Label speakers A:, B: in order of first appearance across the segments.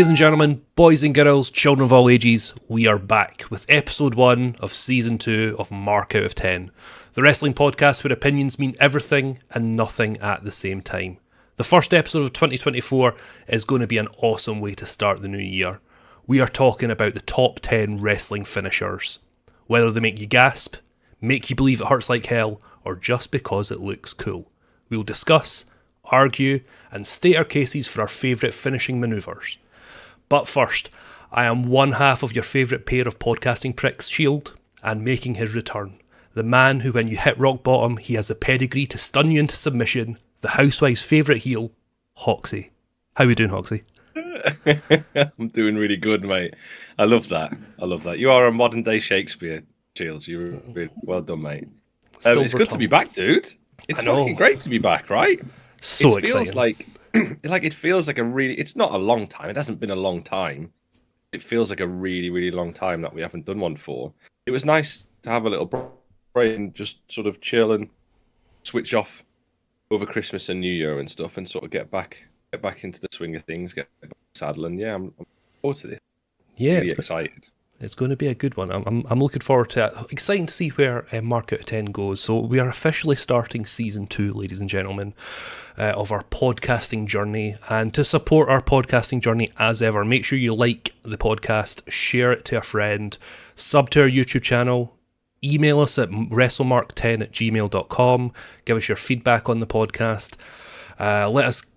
A: Ladies and gentlemen, boys and girls, children of all ages, we are back with episode 1 of season 2 of Mark Out of 10, the wrestling podcast where opinions mean everything and nothing at the same time. The first episode of 2024 is going to be an awesome way to start the new year. We are talking about the top 10 wrestling finishers. Whether they make you gasp, make you believe it hurts like hell, or just because it looks cool. We will discuss, argue, and state our cases for our favourite finishing manoeuvres. But first, I am one half of your favourite pair of podcasting pricks, Shield, and making his return. The man who, when you hit rock bottom, he has the pedigree to stun you into submission, the housewife's favourite heel, Hoxie. How we doing, Hoxie?
B: I'm doing really good, mate. I love that. You are a modern day Shakespeare, Shields. You're really well done, mate. It's good to be back, dude. It's fucking great to be back, right?
A: So
B: it
A: exciting.
B: Feels like it feels like a really. It's not a long time. It hasn't been a long time. It feels like a really, really long time that we haven't done one for. It was nice to have a little break and just sort of chill and switch off over Christmas and New Year and stuff, and sort of get back into the swing of things, get back to the saddle, and yeah, I'm looking forward to this.
A: Yeah,
B: really excited.
A: It's going to be a good one. I'm looking forward to it. Exciting to see where Mark Out of 10 goes. So we are officially starting season 2, ladies and gentlemen, of our podcasting journey. And to support our podcasting journey as ever, make sure you like the podcast, share it to a friend, sub to our YouTube channel, email us at wrestlemark10@gmail.com, give us your feedback on the podcast.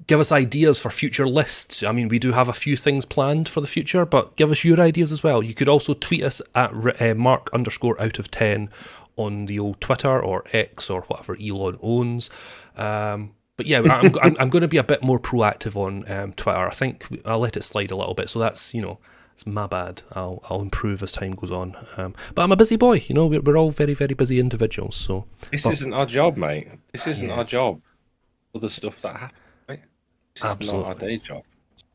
A: Give us ideas for future lists. I mean, we do have a few things planned for the future, but give us your ideas as well. You could also tweet us at Mark_out of10 on the old Twitter or X or whatever Elon owns. But yeah, I'm going to be a bit more proactive on Twitter. I think I'll let it slide a little bit, so that's, it's my bad. I'll improve as time goes on. But I'm a busy boy. We're all very, very busy individuals. So
B: this isn't our job, mate. This isn't our job. Other stuff that happens, right? This
A: absolutely.
B: is not our day job.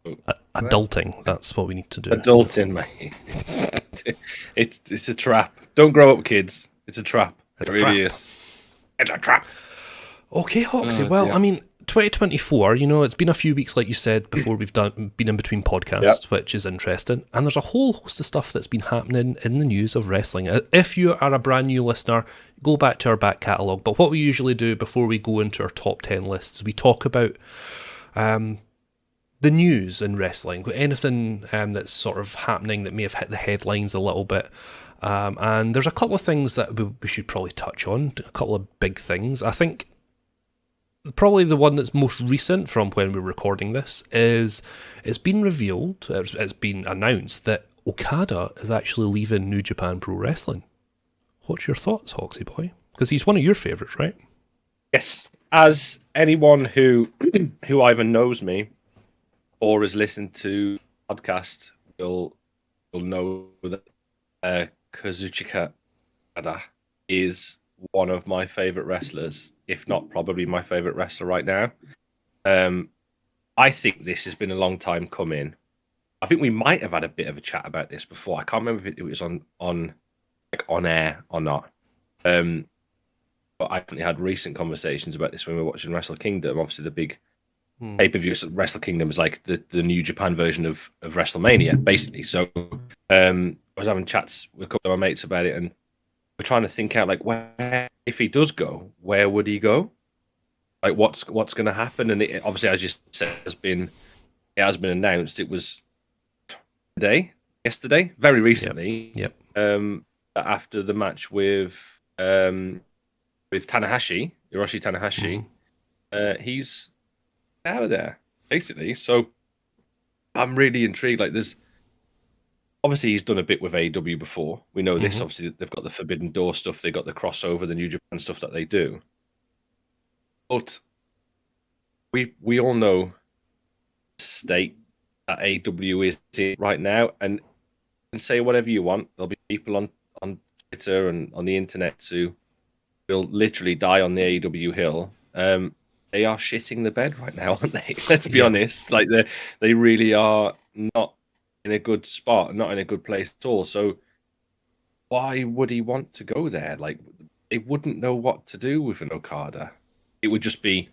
B: So,
A: adulting, that's what we need to do.
B: Adulting, mate. It's a trap. Don't grow up, kids. It's a trap. It really is. It's a trap.
A: Okay, Hoxie. I mean, 2024, it's been a few weeks, like you said, before we've been in between podcasts, which is interesting. And there's a whole host of stuff that's been happening in the news of wrestling. If you are a brand new listener, go back to our back catalogue. But what we usually do before we go into our top 10 lists, we talk about the news in wrestling, anything that's sort of happening that may have hit the headlines a little bit. And there's a couple of things that we should probably touch on, a couple of big things. I think probably the one that's most recent from when we're recording this is it's been revealed, it's been announced that Okada is actually leaving New Japan Pro Wrestling. What's your thoughts, Hoxie boy? Because he's one of your favourites, right?
B: Yes. As anyone who either knows me or has listened to the podcast will know that Kazuchika Okada is one of my favourite wrestlers, if not probably my favourite wrestler right now. I think this has been a long time coming. I think we might have had a bit of a chat about this before. I can't remember if it was on air or not. But I definitely had recent conversations about this when we were watching Wrestle Kingdom. Obviously, the big pay-per-view Wrestle Kingdom is like the New Japan version of WrestleMania, basically. So I was having chats with a couple of my mates about it, and we're trying to think out like where, if he does go, where would he go? Like what's going to happen? And it, obviously, as you said, it has been announced. It was yesterday, very recently.
A: Yep.
B: After the match with Tanahashi, Hiroshi Tanahashi, he's out of there basically. So I'm really intrigued. Like obviously, he's done a bit with AEW before. We know this. Obviously, they've got the Forbidden Door stuff. They got the crossover, the New Japan stuff that they do. But we all know the state that AEW is in right now, and you can say whatever you want. There'll be people on Twitter and on the internet who will literally die on the AEW hill. They are shitting the bed right now, aren't they? Let's be honest. Like they really are not in a good spot, not in a good place at all. So why would he want to go there? Like they wouldn't know what to do with an Okada. It would just be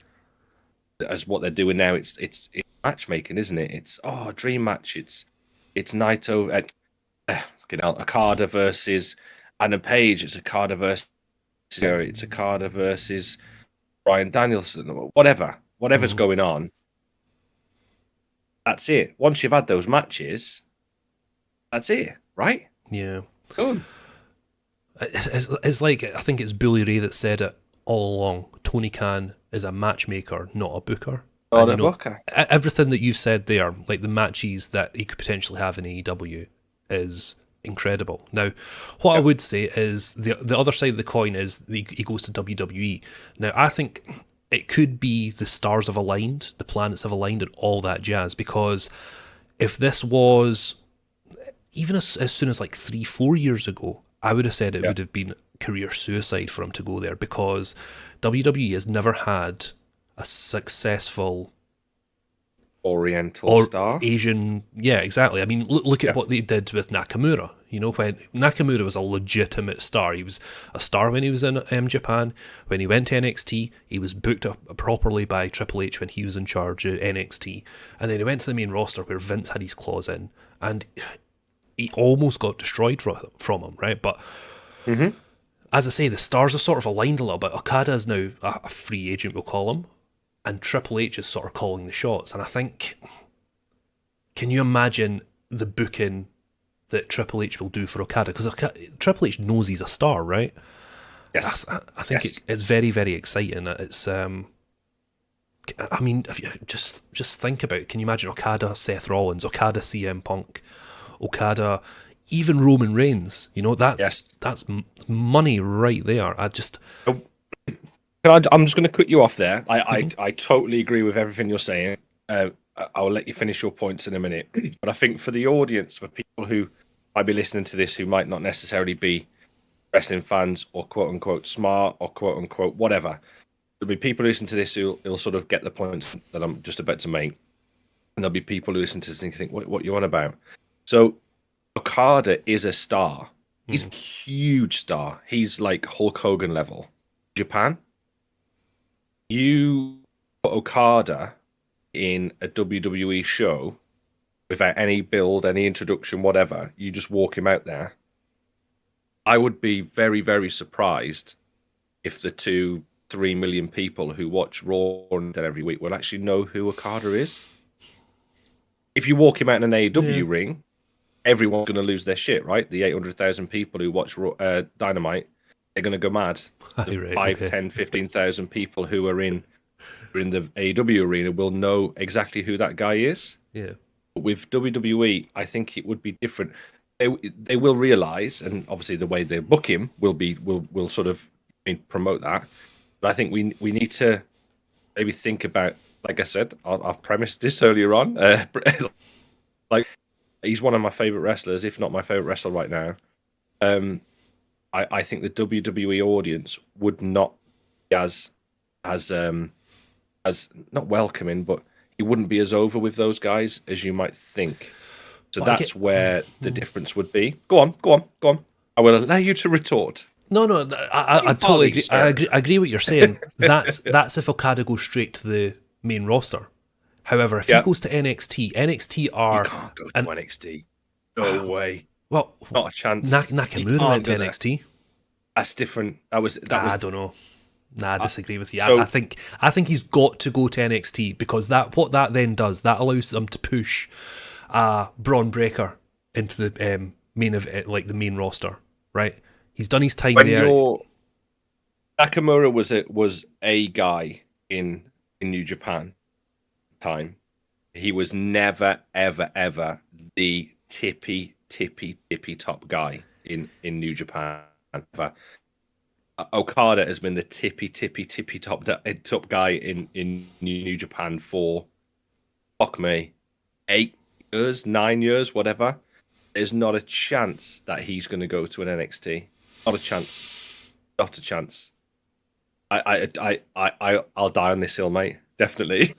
B: as what they're doing now. It's matchmaking, isn't it? It's dream match. It's Naito, Okada versus Adam Page. It's Okada versus it's Okada versus Bryan Danielson. Whatever's
A: Mhm.
B: going on. That's it. Once you've had those matches, that's it, right?
A: Yeah.
B: Done.
A: It's like, I think it's Bully Ray that said it all along. Tony Khan is a matchmaker, not a booker.
B: Not
A: And
B: a booker.
A: everything that you've said there, like the matches that he could potentially have in AEW, is incredible. Now, what I would say is the other side of the coin is he goes to WWE. Now, I think it could be the stars have aligned, the planets have aligned, and all that jazz. Because if this was even as soon as like 3-4 years ago, I would have said it would have been career suicide for him to go there, because WWE has never had a successful
B: Oriental
A: or
B: star.
A: Asian. Yeah, exactly. I mean, look at what they did with Nakamura. You know, when Nakamura was a legitimate star, he was a star when he was in Japan. When he went to NXT, he was booked up properly by Triple H when he was in charge of NXT, and then he went to the main roster where Vince had his claws in, and he almost got destroyed from him, right? But as I say, the stars have sort of aligned a little bit. Okada is now a free agent, we'll call him, and Triple H is sort of calling the shots. And I think, can you imagine the booking that Triple H will do for Okada? Because Triple H knows he's a star, right?
B: Yes.
A: I think it's very, very exciting. It's I mean, if you just think about it, can you imagine Okada, Seth Rollins, Okada, CM Punk, Okada, even Roman Reigns? You know, that's money right there.
B: I'm just going to cut you off there. I totally agree with everything you're saying. I'll let you finish your points in a minute. But I think for the audience, for people who might be listening to this, who might not necessarily be wrestling fans or quote unquote smart or quote unquote whatever, there'll be people who listen to this who'll sort of get the points that I'm just about to make. And there'll be people who listen to this and think, what you on about? So Okada is a star. He's a huge star. He's like Hulk Hogan level. Japan, you put Okada in a WWE show without any build, any introduction, whatever, you just walk him out there. I would be very, very surprised if the 2-3 million people who watch Raw every week will actually know who Okada is. If you walk him out in an AEW ring, everyone's going to lose their shit, right? The 800,000 people who watch Dynamite, they're going to go mad. The 5, 10, 15,000 people who are in the AEW arena will know exactly who that guy is.
A: Yeah.
B: But with WWE, I think it would be different. They will realize, and obviously the way they book him will sort of promote that. But I think we need to maybe think about, like I said, I've premised this earlier on. Like, he's one of my favorite wrestlers, if not my favorite wrestler right now. I think the WWE audience would not be as not welcoming, but he wouldn't be as over with those guys as you might think. So that's where the difference would be. Go on. I will allow you to retort.
A: No, I totally agree. I agree what you're saying. That's if Okada goes straight to the main roster. However, if he goes to NXT are...
B: You can't go to NXT. No way.
A: Well,
B: not a chance.
A: Nakamura went to NXT.
B: That's different. That was.
A: I don't know. Nah, I disagree with you. So, I think he's got to go to NXT, because what that then does, that allows them to push Braun Breaker into the main event, like the main roster, right? He's done his time there.
B: Nakamura was a guy in New Japan time. He was never ever the tippy top guy in New Japan. Okada has been the tippy top guy in New Japan for, fuck me, 8 years, 9 years, whatever. There's not a chance that he's going to go to an NXT. Not a chance. Not a chance. I'll die on this hill, mate. Definitely.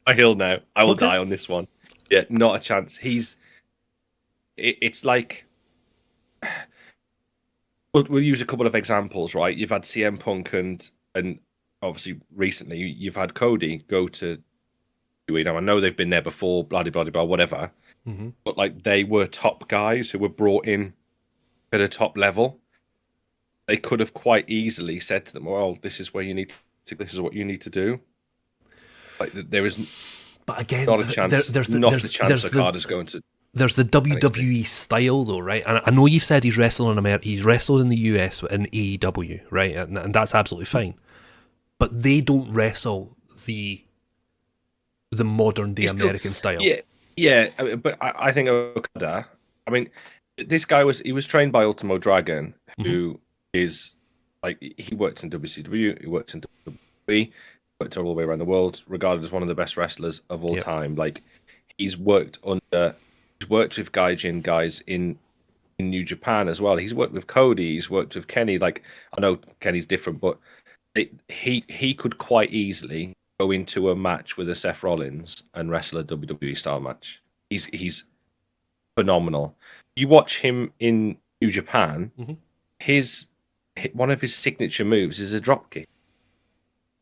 B: A hill now. I will die on this one. Yeah, not a chance. It's like, we'll use a couple of examples, right? You've had CM Punk and obviously recently you've had Cody go to Now I know they've been there before, blah blah blah, whatever.
A: Mm-hmm.
B: But like they were top guys who were brought in at a top level. They could have quite easily said to them, "Well, this is where you need to. This is what you need to do." Like there is
A: But again,
B: not a chance. Not a chance Okada's going to.
A: There's the WWE style, though, right? And I know you've said he's wrestled in America, he's wrestled in the US in AEW, right? And that's absolutely fine. But they don't wrestle the modern day American style.
B: Yeah. But I think Okada. I mean, this guy was trained by Ultimo Dragon, who is like he worked in WCW, he worked in WWE, worked all the way around the world, regarded as one of the best wrestlers of all time. Like he's worked with Gaijin guys in New Japan as well. He's worked with Cody, he's worked with Kenny. Like I know Kenny's different, but he could quite easily go into a match with a Seth Rollins and wrestle a WWE style match. He's phenomenal. You watch him in New Japan, one of his signature moves is a dropkick.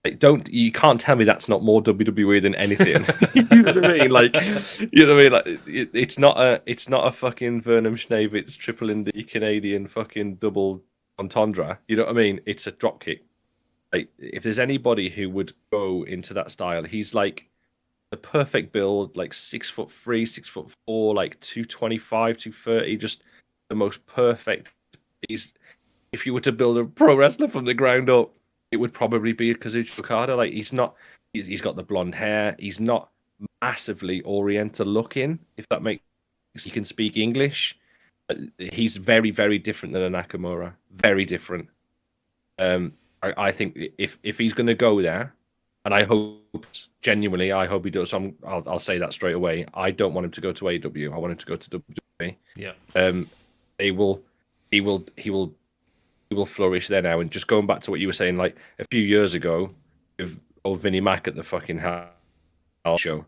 B: Like, you can't tell me that's not more WWE than anything. You know what I mean? Like, you know what I mean? Like, it's not a fucking Vernon Schnavitz triple indie Canadian fucking double entendre. You know what I mean? It's a dropkick. Like, if there's anybody who would go into that style, he's like the perfect build, like 6'3", 6'4", like 225, 230, just the most perfect. If you were to build a pro wrestler from the ground up, it would probably be a Kazuchika Okada. Like he's got the blonde hair. He's not massively Oriental looking, if that makes. He can speak English. He's very, very different than a Nakamura. Very different. I think if he's going to go there, and I hope genuinely, I hope he does. So I'll say that straight away. I don't want him to go to AEW. I want him to go to WWE.
A: Yeah.
B: He will flourish there now. And just going back to what you were saying, like a few years ago, with old Vinnie Mac at the fucking house show,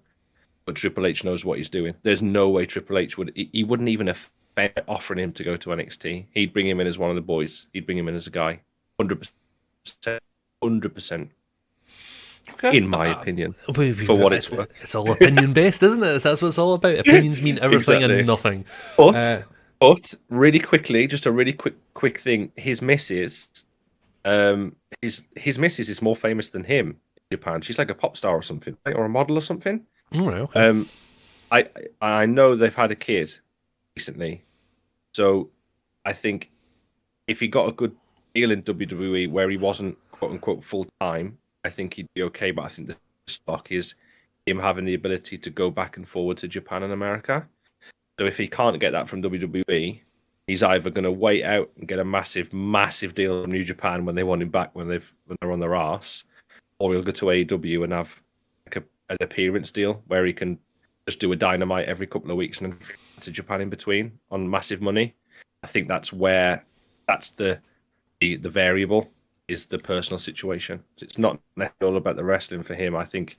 B: but Triple H knows what he's doing. There's no way Triple H he wouldn't even offend offering him to go to NXT. He'd bring him in as one of the boys. He'd bring him in as a guy. 100%. 100%. Okay. In my opinion, for what it's worth.
A: It's all opinion based, isn't it? That's what it's all about. Opinions mean everything and nothing.
B: But really quickly, just a really quick thing. His missus, his missus is more famous than him in Japan. She's like a pop star or something, right? Or a model or something.
A: All right, okay.
B: I know they've had a kid recently, so I think if he got a good deal in WWE where he wasn't quote unquote full time, I think he'd be okay. But I think the stock is him having the ability to go back and forward to Japan and America. So if he can't get that from WWE, he's either going to wait out and get a massive, massive deal from New Japan when they want him back when they're on their arse, or he'll go to AEW and have like an appearance deal where he can just do a Dynamite every couple of weeks and then to Japan in between on massive money. I think that's the variable is the personal situation. So it's not all about the wrestling for him. I think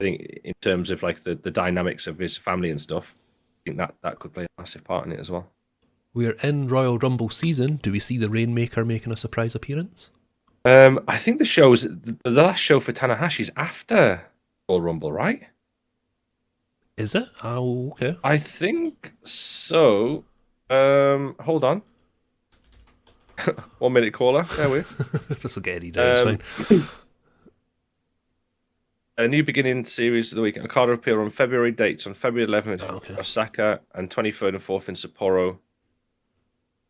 B: in terms of like the dynamics of his family and stuff. I think that could play a massive part in it as well.
A: We're in Royal Rumble season. Do we see the Rainmaker making a surprise appearance?
B: I think the last show for Tanahashi's after Royal Rumble, right?
A: Is it? Oh, okay.
B: I think so. Hold on. 1 minute caller. There we.
A: This will get Eddie down. It's fine.
B: A New Beginning series of the week. Okada appear on February dates on February 11th in Osaka and 23rd and 4th in Sapporo.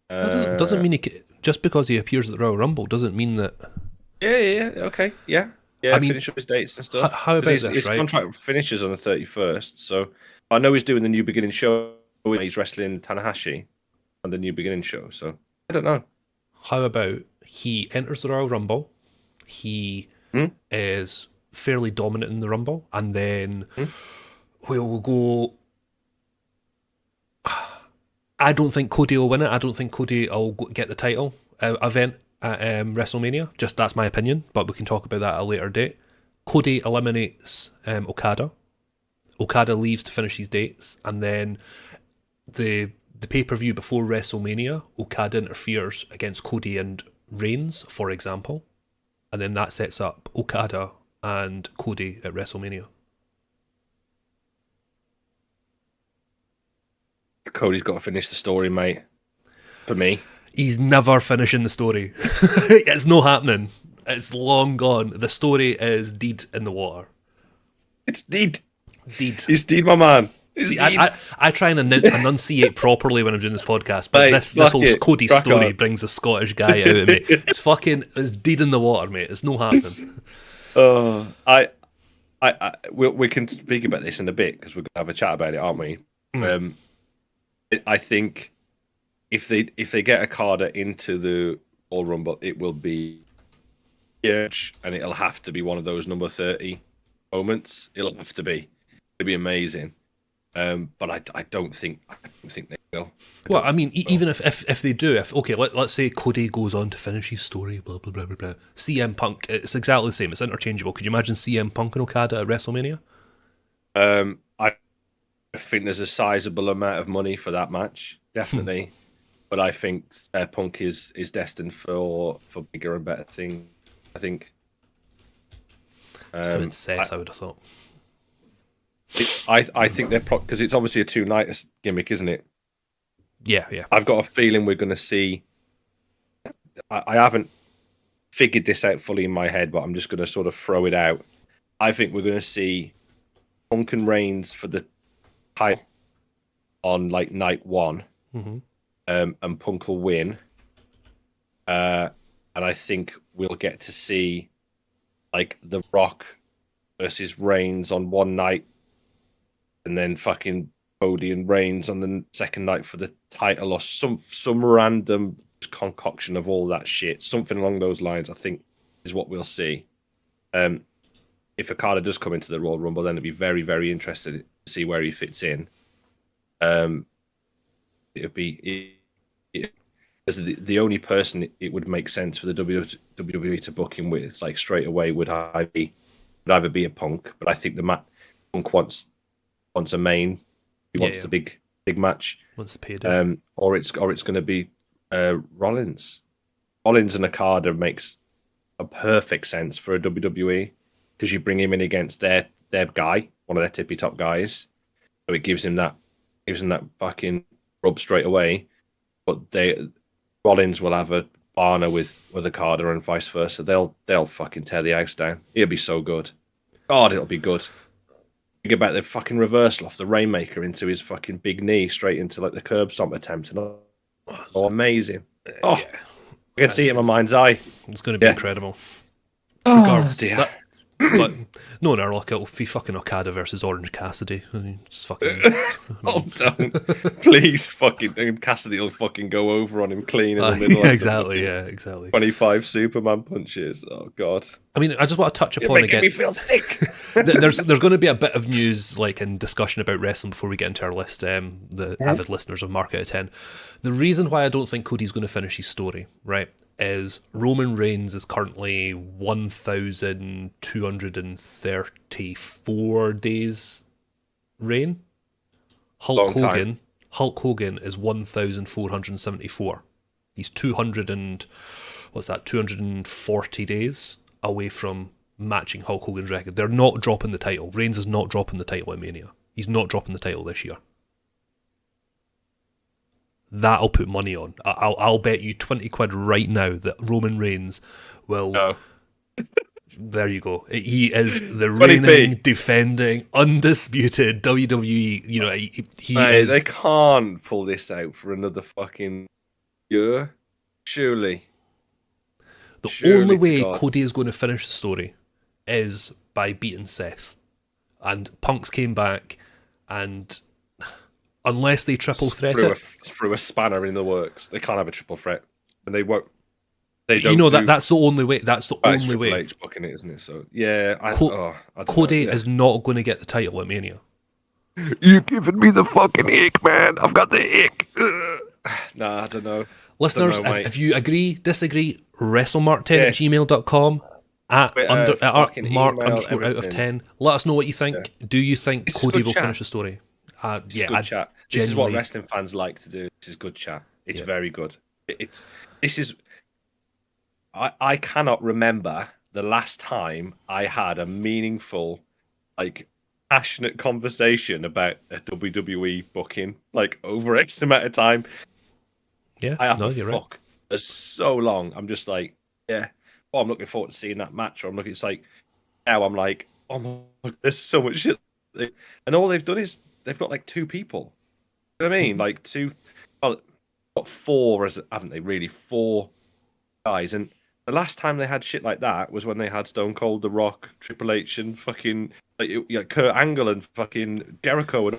A: Doesn't mean just because he appears at the Royal Rumble doesn't mean that.
B: Yeah, okay, yeah. I mean, finish up his dates and stuff.
A: How about
B: his contract finishes on the 31st, so I know he's doing the New Beginning show. He's wrestling Tanahashi on the New Beginning show, so I don't know.
A: How about he enters the Royal Rumble? He is fairly dominant in the Rumble, and then we'll go. I don't think Cody will win it. I don't think Cody will get the title event at WrestleMania. Just that's my opinion, but we can talk about that at a later date. Cody eliminates Okada. Okada leaves to finish his dates, and then the pay-per-view before WrestleMania, Okada interferes against Cody and Reigns, for example, and then that sets up Okada and Cody at WrestleMania.
B: Cody's got to finish the story, mate. For me,
A: he's never finishing the story. It's not happening. It's long gone. The story is dead in the water.
B: it's deed.
A: Deed.
B: He's deed, my man.
A: See, I try and enunciate properly when I'm doing this podcast, but
B: Mate,
A: this whole Cody
B: Crack
A: story
B: on.
A: brings a Scottish guy out of me. It's dead in the water, mate. It's not happening.
B: We can speak about this in a bit because we're gonna have a chat about it, aren't we? I think if they get Okada into the Royal Rumble, it will be huge, and it'll have to be one of those number 30 moments. It'll have to be. It'll be amazing. But I don't think they will.
A: Well, I mean, even if they do, let's say Cody goes on to finish his story, blah blah blah blah blah. CM Punk, it's exactly the same. It's interchangeable. Could you imagine CM Punk and Okada at WrestleMania?
B: I think there's a sizable amount of money for that match, definitely. But I think Punk is destined for bigger and better things. I think.
A: It's Seth, I would have thought.
B: I think they're because it's obviously a 2-night gimmick, isn't it?
A: Yeah.
B: I've got a feeling we're going to see. I haven't figured this out fully in my head, but I'm just going to sort of throw it out. I think we're going to see Punk and Reigns for the title on like night 1, and Punk will win. And I think we'll get to see like The Rock versus Reigns on one night, and then fucking Cody and Reigns on the second night for the title, or some random concoction of all that shit. Something along those lines, I think, is what we'll see. If Okada does come into the Royal Rumble, then it'd be very, very interested to see where he fits in. It'd be as the only person it would make sense for the WWE to book him with, like straight away, would either be a Punk, but I think Punk wants a main. He wants the big match.
A: Wants the payday.
B: Or it's going to be Rollins. Rollins and Okada makes a perfect sense for a WWE, because you bring him in against their guy, one of their tippy top guys, so it gives him that fucking rub straight away. But Rollins will have a partner with Okada and vice versa. They'll fucking tear the house down. It'll be so good. God, it'll be good. Think about the fucking reversal off the Rainmaker into his fucking big knee, straight into like the curb stomp attempt, and amazing. I can see it in my mind's eye.
A: It's going to be incredible.
B: Regardless, dear.
A: But no, look, it'll be fucking Okada versus Orange Cassidy. I mean, it's fucking.
B: Don't. Please, fucking Cassidy will fucking go over on him clean in the middle.
A: Exactly.
B: 25 Superman punches. Oh god.
A: I mean, I just want to touch upon
B: again. Me feel sick.
A: There's going to be a bit of news, like, in discussion about wrestling before we get into our list. The avid listeners of Mark Out of 10. The reason why I don't think Cody's going to finish his story, right, is Roman Reigns is currently 1,234 days reign. Hulk Hogan is 1,474. He's 240 days away from matching Hulk Hogan's record. They're not dropping the title. Reigns is not dropping the title at Mania. He's not dropping the title this year. That I'll put money on. I'll bet you 20 quid right now that Roman Reigns will...
B: No.
A: There you go. He is the reigning, defending, undisputed WWE. You know, he is...
B: They can't pull this out for another fucking year. Surely.
A: The only way Cody is going to finish the story is by beating Seth. And Punk's came back, and... unless they triple threat
B: through a spanner in the works, they can't have a triple threat, and they won't. They don't.
A: You know that's the only way. That's the only way.
B: H booking it, isn't it? So yeah,
A: Cody is not going to get the title at Mania.
B: You're giving me the fucking ick, man. I've got the ick. Nah, I don't know.
A: Listeners, if you agree, disagree, WrestleMark10@gmail.com at Mark_out of 10. Let us know what you think. Yeah. Do you think Cody will finish the story?
B: Good chat. This is what wrestling fans like to do. This is good chat. It's very good. I cannot remember the last time I had a meaningful, like, passionate conversation about a WWE booking, like over X amount of time.
A: Yeah,
B: I have
A: no,
B: to
A: you're right.
B: fuck for so long. I'm just like, yeah. Oh, I'm looking forward to seeing that match. Or I'm looking. It's like now I'm like, oh my, God, there's so much shit, and all they've done is they've got like two people. You know what I mean?
A: Mhm.
B: Like two, well, not four, as haven't they? Really, four guys. And the last time they had shit like that was when they had Stone Cold, The Rock, Triple H, and fucking like Kurt Angle and fucking Jericho and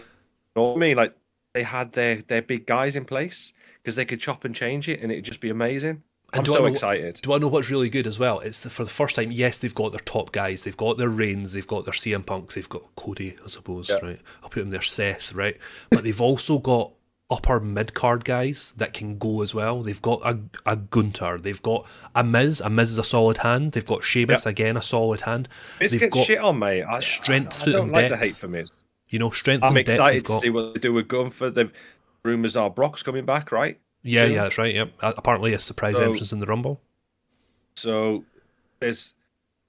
B: all. I mean, like they had their big guys in place because they could chop and change it, and it'd just be amazing.
A: And
B: I'm
A: do I
B: so
A: know?
B: excited.
A: Do I know what's really good as well? It's for the first time. Yes, they've got their top guys. They've got their Reigns. They've got their CM Punks. They've got Cody, I suppose.
B: Yeah.
A: Right? I'll put him there. Seth. Right? But they've also got upper mid card guys that can go as well. They've got a Gunter. They've got a Miz. A Miz is a solid hand. They've got Sheamus again, a solid hand.
B: Miz
A: They've
B: gets
A: got
B: shit on, mate.
A: strength
B: I don't
A: and
B: like the hate
A: depth.
B: for Miz.
A: You know, strength
B: I'm
A: and depth. They've
B: excited to
A: got.
B: see what they do with Gunther. The rumors are Brock's coming back, right?
A: Yeah,
B: Soon.
A: that's right. Yep. Apparently, a surprise
B: So,
A: entrance in the Rumble.
B: so there's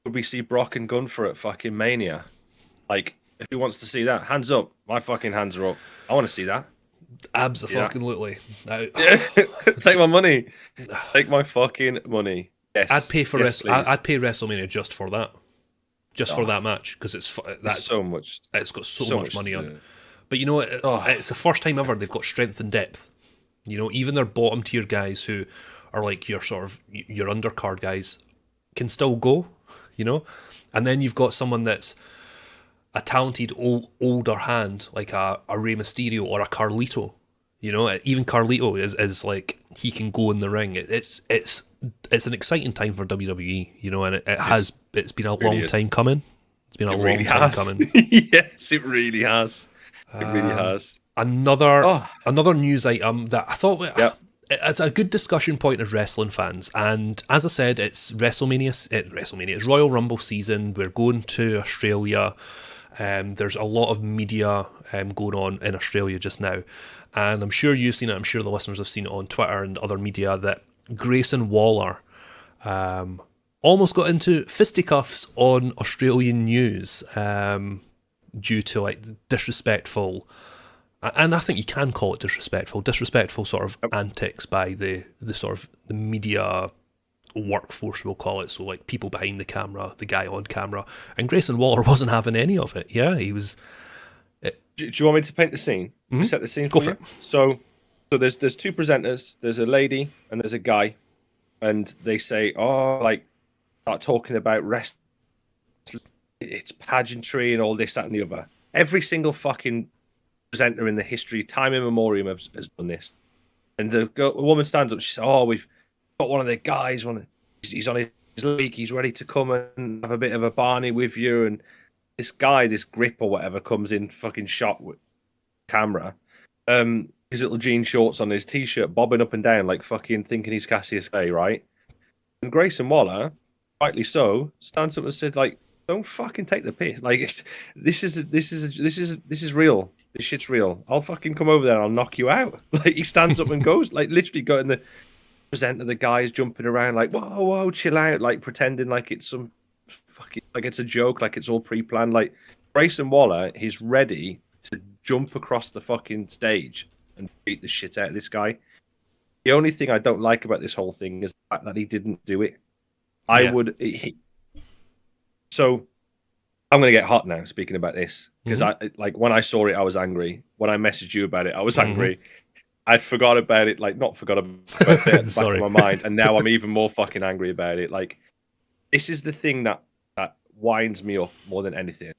B: could we see Brock and Gunther at fucking Mania? Like, who wants to see that? Hands up. My fucking hands are up. I want to see that.
A: Absolutely.
B: Take my money. Take my fucking money.
A: I'd
B: Yes.
A: pay for
B: Yes, please.
A: I'd pay WrestleMania just for that, just for
B: Oh,
A: that match because
B: there's
A: that's
B: so much.
A: it's got so
B: So
A: much money
B: to
A: on.
B: do.
A: But you know,
B: Oh,
A: it's the first time ever they've got strength and depth. You know, even their bottom tier guys who are like your sort of your undercard guys can still go. You know, and then you've got someone that's a talented older hand like a Rey Mysterio or a Carlito. You know, even Carlito is like he can go in the ring. It's an exciting time for WWE. You know, and it's been a
B: really
A: long
B: is.
A: time coming. It's been a
B: It
A: long
B: really
A: time
B: has.
A: coming.
B: Yes, it really has. It really has.
A: Another
B: Oh,
A: another news item that I thought
B: yep.
A: it's a good discussion point as wrestling fans. And as I said, it's WrestleMania. It's Royal Rumble season. We're going to Australia. There's a lot of media going on in Australia just now, and I'm sure you've seen it. I'm sure the listeners have seen it on Twitter and other media that Grayson Waller almost got into fisticuffs on Australian news due to like disrespectful. And I think you can call it disrespectful sort of antics by the sort of the media workforce, we'll call it. So like people behind the camera, the guy on camera, and Grayson Waller wasn't having any of it. Yeah, he was.
B: Do you want me to paint the scene?
A: Mhm.
B: Set the scene
A: Go
B: for
A: for
B: you.
A: it.
B: So there's two presenters. There's a lady and there's a guy, and they say, oh, like start talking about rest. It's pageantry and all this, that, and the other. Every single fucking presenter in the history, time immemorial, has done this. And the woman stands up. She says, "Oh, we've got one of the guys. He's on his league. He's ready to come and have a bit of a Barney with you." And this guy, this grip or whatever, comes in fucking shot with camera. His little jean shorts on, his t-shirt bobbing up and down like fucking thinking he's Cassius Clay, right? And Grayson Waller, rightly so, stands up and said, like, "Don't fucking take the piss. Like, this is real. This shit's real. I'll fucking come over there and I'll knock you out." Like, he stands up and goes, like, literally got in the presenter, the guys jumping around, like, whoa, chill out, like, pretending like it's some fucking, like, it's a joke, like it's all pre-planned. Like, Grayson Waller, he's ready to jump across the fucking stage and beat the shit out of this guy. The only thing I don't like about this whole thing is the fact that he didn't do it.
A: Yeah.
B: So I'm going to get hot now speaking about this because
A: Mhm.
B: I like when I saw it, I was angry. When I messaged you about it, I was
A: Mhm.
B: angry. I'd forgot about it, like not forgot about it, but at the back of
A: Sorry.
B: my mind, and now I'm even more fucking angry about it. Like this is the thing that winds me up more than anything.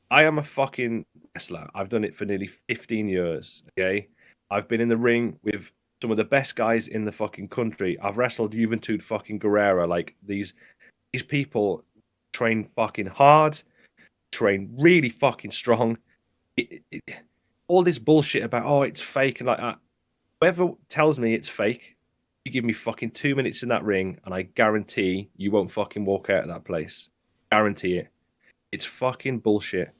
B: I am a fucking wrestler. I've done it for nearly 15 years. Okay, I've been in the ring with some of the best guys in the fucking country. I've wrestled Juventud fucking Guerrera. Like these people train fucking hard, train really fucking strong. All this bullshit about it's fake and like that. Whoever tells me it's fake, you give me fucking 2 minutes in that ring, and I guarantee you won't fucking walk out of that place. Guarantee it. It's fucking bullshit.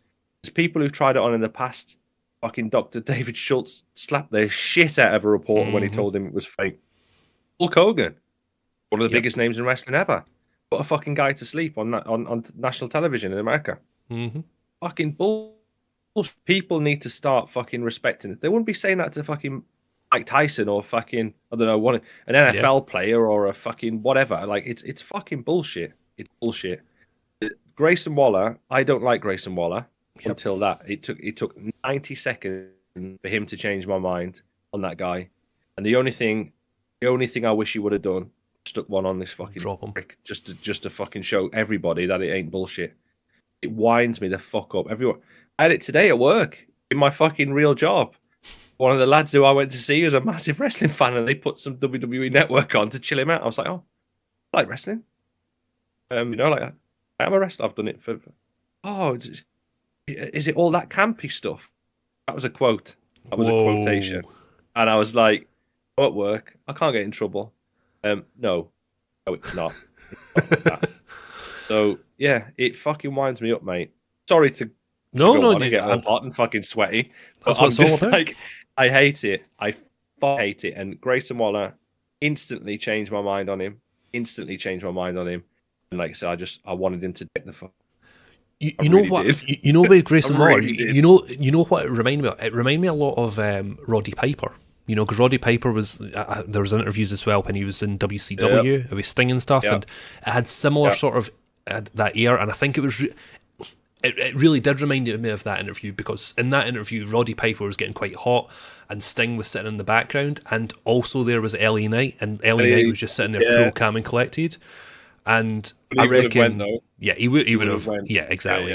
B: There's people who've tried it on in the past. Fucking Dr. David Schultz slapped the shit out of a reporter when he
A: Mhm.
B: told him it was fake. Hulk Hogan, one of the
A: Yep.
B: biggest names in wrestling ever, put a fucking guy to sleep on national television in America.
A: Mhm.
B: Fucking bull. People need to start fucking respecting it. They wouldn't be saying that to fucking Mike Tyson or fucking, I don't know, an NFL player or a fucking whatever. Like, it's fucking bullshit. It's bullshit. Grayson Waller, I don't like Grayson Waller until that. It took 90 seconds for him to change my mind on that guy. And the only thing I wish he would have done, stuck one on this fucking prick, just to fucking show everybody that it ain't bullshit. It winds me the fuck up. Everyone, I had it today at work in my fucking real job. One of the lads who I went to see was a massive wrestling fan, and they put some WWE Network on to chill him out. I was like, oh, I like wrestling. Like I am a wrestler. I've done it for. Oh, is it all that campy stuff? That was a quote. That was a quotation, and I was like, I'm at work. I can't get in trouble. No, it's not. It's not like so yeah, it fucking winds me up, mate. Sorry to get all hot and fucking sweaty. But I'm just like, I hate it. I hate it. And Grayson Waller instantly changed my mind on him. And like I said, I wanted him to get the fuck.
A: You know what? You know with Grayson Waller, you know what it reminded me of? It reminded me a lot of Roddy Piper. You know, because Roddy Piper was there was interviews as well when he was in WCW with Sting and stuff, and it had similar sort of that air. And I think it was it really did remind me of that interview, because in that interview, Roddy Piper was getting quite hot, and Sting was sitting in the background, and also there was LA Knight, and LA Knight was just sitting there cool, calm, and collected. And I reckon, he would have, exactly.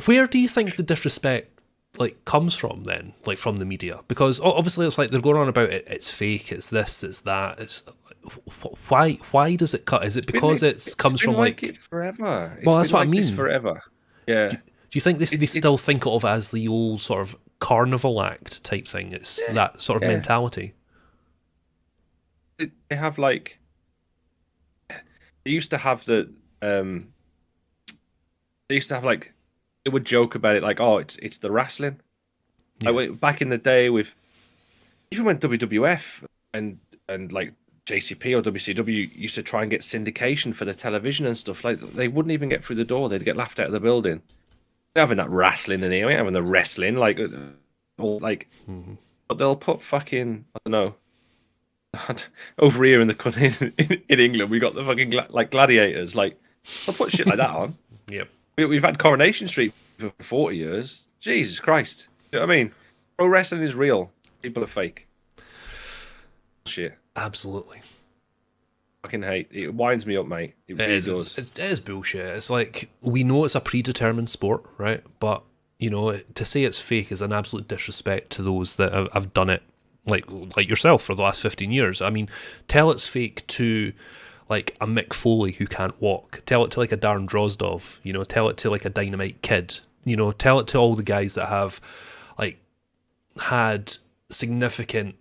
A: Where do you think the disrespect comes from then, from the media? Because obviously it's like they're going on about it. It's fake. It's this. It's that. It's why does it cut? Is it because it comes from
B: it forever?
A: Well, that's what I mean.
B: Forever. Yeah.
A: Do you think they still think of as the old sort of carnival act type thing? It's that sort of mentality.
B: They have they used to have they would joke about it oh, it's the wrestling. Back in the day even when WWF and JCP or WCW used to try and get syndication for the television and stuff, they wouldn't even get through the door. They'd get laughed out of the building. They're having that wrestling in here. We ain't having the wrestling but they'll put fucking, I don't know. Over here in the country, in England, we got the fucking gladiators. They'll put shit like that on.
A: Yep.
B: We've had Coronation Street for 40 years. Jesus Christ. You know what I mean? Pro wrestling is real. People are fake. Shit.
A: Absolutely.
B: Fucking hate. It winds me up, mate. It really does.
A: It is bullshit. It's like, we know it's a predetermined sport, right? But, to say it's fake is an absolute disrespect to those that have done it like yourself for the last 15 years. I mean, tell it's fake to a Mick Foley who can't walk. Tell it to a Darren Drozdov. Tell it to a Dynamite Kid. Tell it to all the guys that have had significant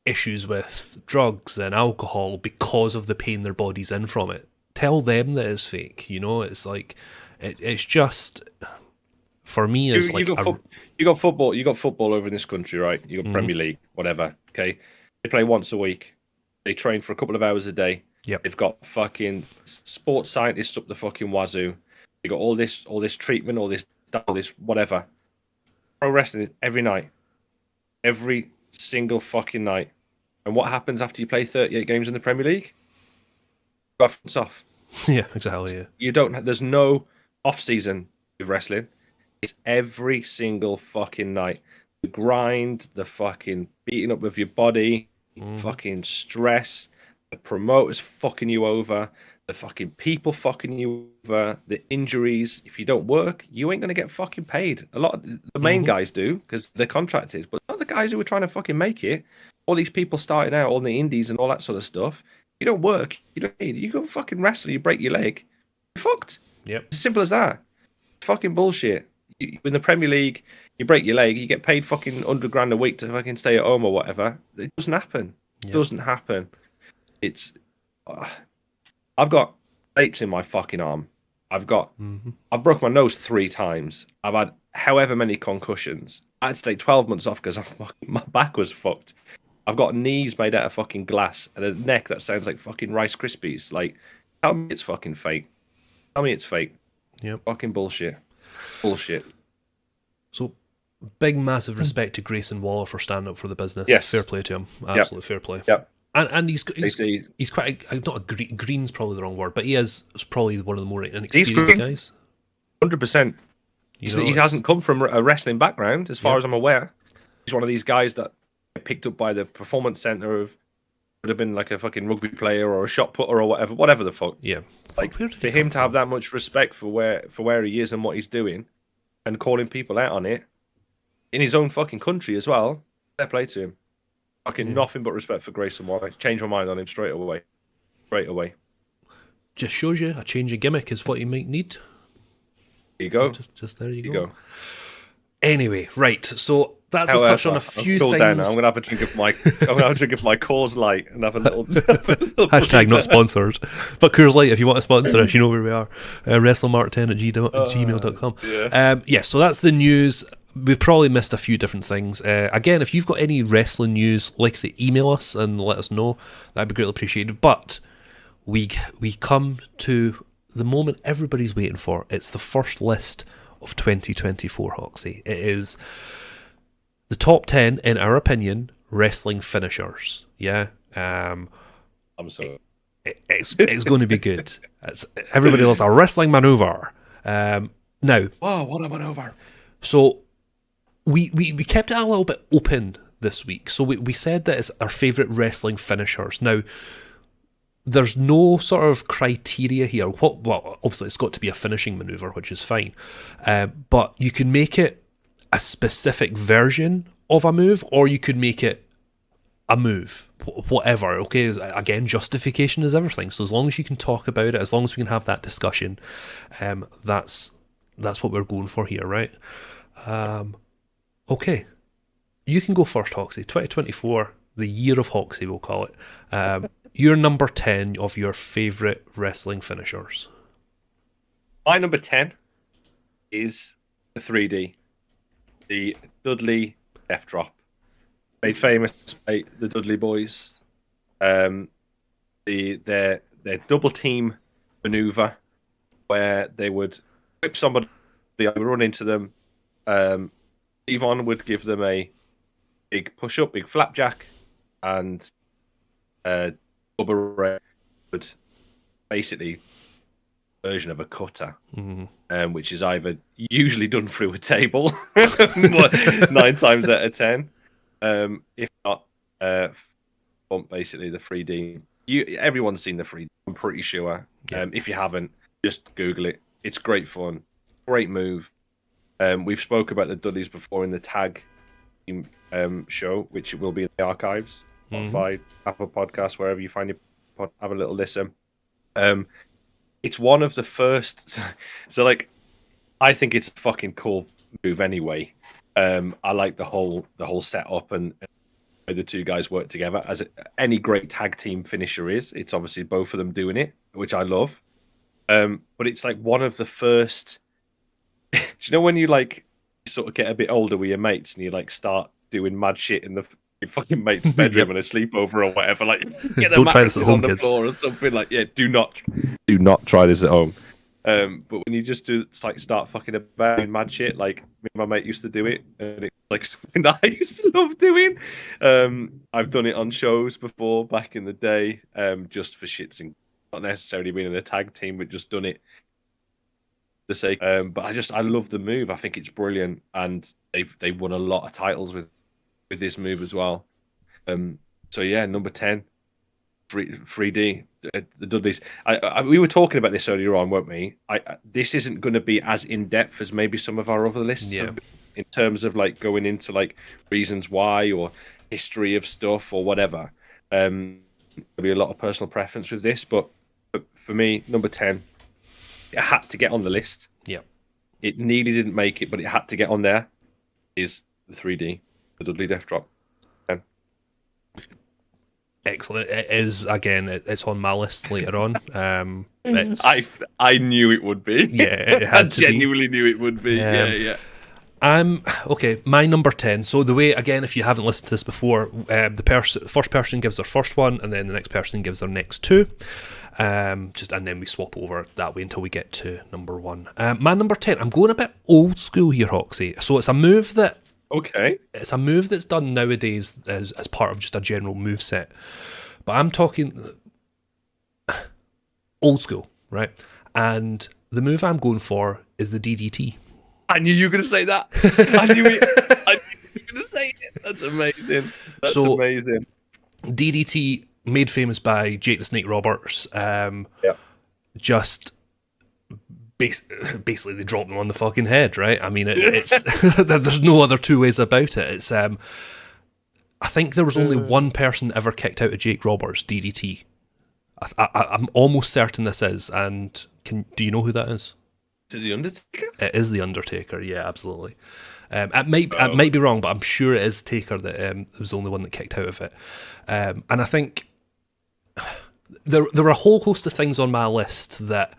A: issues with drugs and alcohol because of the pain their body's in from it. Tell them that it's fake. It's it's just, for me, it's
B: you got football over in this country, right? You got Premier League, whatever. Okay, they play once a week. They train for a couple of hours a day.
A: Yep.
B: They've got fucking sports scientists up the fucking wazoo. They got all this treatment, all this whatever. Pro wrestling is every night, every single fucking night. And what happens after you play 38 games in the Premier League? It's off.
A: Yeah, exactly. Yeah.
B: You don't. There's no off season with wrestling. It's every single fucking night. The grind, the fucking beating up with your body, fucking stress, the promoters fucking you over, the fucking people fucking you over, the injuries. If you don't work, you ain't going to get fucking paid. A lot of the main guys do because they're contracted, but not the guys who are trying to fucking make it. All these people starting out on the indies and all that sort of stuff. You don't work, you don't need. You go fucking wrestle, you break your leg, you're fucked.
A: Yep.
B: It's as simple as that. Fucking bullshit. In the Premier League, you break your leg, you get paid fucking $100,000 a week to fucking stay at home or whatever. It doesn't happen. It doesn't happen. It's. I've got plates in my fucking arm. I've broke my nose 3 times. I've had however many concussions. I had to take 12 months off because my back was fucked. I've got knees made out of fucking glass and a neck that sounds like fucking Rice Krispies. Tell me it's fucking fake. Tell me it's fake.
A: Yep.
B: Fucking bullshit. Bullshit.
A: So, big, massive respect to Grayson Waller for standing up for the business.
B: Yes.
A: Fair play to him. Absolute fair play.
B: Yep.
A: And he's quite not a green's probably the wrong word, but he is probably one of the more inexperienced guys.
B: 100%. He hasn't come from a wrestling background, as far as I'm aware. He's one of these guys that picked up by the performance center of would have been like a fucking rugby player or a shot putter or whatever the fuck.
A: Yeah.
B: Like for him to have that much respect for where he is and what he's doing, and calling people out on it in his own fucking country as well. Fair play to him. Fucking nothing but respect for Grayson Waller. Changed my mind on him straight away.
A: Just shows you a change of gimmick is what you might need.
B: There you go.
A: Just there you go. Anyway, right. So that's us touched on a few things.
B: Down now. I'm gonna have a drink of my Coors Light and have a little.
A: Hashtag not sponsored, but Coors Light if you want to sponsor us, you know where we are. WrestleMark10@gmail.com. So that's the news. We probably missed a few different things. Again, if you've got any wrestling news, like I say, email us and let us know. That'd be greatly appreciated. But we come to the moment everybody's waiting for. It's the first list of 2024, Hoxie. It is the top 10, in our opinion, wrestling finishers. Yeah.
B: I'm sorry.
A: It's going to be good. Everybody loves a wrestling maneuver. Now,
B: wow, what a maneuver!
A: So we kept it a little bit open this week. So we said that it's our favourite wrestling finishers. Now, there's no sort of criteria here. Well, obviously it's got to be a finishing maneuver, which is fine. But you can make it a specific version of a move, or you could make it a move, whatever. Okay, again, justification is everything. So as long as you can talk about it, as long as we can have that discussion, that's what we're going for here, right? Okay, you can go first, Hoxie. 2024, the year of Hoxie, we'll call it. Your number 10 of your favourite wrestling finishers.
B: My number 10 is the 3D. The Dudley Death Drop. Made famous by the Dudley Boys. Their double team maneuver where they would whip somebody, run into them. Yvonne would give them a big push-up, big flapjack, and Bubba Ray would basically version of a cutter, which is either usually done through a table 9 times out of 10, if not basically the 3D. Everyone's seen the 3D, I'm pretty sure. If you haven't, just Google it. It's great fun, great move. We've spoke about the Dudleys before in the tag team show, which will be in the archives. Spotify, Apple Podcasts, wherever you find your have a little listen. It's one of the first. So, like, I think it's a fucking cool move anyway. I like the whole setup and how the two guys work together. As any great tag team finisher is, it's obviously both of them doing it, which I love. But it's like one of the first. Do you know when you like sort of get a bit older with your mates and you like start doing mad shit in the fucking mate's bedroom and a sleepover or whatever, like get the mattresses on the floor or something, like, yeah, do not try this at home. But when you just start fucking about doing mad shit, like me and my mate used to do it, and it's like something that I used to love doing. I've done it on shows before back in the day, just for shits and not necessarily being in a tag team, but just done it for the sake. But I love the move. I think it's brilliant, and they've won a lot of titles with this move as well. So yeah, number 10, 3D, the Dudleys. We were talking about this earlier on, weren't we? This isn't going to be as in depth as maybe some of our other lists, in terms of like going into like reasons why or history of stuff or whatever. There'll be a lot of personal preference with this, but for me, number 10, it had to get on the list.
A: Yeah,
B: it nearly didn't make it, but it had to get on there. Is the 3D. The Dudley Death Drop.
A: Excellent. It is, again, it's on my list later on.
B: I knew it would be.
A: Yeah, it had to
B: I genuinely knew it would be. Yeah.
A: Okay, my number 10. So the way, again, if you haven't listened to this before, the first person gives their first one, and then the next person gives their next two. And then we swap over that way until we get to number 1. My number 10, I'm going a bit old school here, Hoxie. So it's a move that...
B: Okay.
A: It's a move that's done nowadays as part of just a general move set. But I'm talking old school, right? And the move I'm going for is the DDT.
B: I knew you were going to say that. I knew it. I knew you were going to say it. That's amazing. That's amazing.
A: DDT, made famous by Jake the Snake Roberts. Just basically they drop them on the fucking head, right? I mean, it's there's no other two ways about it. It's I think there was only one person ever kicked out of Jake Roberts' DDT. I'm almost certain this is, and do you know who that is?
B: Is it The Undertaker?
A: It is The Undertaker, yeah, absolutely. It might be wrong, but I'm sure it is Taker that was the only one that kicked out of it. And I think there are a whole host of things on my list that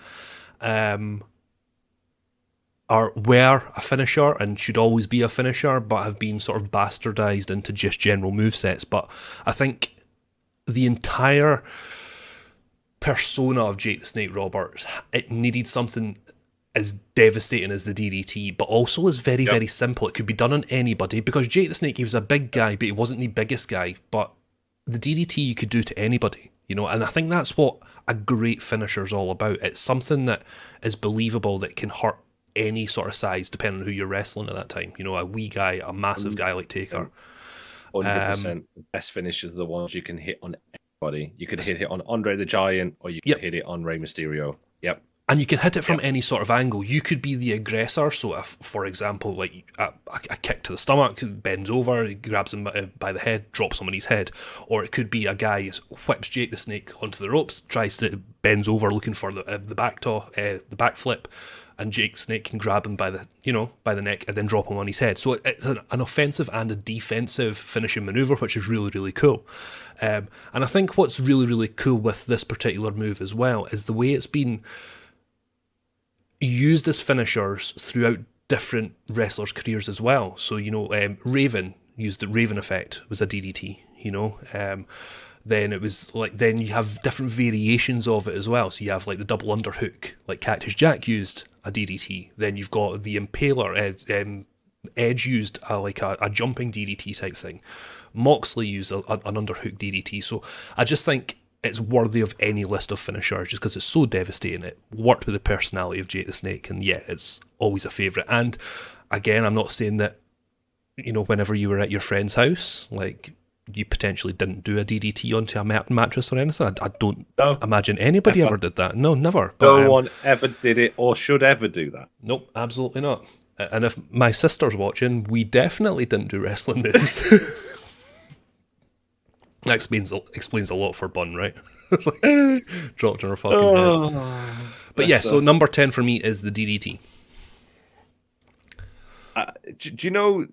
A: were a finisher and should always be a finisher, but have been sort of bastardized into just general movesets. But I think the entire persona of Jake the Snake Roberts, it needed something as devastating as the DDT, but also is very, very simple. It could be done on anybody, because Jake the Snake, he was a big guy, but he wasn't the biggest guy. But the DDT you could do to anybody, you know, and I think that's what a great finisher is all about. It's something that is believable, that can hurt any sort of size, depending on who you're wrestling at that time. You know, a wee guy, a massive guy like Taker.
B: 100%. The best finishers are the ones you can hit on anybody. You could hit it on Andre the Giant, or you could hit it on Rey Mysterio. Yep.
A: And you can hit it from any sort of angle. You could be the aggressor. So if, for example, like a kick to the stomach, bends over, he grabs him by the head, drops him on his head. Or it could be a guy whips Jake the Snake onto the ropes, bends over looking for the back flip, and Jake the Snake can grab him by the neck and then drop him on his head. So it's an offensive and a defensive finishing maneuver, which is really, really cool. And I think what's really, really cool with this particular move as well is the way it's been used as finishers throughout different wrestlers' careers as well. So, you know, Raven used the Raven effect, was a DDT, you know. Then it was like, then you have different variations of it as well. So you have like the double underhook, like Cactus Jack used a DDT. Then you've got the Impaler, Edge used a jumping DDT type thing. Moxley used an underhook DDT. So I just think it's worthy of any list of finishers just because it's so devastating. It worked with the personality of Jake the Snake, and yeah, it's always a favourite. And again, I'm not saying that, you know, whenever you were at your friend's house, like, you potentially didn't do a DDT onto a mattress or anything. I don't imagine anybody ever did that. No, never.
B: No one ever did it or should ever do that.
A: Nope, absolutely not. And if my sister's watching, we definitely didn't do wrestling moves. That explains a lot for Bun, right? It's like dropped on her fucking head. But yeah, so number 10 for me is the DDT.
B: Do you know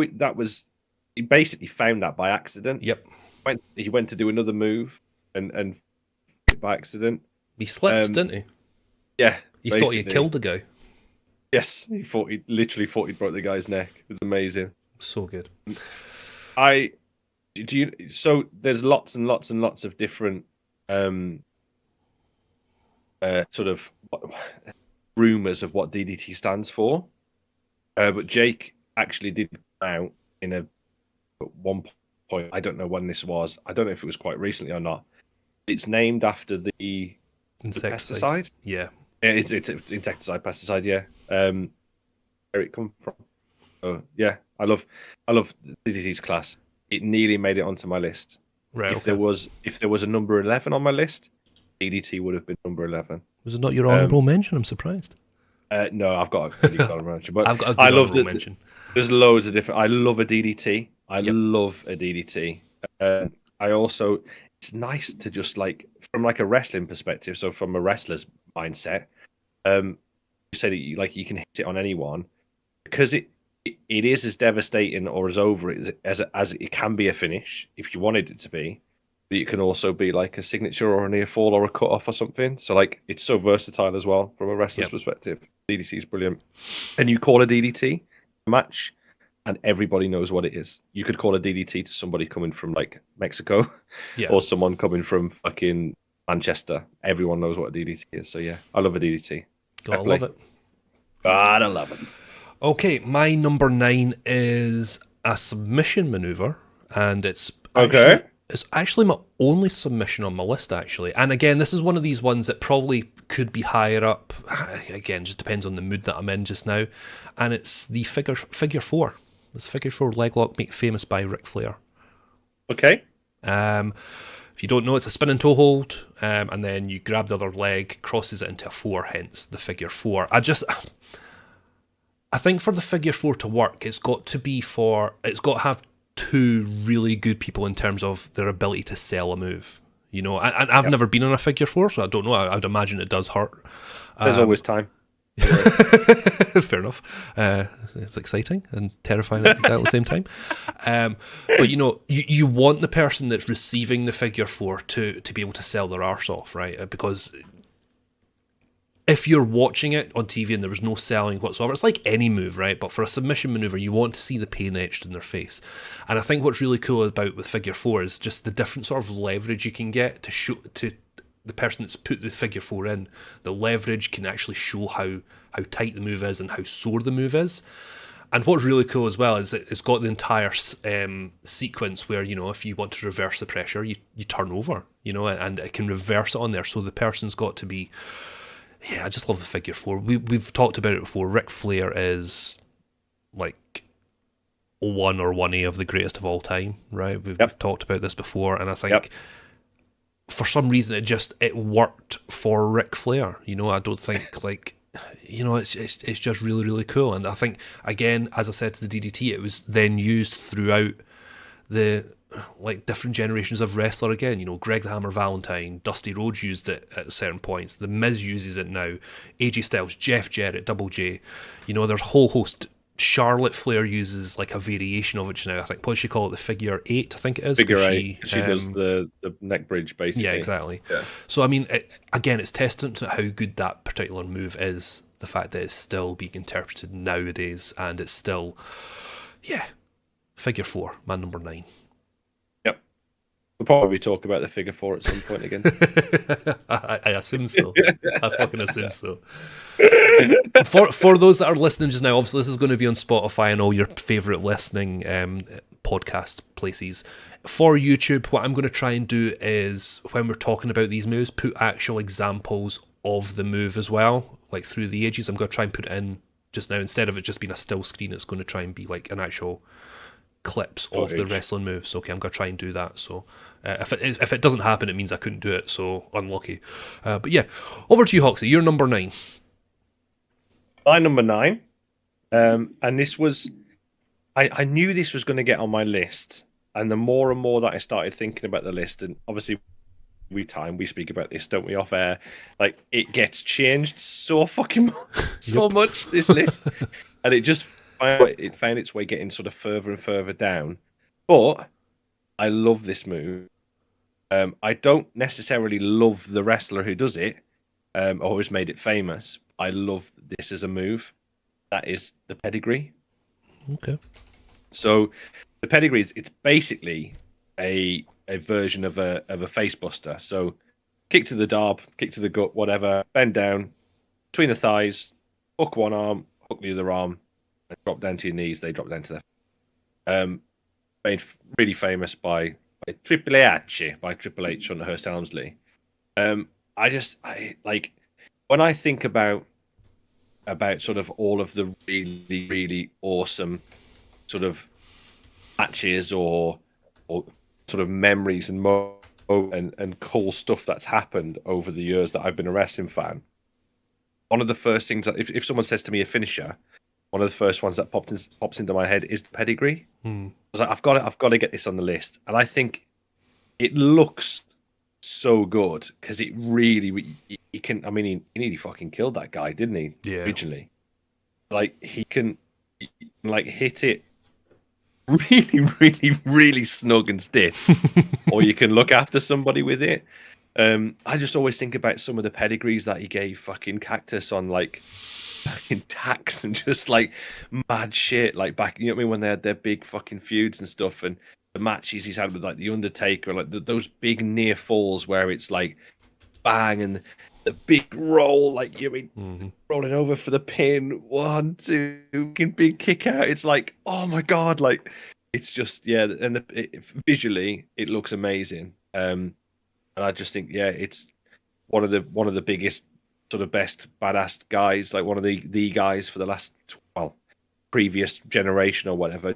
B: that was, he basically found that by accident.
A: Yep.
B: He went to do another move and by accident.
A: He slipped, didn't he?
B: Yeah.
A: He thought he had killed the guy.
B: Yes, he literally thought he broke the guy's neck. It's amazing.
A: So good.
B: So there's lots and lots and lots of different sort of rumors of what DDT stands for. But Jake actually did come out at one point. I don't know when this was. I don't know if it was quite recently or not. It's named after the pesticide.
A: Yeah.
B: It's insecticide, pesticide. Yeah. Where it come from? Oh yeah, I love DDT's class. It nearly made it onto my list.
A: Right.
B: If there was a number 11 on my list, DDT would have been number 11.
A: Was it not your honourable mention? I'm surprised.
B: No, I've got a good honourable mention, but
A: I've got a good honourable mention.
B: There's loads of different. I love a DDT. I love a DDT. I also, it's nice to just like, from like a wrestling perspective, so from a wrestler's mindset, you say that you can hit it on anyone, because it is as devastating or as over as it can be a finish if you wanted it to be, but it can also be like a signature or a near fall or a cut off or something. So like, it's so versatile as well from a wrestler's perspective. DDT is brilliant. And you call a DDT, match, and everybody knows what it is. You could call a DDT to somebody coming from like Mexico, or someone coming from fucking Manchester. Everyone knows what a DDT is. So yeah, I love a DDT.
A: Gotta love it.
B: Gotta love it.
A: Okay, my number 9 is a submission maneuver, and it's actually my only submission on my list, actually. And again, this is one of these ones that probably could be higher up. Again, just depends on the mood that I'm in just now. And it's the figure 4. This figure 4 leg lock made famous by Ric Flair.
B: Okay.
A: If you don't know, it's a spinning toe hold, and then you grab the other leg, crosses it into a 4, hence the figure 4. I think for the figure 4 to work, it's got to have two really good people in terms of their ability to sell a move. You know, and I've never been on a figure 4, so I don't know. I would imagine it does hurt.
B: There's always time.
A: Fair enough. It's exciting and terrifying at exactly the same time. But you know, you want the person that's receiving the figure 4 to be able to sell their arse off, right? Because if you're watching it on TV and there was no selling whatsoever, it's like any move, right? But for a submission maneuver, you want to see the pain etched in their face. And I think what's really cool about with figure 4 is just the different sort of leverage you can get to show to the person that's put the figure 4 in. The leverage can actually show how tight the move is and how sore the move is. And what's really cool as well is that it's got the entire sequence where, you know, if you want to reverse the pressure, you turn over, you know, and it can reverse it on there. So the person's got to be... Yeah, I just love the figure 4. We've talked about it before. Ric Flair is like 1 or 1A of the greatest of all time, right? We've talked about this before, and I think for some reason it worked for Ric Flair. You know, I don't think like, you know, it's just really, really cool. And I think, again, as I said to the DDT, it was then used throughout the like different generations of wrestler again. You know, Greg the Hammer Valentine, Dusty Rhodes used it at certain points. The Miz uses it now. AJ Styles, Jeff Jarrett, Double J. You know, there's a whole host. Charlotte Flair uses like a variation of it now. I think, what does she call it? The figure 8, I think it is.
B: Figure 8. She does the neck bridge, basically.
A: Yeah, exactly. Yeah. So, I mean, again, it's testament to how good that particular move is. The fact that it's still being interpreted nowadays, and it's still, figure 4, my number 9.
B: We'll probably talk about the figure 4 at some point again.
A: I assume so. I fucking assume so. For those that are listening just now, obviously this is going to be on Spotify and all your favourite listening podcast places. For YouTube, what I'm going to try and do is, when we're talking about these moves, put actual examples of the move as well, like through the ages. I'm going to try and put it in just now. Instead of it just being a still screen, it's going to try and be like an actual clips of the wrestling moves. Okay, I'm going to try and do that. So if it doesn't happen, it means I couldn't do it, so unlucky. But yeah, over to you, Hoxie. You're number 9.
B: My number 9, and this was, I knew this was going to get on my list, and the more and more that I started thinking about the list, and obviously we speak about this, don't we, off air, like it gets changed so fucking much, this list, and it found its way getting sort of further and further down. But I love this move. I don't necessarily love the wrestler who does it, or has made it famous. I love this as a move. That is the pedigree.
A: Okay.
B: So the pedigree it's basically a version of a face buster. So kick to the darb, kick to the gut, whatever. Bend down between the thighs, hook one arm, hook the other arm, and drop down to your knees. They drop down to their made really famous by Triple H on Hurst Helmsley. I like when I think about sort of all of the really, really awesome sort of matches or sort of memories and cool stuff that's happened over the years that I've been a wrestling fan. One of the first things that if someone says to me a finisher, one of the first ones that pops into my head is the pedigree. I was like, I've got to get this on the list, and I think it looks so good because it really he can. I mean, he nearly fucking killed that guy, didn't he?
A: Yeah.
B: Originally, like he can like hit it really, really, really snug and stiff, or you can look after somebody with it. I just always think about some of the pedigrees that he gave fucking Cactus on like fucking tax and just like mad shit. Like back, you know what I mean, when they had their big fucking feuds and stuff, and the matches he's had with like the Undertaker, like those big near falls where it's like bang and the big roll, like you mean rolling over for the pin, 1, 2, fucking big kick out. It's like, oh my god, like it's just and visually it looks amazing. And I just think it's one of the biggest sort of best badass guys, like one of the guys for the last previous generation or whatever,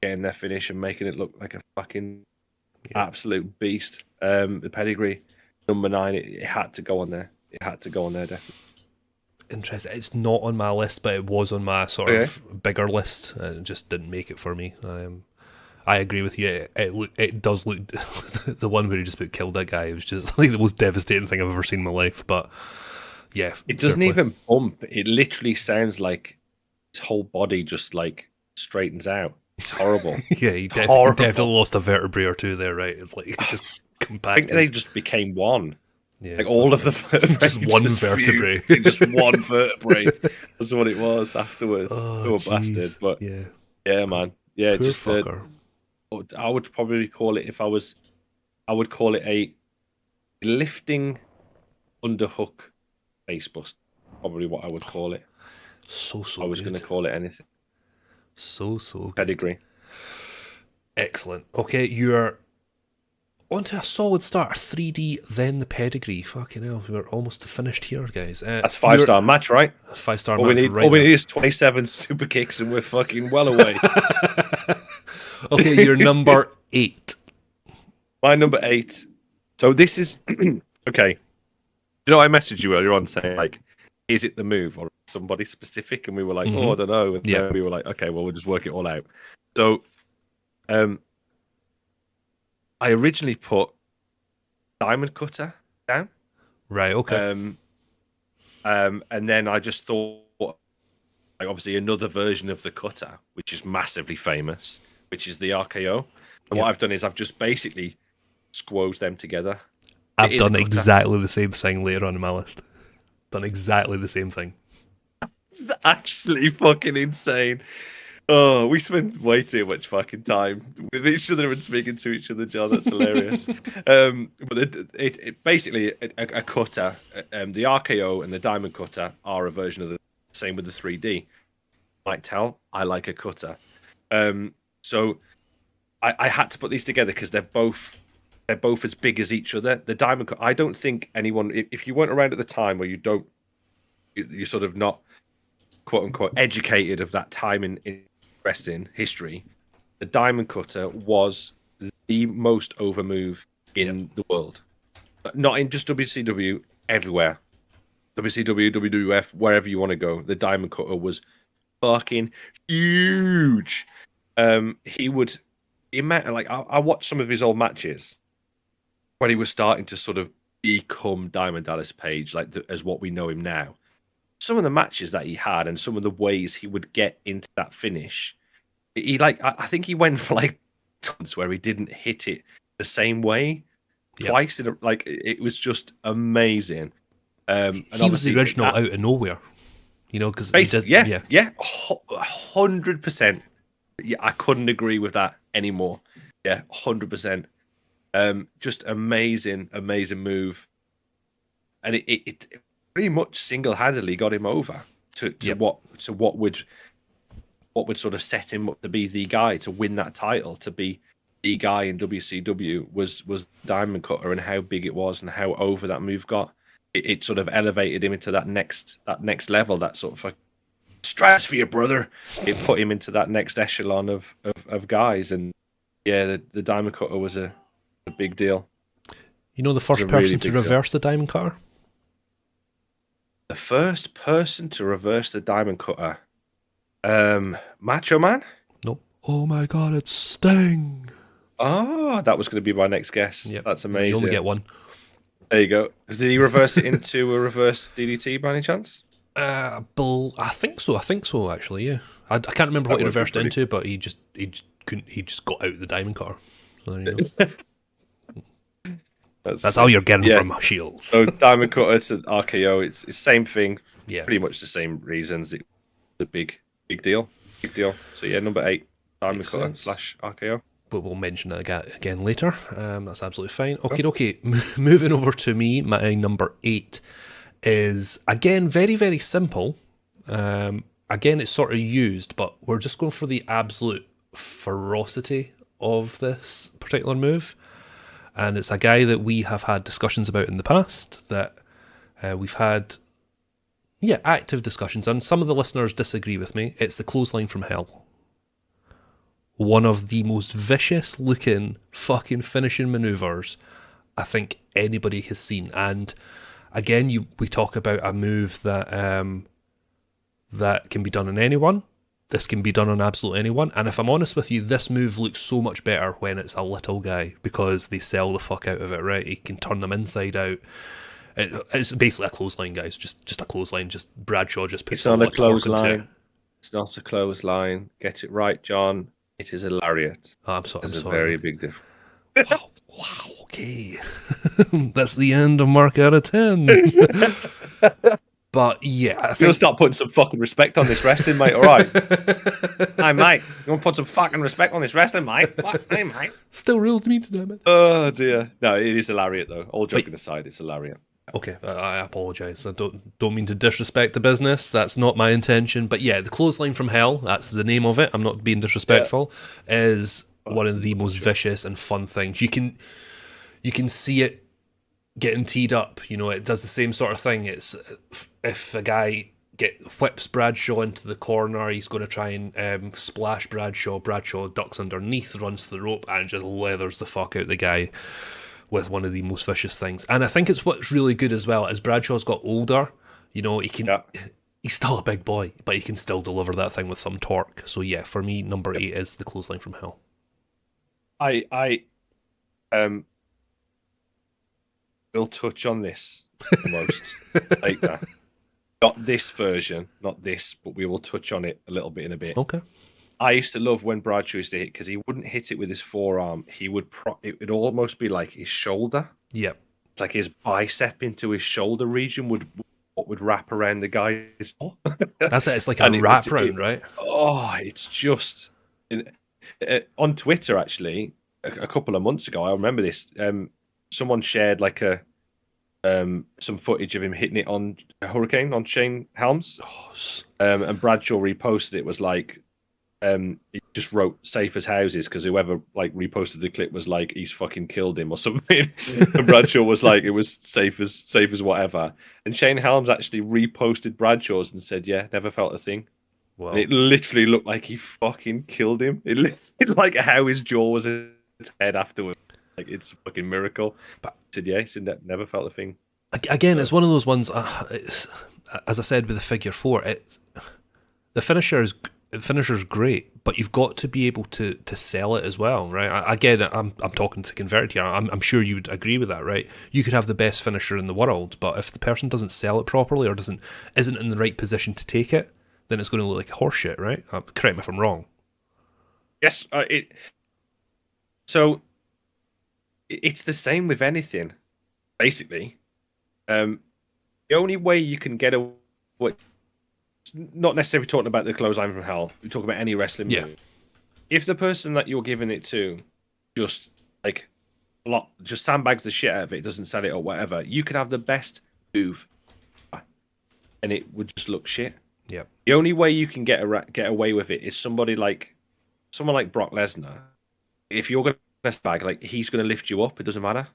B: getting their finish and making it look like a fucking absolute beast. The pedigree number 9, it had to go on there. It had to go on there, definitely.
A: Interesting. It's not on my list, but it was on my sort of bigger list. It just didn't make it for me. I agree with you. It does look the one where he just killed that guy. It was just like the most devastating thing I've ever seen in my life. But yeah,
B: it doesn't even bump. It literally sounds like his whole body just like straightens out. It's horrible.
A: Yeah, he definitely lost a vertebrae or two there, right? It's like it just compacted.
B: I think they just became one. Yeah, like all of the vertebrae,
A: just one vertebrae.
B: Just one vertebrae. That's what it was afterwards. Oh, bastard! But yeah, man. Yeah,
A: poor
B: just
A: fucker.
B: I would probably call it I would call it a lifting underhook face bust. Probably what I would call it.
A: So
B: I was going to call it anything.
A: So
B: pedigree.
A: Excellent. Okay, you're onto a solid start. 3D, then the pedigree. Fucking hell, we're almost finished here, guys.
B: That's 5-star match, right?
A: 5-star
B: match. All we need is 27 super kicks, and we're fucking well away.
A: Okay, you're number 8.
B: My number 8. So this is okay. You know, I messaged you earlier on saying like, is it the move or somebody specific? And we were like, oh, I don't know. And then we were like, okay, well, we'll just work it all out. So, I originally put Diamond Cutter down.
A: Right. Okay.
B: And then I just thought, like, obviously another version of the Cutter, which is massively famous, which is the RKO. And what I've done is I've just basically squozed them together.
A: I've done exactly the same thing later on in my list. Done exactly the same thing.
B: It's actually fucking insane. Oh, we spend way too much fucking time with each other and speaking to each other, John. That's hilarious. But it basically a cutter. The RKO and the Diamond Cutter are a version of the same with the 3D. You might tell I like a cutter. So I had to put these together because they're both as big as each other. The Diamond Cutter, I don't think anyone, if you weren't around at the time or you're sort of not quote unquote educated of that time in wrestling history, the Diamond Cutter was the most over move in the world. Not in just WCW, everywhere. WCW, WWF, wherever you want to go, the Diamond Cutter was fucking huge. I watched some of his old matches when he was starting to sort of become Diamond Dallas Page, like as what we know him now. Some of the matches that he had and some of the ways he would get into that finish, I think he went for like tons where he didn't hit it the same way twice. It was just amazing.
A: And he was the original out of nowhere, you know, because
B: 100%. Yeah, I couldn't agree with that anymore. Yeah, 100%. Just amazing move, and it pretty much single-handedly got him over to what would sort of set him up to be the guy to win that title, to be the guy in WCW was Diamond Cutter, and how big it was and how over that move got. It sort of elevated him into that next level, that sort of like stratosphere, brother. It put him into that next echelon of guys, and the Diamond Cutter was a big deal.
A: You know the first person to reverse the Diamond Cutter?
B: The first person to reverse the Diamond Cutter? Macho Man?
A: Nope. Oh my god, it's Sting.
B: Oh, that was going to be my next guess. Yep. That's amazing.
A: You only get one.
B: There you go. Did he reverse it into a reverse DDT by any chance?
A: I think so. Actually, yeah. I can't remember what he reversed into, but he just couldn't. He just got out the Diamond Cutter. So there you go. That's all you're getting from Shields.
B: So Diamond Cutter to RKO, it's the same thing.
A: Yeah,
B: pretty much the same reasons. It's a big deal. So yeah, number 8, Diamond Cutter / RKO.
A: But we'll mention it again later. That's absolutely fine. Okay. Moving over to me, my number 8 is again very, very simple. Again, it's sort of used, but we're just going for the absolute ferocity of this particular move. And it's a guy that we have had discussions about in the past, that we've had, active discussions, and some of the listeners disagree with me. It's the clothesline from hell. One of the most vicious looking fucking finishing maneuvers I think anybody has seen. And again, we talk about a move that that can be done on anyone. This can be done on absolutely anyone. And if I'm honest with you, this move looks so much better when it's a little guy, because they sell the fuck out of it, right? He can turn them inside out. It's basically a clothesline, guys. Just a clothesline. Just Bradshaw just puts a lot of torque into it.
B: It's not a clothesline. Get it right, John. It is a lariat.
A: Oh, I'm sorry.
B: There's a very big difference.
A: Wow, okay. That's the end of Mark out of 10. But yeah, I think...
B: You're going to start putting some fucking respect on this wrestling, mate, all right? Hey, mate, you want to put some fucking respect on this wrestling, mate? Hey, mate.
A: Still real to me today, man.
B: Oh, dear. No, it is a lariat, though. All joking aside, it's a lariat.
A: Okay, I apologise. I don't mean to disrespect the business. That's not my intention. But yeah, the clothesline from hell, that's the name of it. I'm not being disrespectful. Is one of the most vicious and fun things. You can see it getting teed up. You know, it does the same sort of thing. It's if a guy whips Bradshaw into the corner, he's going to try and splash Bradshaw. Bradshaw ducks underneath, runs to the rope, and just leathers the fuck out the guy with one of the most vicious things. And I think it's what's really good as well, as Bradshaw's got older, you know, he's still a big boy, but he can still deliver that thing with some torque. So yeah, for me, number 8 is the clothesline from hell.
B: I will touch on this almost like that. Not this version, not this, but we will touch on it a little bit in a bit.
A: Okay.
B: I used to love when Bradshaw used to hit, because he wouldn't hit it with his forearm. He would it would almost be like his shoulder.
A: Yep.
B: It's like his bicep into his shoulder region would wrap around the guy's.
A: That's it. It's like a wrap round, right?
B: Oh, it's just on Twitter actually. A couple of months ago, I remember this. Someone shared like some footage of him hitting it on a Hurricane on Shane Helms, and Bradshaw reposted it. It was like. He just wrote "safe as houses" because whoever like reposted the clip was like, he's fucking killed him or something. And Bradshaw was like, it was safe as whatever. And Shane Helms actually reposted Bradshaw's and said, yeah, never felt a thing. Wow. And it literally looked like he fucking killed him. It looked like how his jaw was in his head afterwards. Like, it's a fucking miracle. But he said, yeah, he said that never felt a thing.
A: Again, it's one of those ones, as I said with the figure 4, the finisher's great, but you've got to be able to sell it as well, right? Again, I'm talking to convert here. I'm sure you would agree with that, right? You could have the best finisher in the world, but if the person doesn't sell it properly or isn't in the right position to take it, then it's going to look like horseshit, right? Correct me if I'm wrong.
B: Yes, so it's the same with anything, basically. The only way you can get away. Not necessarily talking about the clothesline from hell. We talk about any wrestling move. If the person that you're giving it to just sandbags the shit out of it, doesn't sell it or whatever, you could have the best move, and it would just look shit.
A: Yeah.
B: The only way you can get away with it is someone like Brock Lesnar. If you're going to sandbag, like, he's going to lift you up. It doesn't matter.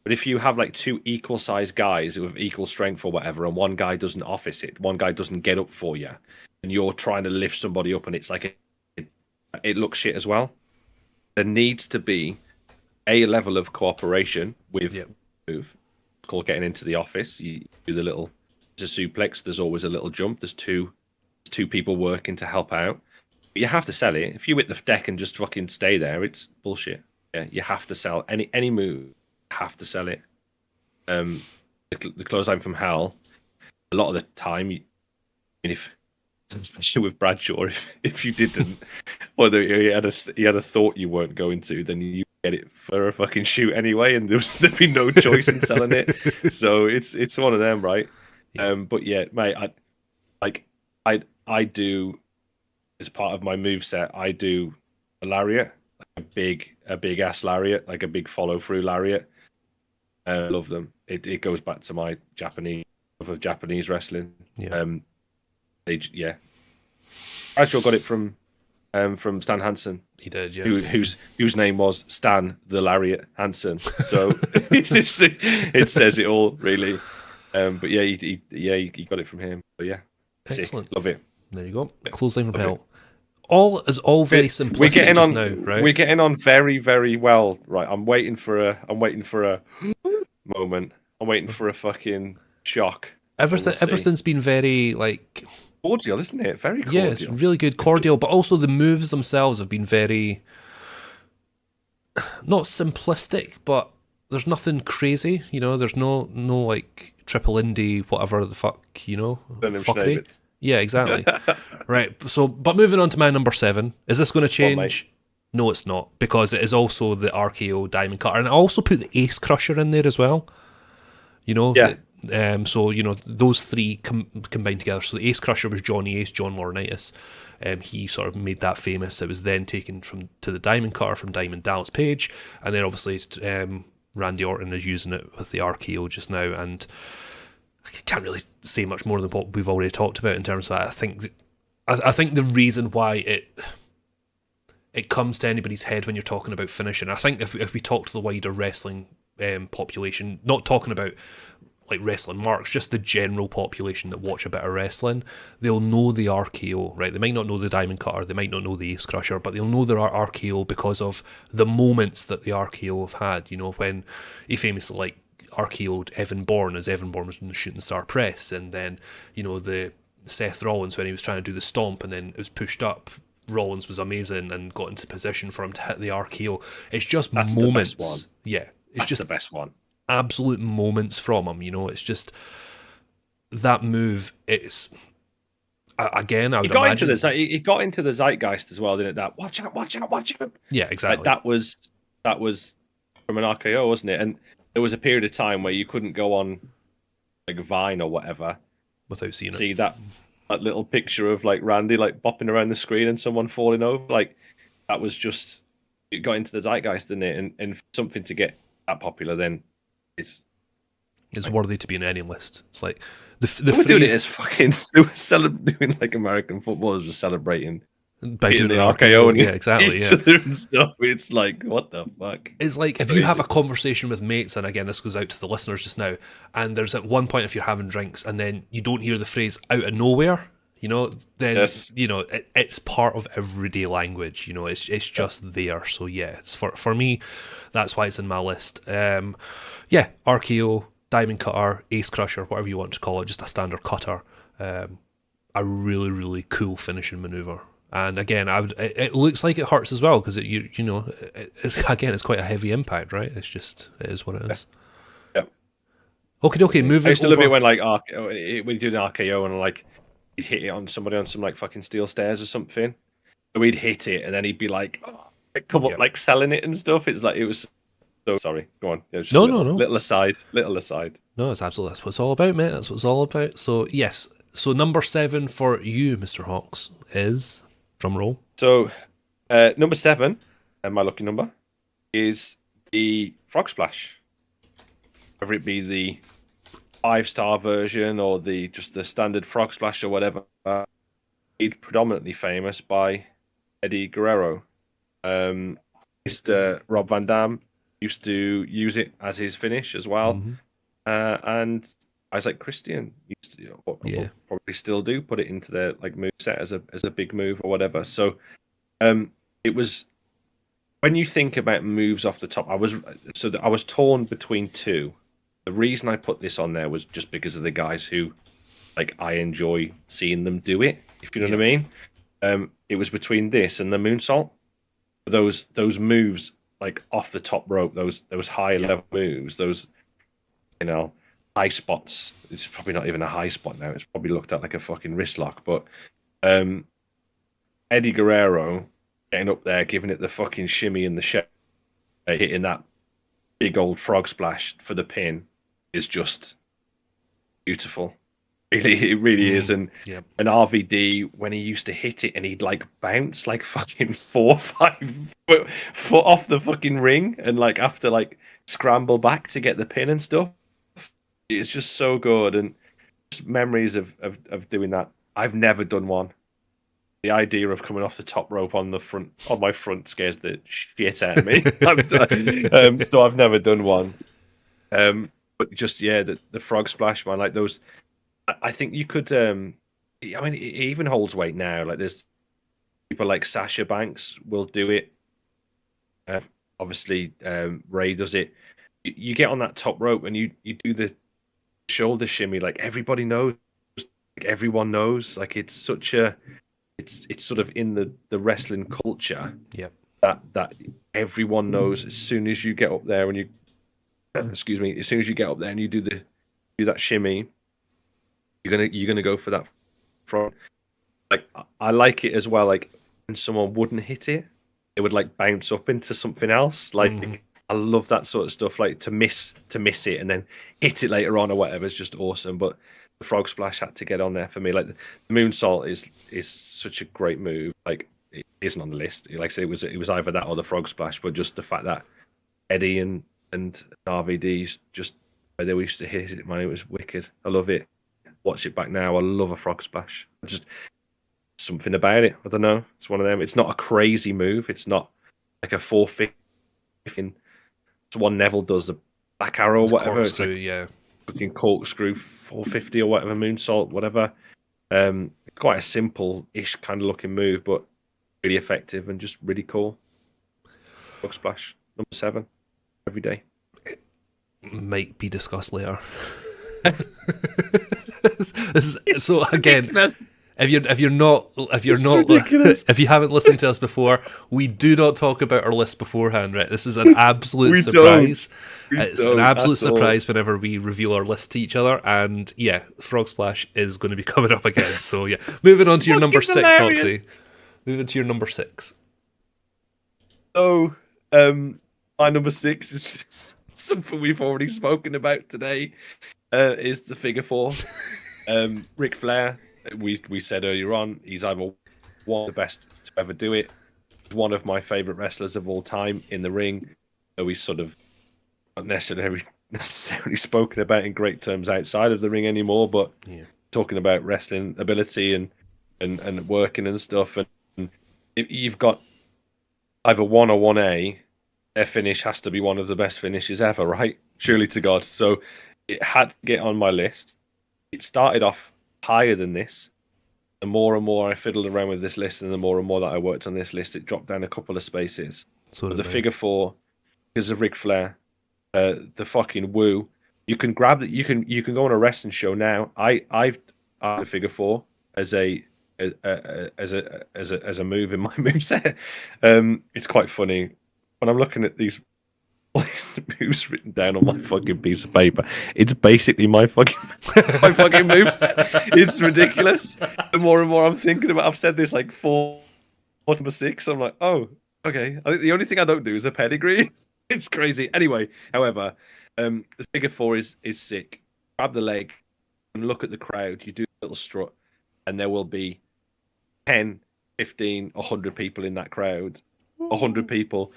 B: But if you have like 2 equal-sized guys with equal strength or whatever, and one guy doesn't office it, one guy doesn't get up for you, and you're trying to lift somebody up, and it's like it looks shit as well. There needs to be a level of cooperation with move. It's called getting into the office. You do the little. There's a suplex. There's always a little jump. There's two people working to help out. But you have to sell it. If you hit the deck and just fucking stay there, it's bullshit. Yeah, you have to sell any move. Have to sell it. The clothesline from hell, a lot of the time, especially with Bradshaw, if you didn't, or he had a thought you weren't going to, then you get it for a fucking shoot anyway, and there'd be no choice in selling it. So it's one of them, right?
A: Yeah.
B: But yeah, mate, I do, as part of my move set, I do a lariat, a big ass lariat, like a big follow through lariat. I love them. It goes back to my Japanese love of Japanese wrestling.
A: Yeah.
B: Yeah, Bradshaw got it from Stan Hansen.
A: He did, yeah.
B: Whose name was Stan the Lariat Hansen. So it says it all, really. But yeah, he got it from him. But yeah,
A: Excellent.
B: Sick. Love it.
A: There you go. Clothesline repel. All very simplistic just now, right?
B: We're getting on very, very well. Right, I'm waiting for a moment. I'm waiting for a fucking shock.
A: Everything's been very like
B: cordial, isn't it? Very cordial.
A: Yeah, it's really good, cordial, but also the moves themselves have been very not simplistic, but there's nothing crazy, you know. There's no like triple indie, whatever the fuck, you know, fuckery. Yeah, exactly. Right. So, but moving on to my number 7, is this going to change? No, it's not, because it is also the RKO Diamond Cutter, and I also put the Ace Crusher in there as well. You know.
B: Yeah.
A: So you know those three combined together. So the Ace Crusher was Johnny Ace, John Laurinaitis. He sort of made that famous. It was then taken to the Diamond Cutter from Diamond Dallas Page, and then obviously Randy Orton is using it with the RKO just now. And I can't really say much more than what we've already talked about in terms of that. I think the reason why it comes to anybody's head when you're talking about finishing. I think if we talk to the wider wrestling population, not talking about like wrestling marks, just the general population that watch a bit of wrestling, they'll know the RKO, right? They might not know the Diamond Cutter, they might not know the Ace Crusher, but they'll know the RKO because of the moments that the RKO have had. You know, when he famously like RKO'd Evan Bourne as Evan Bourne was in the Shooting Star Press, and then you know the Seth Rollins when he was trying to do the stomp and then it was pushed up. Rollins was amazing and got into position for him to hit the RKO. It's just
B: That's
A: moments.
B: The best one.
A: Yeah, it's
B: That's
A: just
B: the best one.
A: Absolute moments from him. You know, it's just that move. It's again. I would imagine
B: it got into the zeitgeist as well, didn't it? That watch out, watch out, watch out.
A: Yeah, exactly.
B: Like, that was from an RKO, wasn't it? And there was a period of time where you couldn't go on like Vine or whatever
A: without seeing
B: that little picture of like Randy like bopping around the screen and someone falling over. Like that was just, it got into the zeitgeist, didn't it? And for something to get that popular, then it's like,
A: worthy to be in any list. It's like the
B: phrase, doing it as fucking doing like American footballers just celebrating
A: by doing the RKO, yeah, exactly, yeah,
B: and stuff. It's like, what the fuck?
A: It's like if you have a conversation with mates, and again, this goes out to the listeners just now, and there's at one point if you're having drinks, and then you don't hear the phrase "out of nowhere," you know, then yes. You know it's part of everyday language. You know, it's just there. So yeah, it's for me, that's why it's in my list. Yeah, RKO, Diamond Cutter, Ace Crusher, whatever you want to call it, just a standard cutter. A really, really cool finishing maneuver. And again, it looks like it hurts as well because it's quite a heavy impact, right? It is what it is.
B: Yeah.
A: Okay. Moving.
B: I used to love it when when you do the RKO and like he'd hit it on somebody on some like fucking steel stairs or something. So we'd hit it and then he'd be like, come up like selling it and stuff. It's like it was. So sorry. Go on. Yeah,
A: no.
B: Little aside.
A: No, it's absolutely that's what it's all about, mate. That's what it's all about. So yes. So number 7 for you, Mr. Hawks, is. Drum roll.
B: So, number 7, and my lucky number, is the Frog Splash. Whether it be the 5-star version or just the standard Frog Splash or whatever, made predominantly famous by Eddie Guerrero. Mr. Rob Van Dam used to use it as his finish as well, and Isaac Christian used to, probably still do, put it into their like move set as a big move or whatever. So, it was when you think about moves off the top. I was torn between two. The reason I put this on there was just because of the guys who, like, I enjoy seeing them do it. If you know what I mean. It was between this and the moonsault. Those moves like off the top rope. Those high level moves. Those, high spots. It's probably not even a high spot now. It's probably looked at like a fucking wrist lock. But Eddie Guerrero getting up there, giving it the fucking shimmy and the shake, hitting that big old frog splash for the pin is just beautiful. Really, it really is. And an RVD, when he used to hit it and he'd like bounce like fucking 4 or 5 foot off the fucking ring and like have to like scramble back to get the pin and stuff. It's just so good. And just memories of doing that. I've never done one. The idea of coming off the top rope on my front scares the shit out of me. So I've never done one. But just the frog splash, man, like those. I think you could. I mean, it even holds weight now. Like there's people like Sasha Banks will do it. Obviously, Ray does it. You get on that top rope and you do the shoulder shimmy. Like everybody knows. Like everyone knows. Like it's such a. It's sort of in the wrestling culture.
A: Yep.
B: That everyone knows as soon as you get up there and you. Excuse me. As soon as you get up there and you do that shimmy. You're gonna go for that front. Like I like it as well. Like when someone wouldn't hit it, it would like bounce up into something else. Like I love that sort of stuff. Like to miss it and then hit it later on or whatever is just awesome. But the frog splash had to get on there for me. Like the moonsault is such a great move. Like it isn't on the list. Like I said, it was either that or the frog splash. But just the fact that Eddie and RVD's just they used to hit it, man, it was wicked. I love it. Watch it back now. I love a frog splash. Just something about it. I don't know. It's one of them. It's not a crazy move. It's not like a 450. It's one Neville does, the back arrow or whatever. It's like fucking corkscrew 450 or whatever, moonsault, whatever. Quite a simple-ish kind of looking move, but really effective and just really cool. Frog splash, number 7, every day.
A: It might be discussed later. So again, if you haven't listened to us before, we do not talk about our list beforehand, right? This is an absolute surprise. It's an absolute surprise whenever we reveal our list to each other, and Frog Splash is going to be coming up again. So moving on to your number 6, Hoxie. Moving to your number 6.
B: So, my number 6 is just something we've already spoken about today. Is the figure 4. Ric Flair, we said earlier on, he's either one of the best to ever do it. He's one of my favourite wrestlers of all time in the ring. We sort of not necessarily spoken about in great terms outside of the ring anymore, but talking about wrestling ability and working and stuff. And you've got either 1 or 1A, their finish has to be one of the best finishes ever, right? Surely to God. So it had to get on my list. It started off higher than this. The more and more I fiddled around with this list, and the more that I worked on this list, it dropped down a couple of spaces. So the figure 4, because of Ric Flair, the fucking woo. You can grab that. You can go on a wrestling show now. I've the figure 4 as a move in my moveset. It's quite funny when I'm looking at these moves written down on my fucking piece of paper. It's basically my fucking moves. It's ridiculous. The more and more I'm thinking about, I've said this like 4, number 6. I'm like, oh, okay. I think the only thing I don't do is a pedigree. It's crazy. Anyway, however, the figure 4 is sick. Grab the leg and look at the crowd. You do a little strut, and there will be 10, 15, 100 people in that crowd. 100 people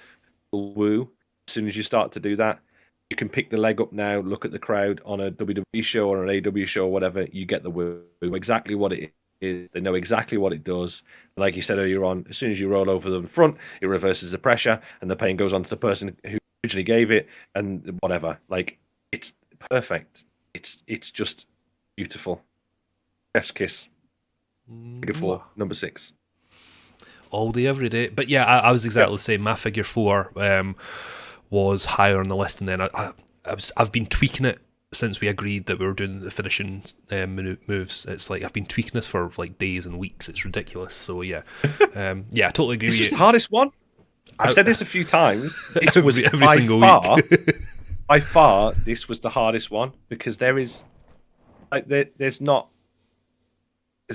B: will woo. As soon as you start to do that, you can pick the leg up now, look at the crowd on a WWE show or an AW show or whatever, you get the woo. Exactly what it is. They know exactly what it does. And like you said earlier on, as soon as you roll over the front, it reverses the pressure and the pain goes on to the person who originally gave it and whatever. Like, it's perfect. It's just beautiful. Chef's kiss. Figure 4, number 6.
A: All day, every day. But I was exactly the same. My figure 4 was higher on the list, and then I've been tweaking it since we agreed that we were doing the finishing moves. It's like I've been tweaking this for like days and weeks. It's ridiculous. So I totally agree.
B: It's just the hardest one. I've said this a few times. This was
A: every single week.
B: By far, this was the hardest one because there's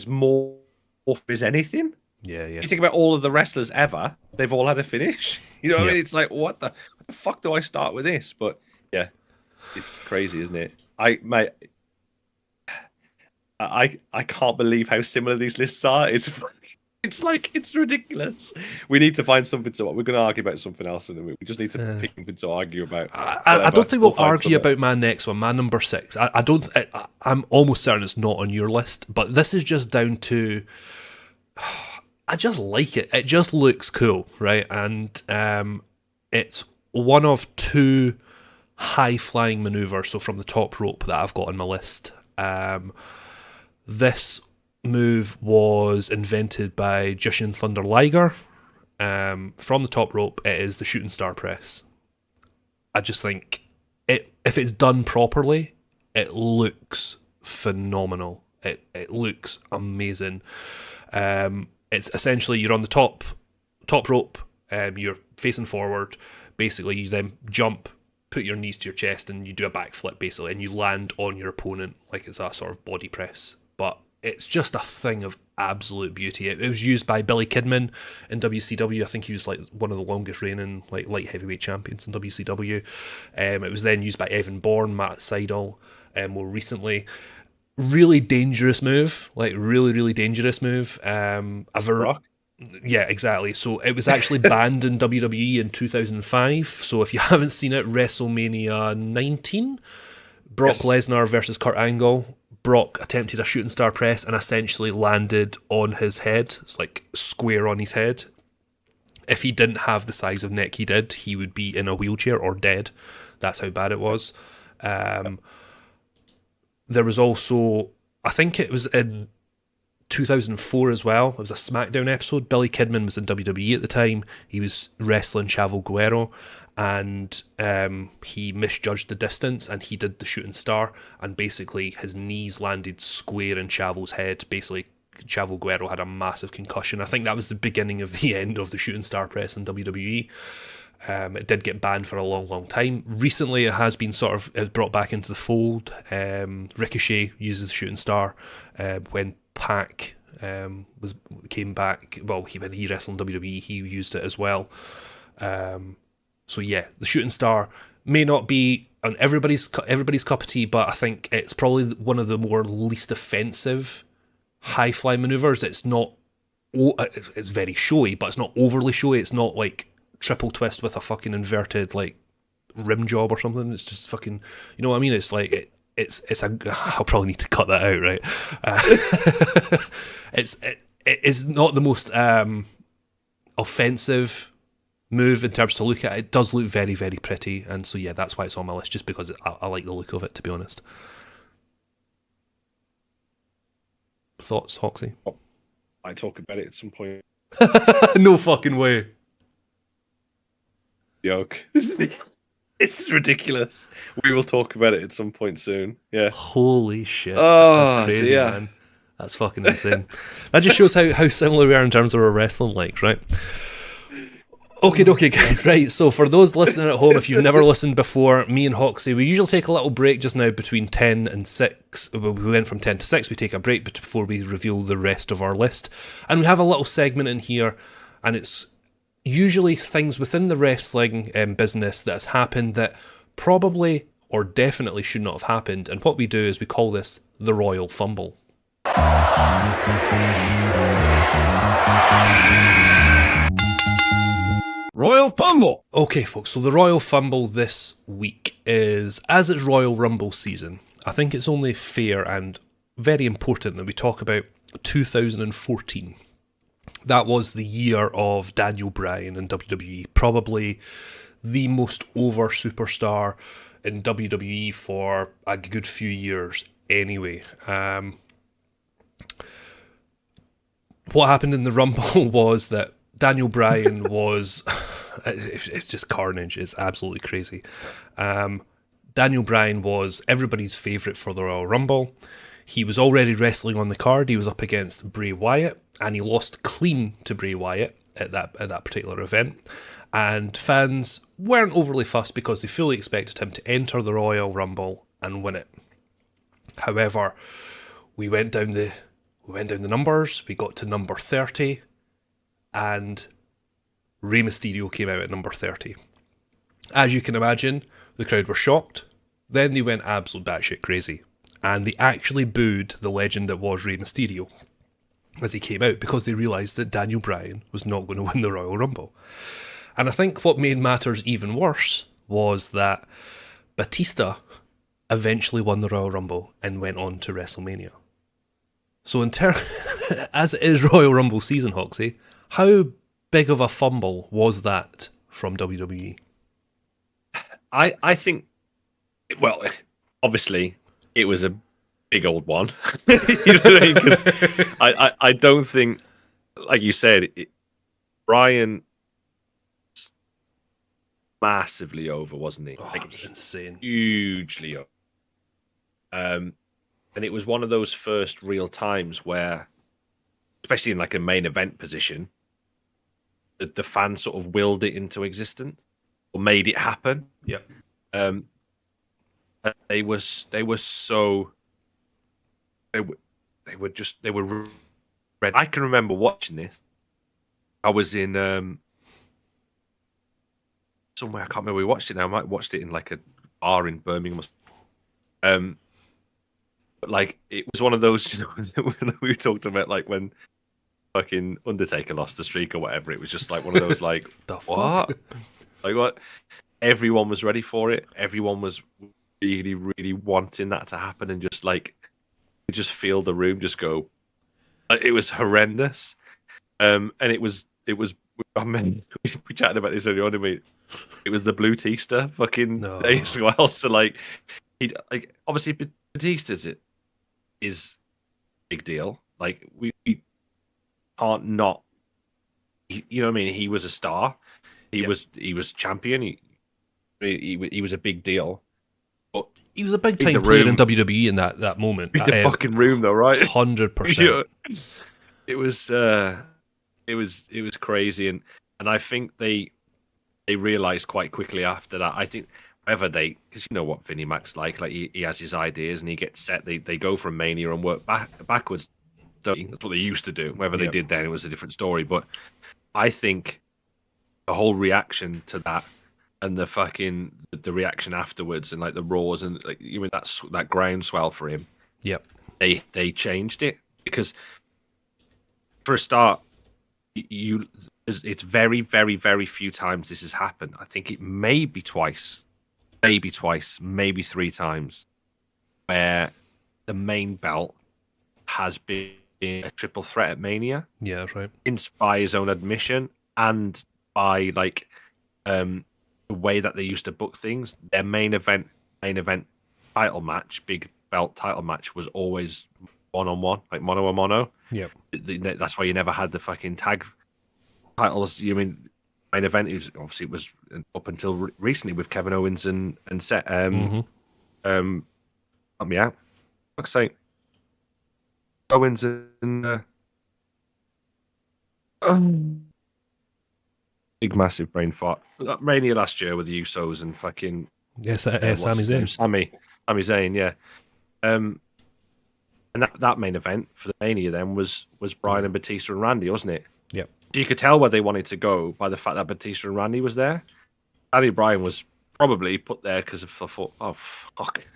B: more if there's anything.
A: Yeah, yeah.
B: You think about all of the wrestlers ever, they've all had a finish. You know what I
A: Yeah.
B: mean? It's like, what the fuck do I start with this? But yeah, it's crazy, isn't it? I can't believe how similar these lists are. It's ridiculous. We need to find something to. We're going to argue about something else, and we just need to pick something to argue about.
A: I don't think we'll
B: find
A: argue
B: something.
A: about my next one, my number 6. I'm almost certain it's not on your list, but this is just down to. I just like it. It just looks cool, right? And it's one of 2 high-flying maneuvers, so from the top rope, that I've got on my list. This move was invented by Jushin Thunder Liger. From the top rope, it is the shooting star press. I just think if it's done properly, it looks phenomenal. It looks amazing. It's essentially you're on the top rope, you're facing forward. Basically, you then jump, put your knees to your chest, and you do a backflip, basically, and you land on your opponent like it's a sort of body press. But it's just a thing of absolute beauty. It was used by Billy Kidman in WCW. I think he was like one of the longest reigning like light heavyweight champions in WCW. It was then used by Evan Bourne, Matt Sydal, more recently. Really dangerous move, like really dangerous move. Yeah, exactly. So it was actually banned in WWE in 2005. So if you haven't seen it, WrestleMania 19, Brock Lesnar versus Kurt Angle. Brock attempted a shooting star press and essentially landed on his head, like square on his head. If he didn't have the size of neck he did, he would be in a wheelchair or dead. That's how bad it was. There was also, I think it was in 2004 as well. It was a SmackDown episode. Billy Kidman was in WWE at the time. He was wrestling Chavo Guerrero, and he misjudged the distance, and he did the shooting star, and basically his knees landed square in Chavo's head. Basically, Chavo Guerrero had a massive concussion. I think that was the beginning of the end of the shooting star press in WWE. It did get banned for a long time. Recently, it has been sort of brought back into the fold. Ricochet uses the shooting star when Pac came back. Well, when he wrestled in WWE, he used it as well. So yeah, the shooting star may not be on everybody's cup of tea, but I think it's probably one of the more least offensive high fly maneuvers. It's not. It's very showy, but it's not overly showy. It's not like triple twist with a fucking inverted like rim job or something. It's just fucking, you know what I mean? It's like it's a. I'll probably need to cut that out, right? It is not the most offensive move in terms to look at. It does look very pretty, and so yeah, that's why it's on my list, just because I like the look of it, to be honest. Thoughts, Hoxie?
B: I talk about it at some point.
A: No fucking way.
B: Joke. This is ridiculous. We will talk about it at some point soon. Yeah.
A: Holy shit.
B: Oh,
A: that's crazy,
B: dear.
A: man. That's fucking insane. That just shows how similar we are in terms of our wrestling likes, right? Okay, guys. Right, so for those listening at home, if you've never listened before, me and Hoxie, we usually take a little break just now between 10 and 6. We went from 10 to 6. We take a break before we reveal the rest of our list. And we have a little segment in here, and it's usually things within the wrestling business that has happened that probably or definitely should not have happened. And what we do is we call this the Royal Fumble.
B: Royal Fumble!
A: Okay, folks, so the Royal Fumble this week is, as it's Royal Rumble season, I think it's only fair and very important that we talk about 2014. That was the year of Daniel Bryan in WWE, probably the most over superstar in WWE for a good few years anyway. What happened in the Rumble was that Daniel Bryan was... it's just carnage. It's absolutely crazy. Daniel Bryan was everybody's favourite for the Royal Rumble. He was already wrestling on the card. He was up against Bray Wyatt, and he lost clean to Bray Wyatt at that particular event. And fans weren't overly fussed because they fully expected him to enter the Royal Rumble and win it. However, we went down the numbers. We got to number 30. and Rey Mysterio came out at number 30. As you can imagine, the crowd were shocked. Then they went absolute batshit crazy. And they actually booed the legend that was Rey Mysterio as he came out, because they realised that Daniel Bryan was not going to win the Royal Rumble. And I think what made matters even worse was that Batista eventually won the Royal Rumble and went on to WrestleMania. So as it is Royal Rumble season, Hoxie, how big of a fumble was that from WWE?
B: I think, well, obviously it was a big old one. You know what I mean? Because I don't think, like you said, Brian was massively over, wasn't he?
A: Like, it was insane.
B: Hugely over. And it was one of those first real times where, especially in like a main event position, the fans sort of willed it into existence or made it happen.
A: Yep.
B: They were red. I can remember watching this. I was in somewhere, I can't remember where we watched it now. I might have watched it in like a bar in Birmingham. But like, it was one of those, you know, we talked about like when fucking Undertaker lost the streak or whatever. It was just like one of those like, what? Like what? Everyone was ready for it. Everyone was really, really wanting that to happen, and just like, you just feel the room just go. It was horrendous, and it was. I mean, we chatted about this earlier on, didn't we? It was the Blue Teaster fucking day as well. So like, he like obviously Batista's is a big deal. Like we can't not. You know what I mean? He was a star. He was champion. He was a big deal. But
A: he was a big time player in WWE in that moment.
B: Read the fucking room though, right?
A: 100%.
B: It was crazy, and I think they realized quite quickly after that. I think whether because you know what Vinnie Mac's like he has his ideas and he gets set. They go from Mania and work backwards. So that's what they used to do. Whether they did then, it was a different story. But I think the whole reaction to that, and the reaction afterwards, and like the roars, and like even that groundswell for him.
A: Yep.
B: They changed it, because for a start, it's very, very, very few times this has happened. I think it may be twice, maybe 3 times, where the main belt has been a triple threat at Mania.
A: Yeah, that's right.
B: By his own admission, and by like the way that they used to book things. Their main event title match, big belt title match, was always one-on-one, like mono a mono.
A: Yep.
B: That's why you never had the fucking tag titles. You mean main event? It was up until recently with Kevin Owens and Seth. Help me out. Fuck's sake. Owens and big massive brain fart. Mania last year with the Usos and fucking
A: Sami Zayn.
B: Sami Zayn, yeah. And that main event for the Mania then was Bryan and Batista and Randy, wasn't it?
A: Yep.
B: You could tell where they wanted to go by the fact that Batista and Randy was there. Daniel Bryan was probably put there because of thought, oh fuck.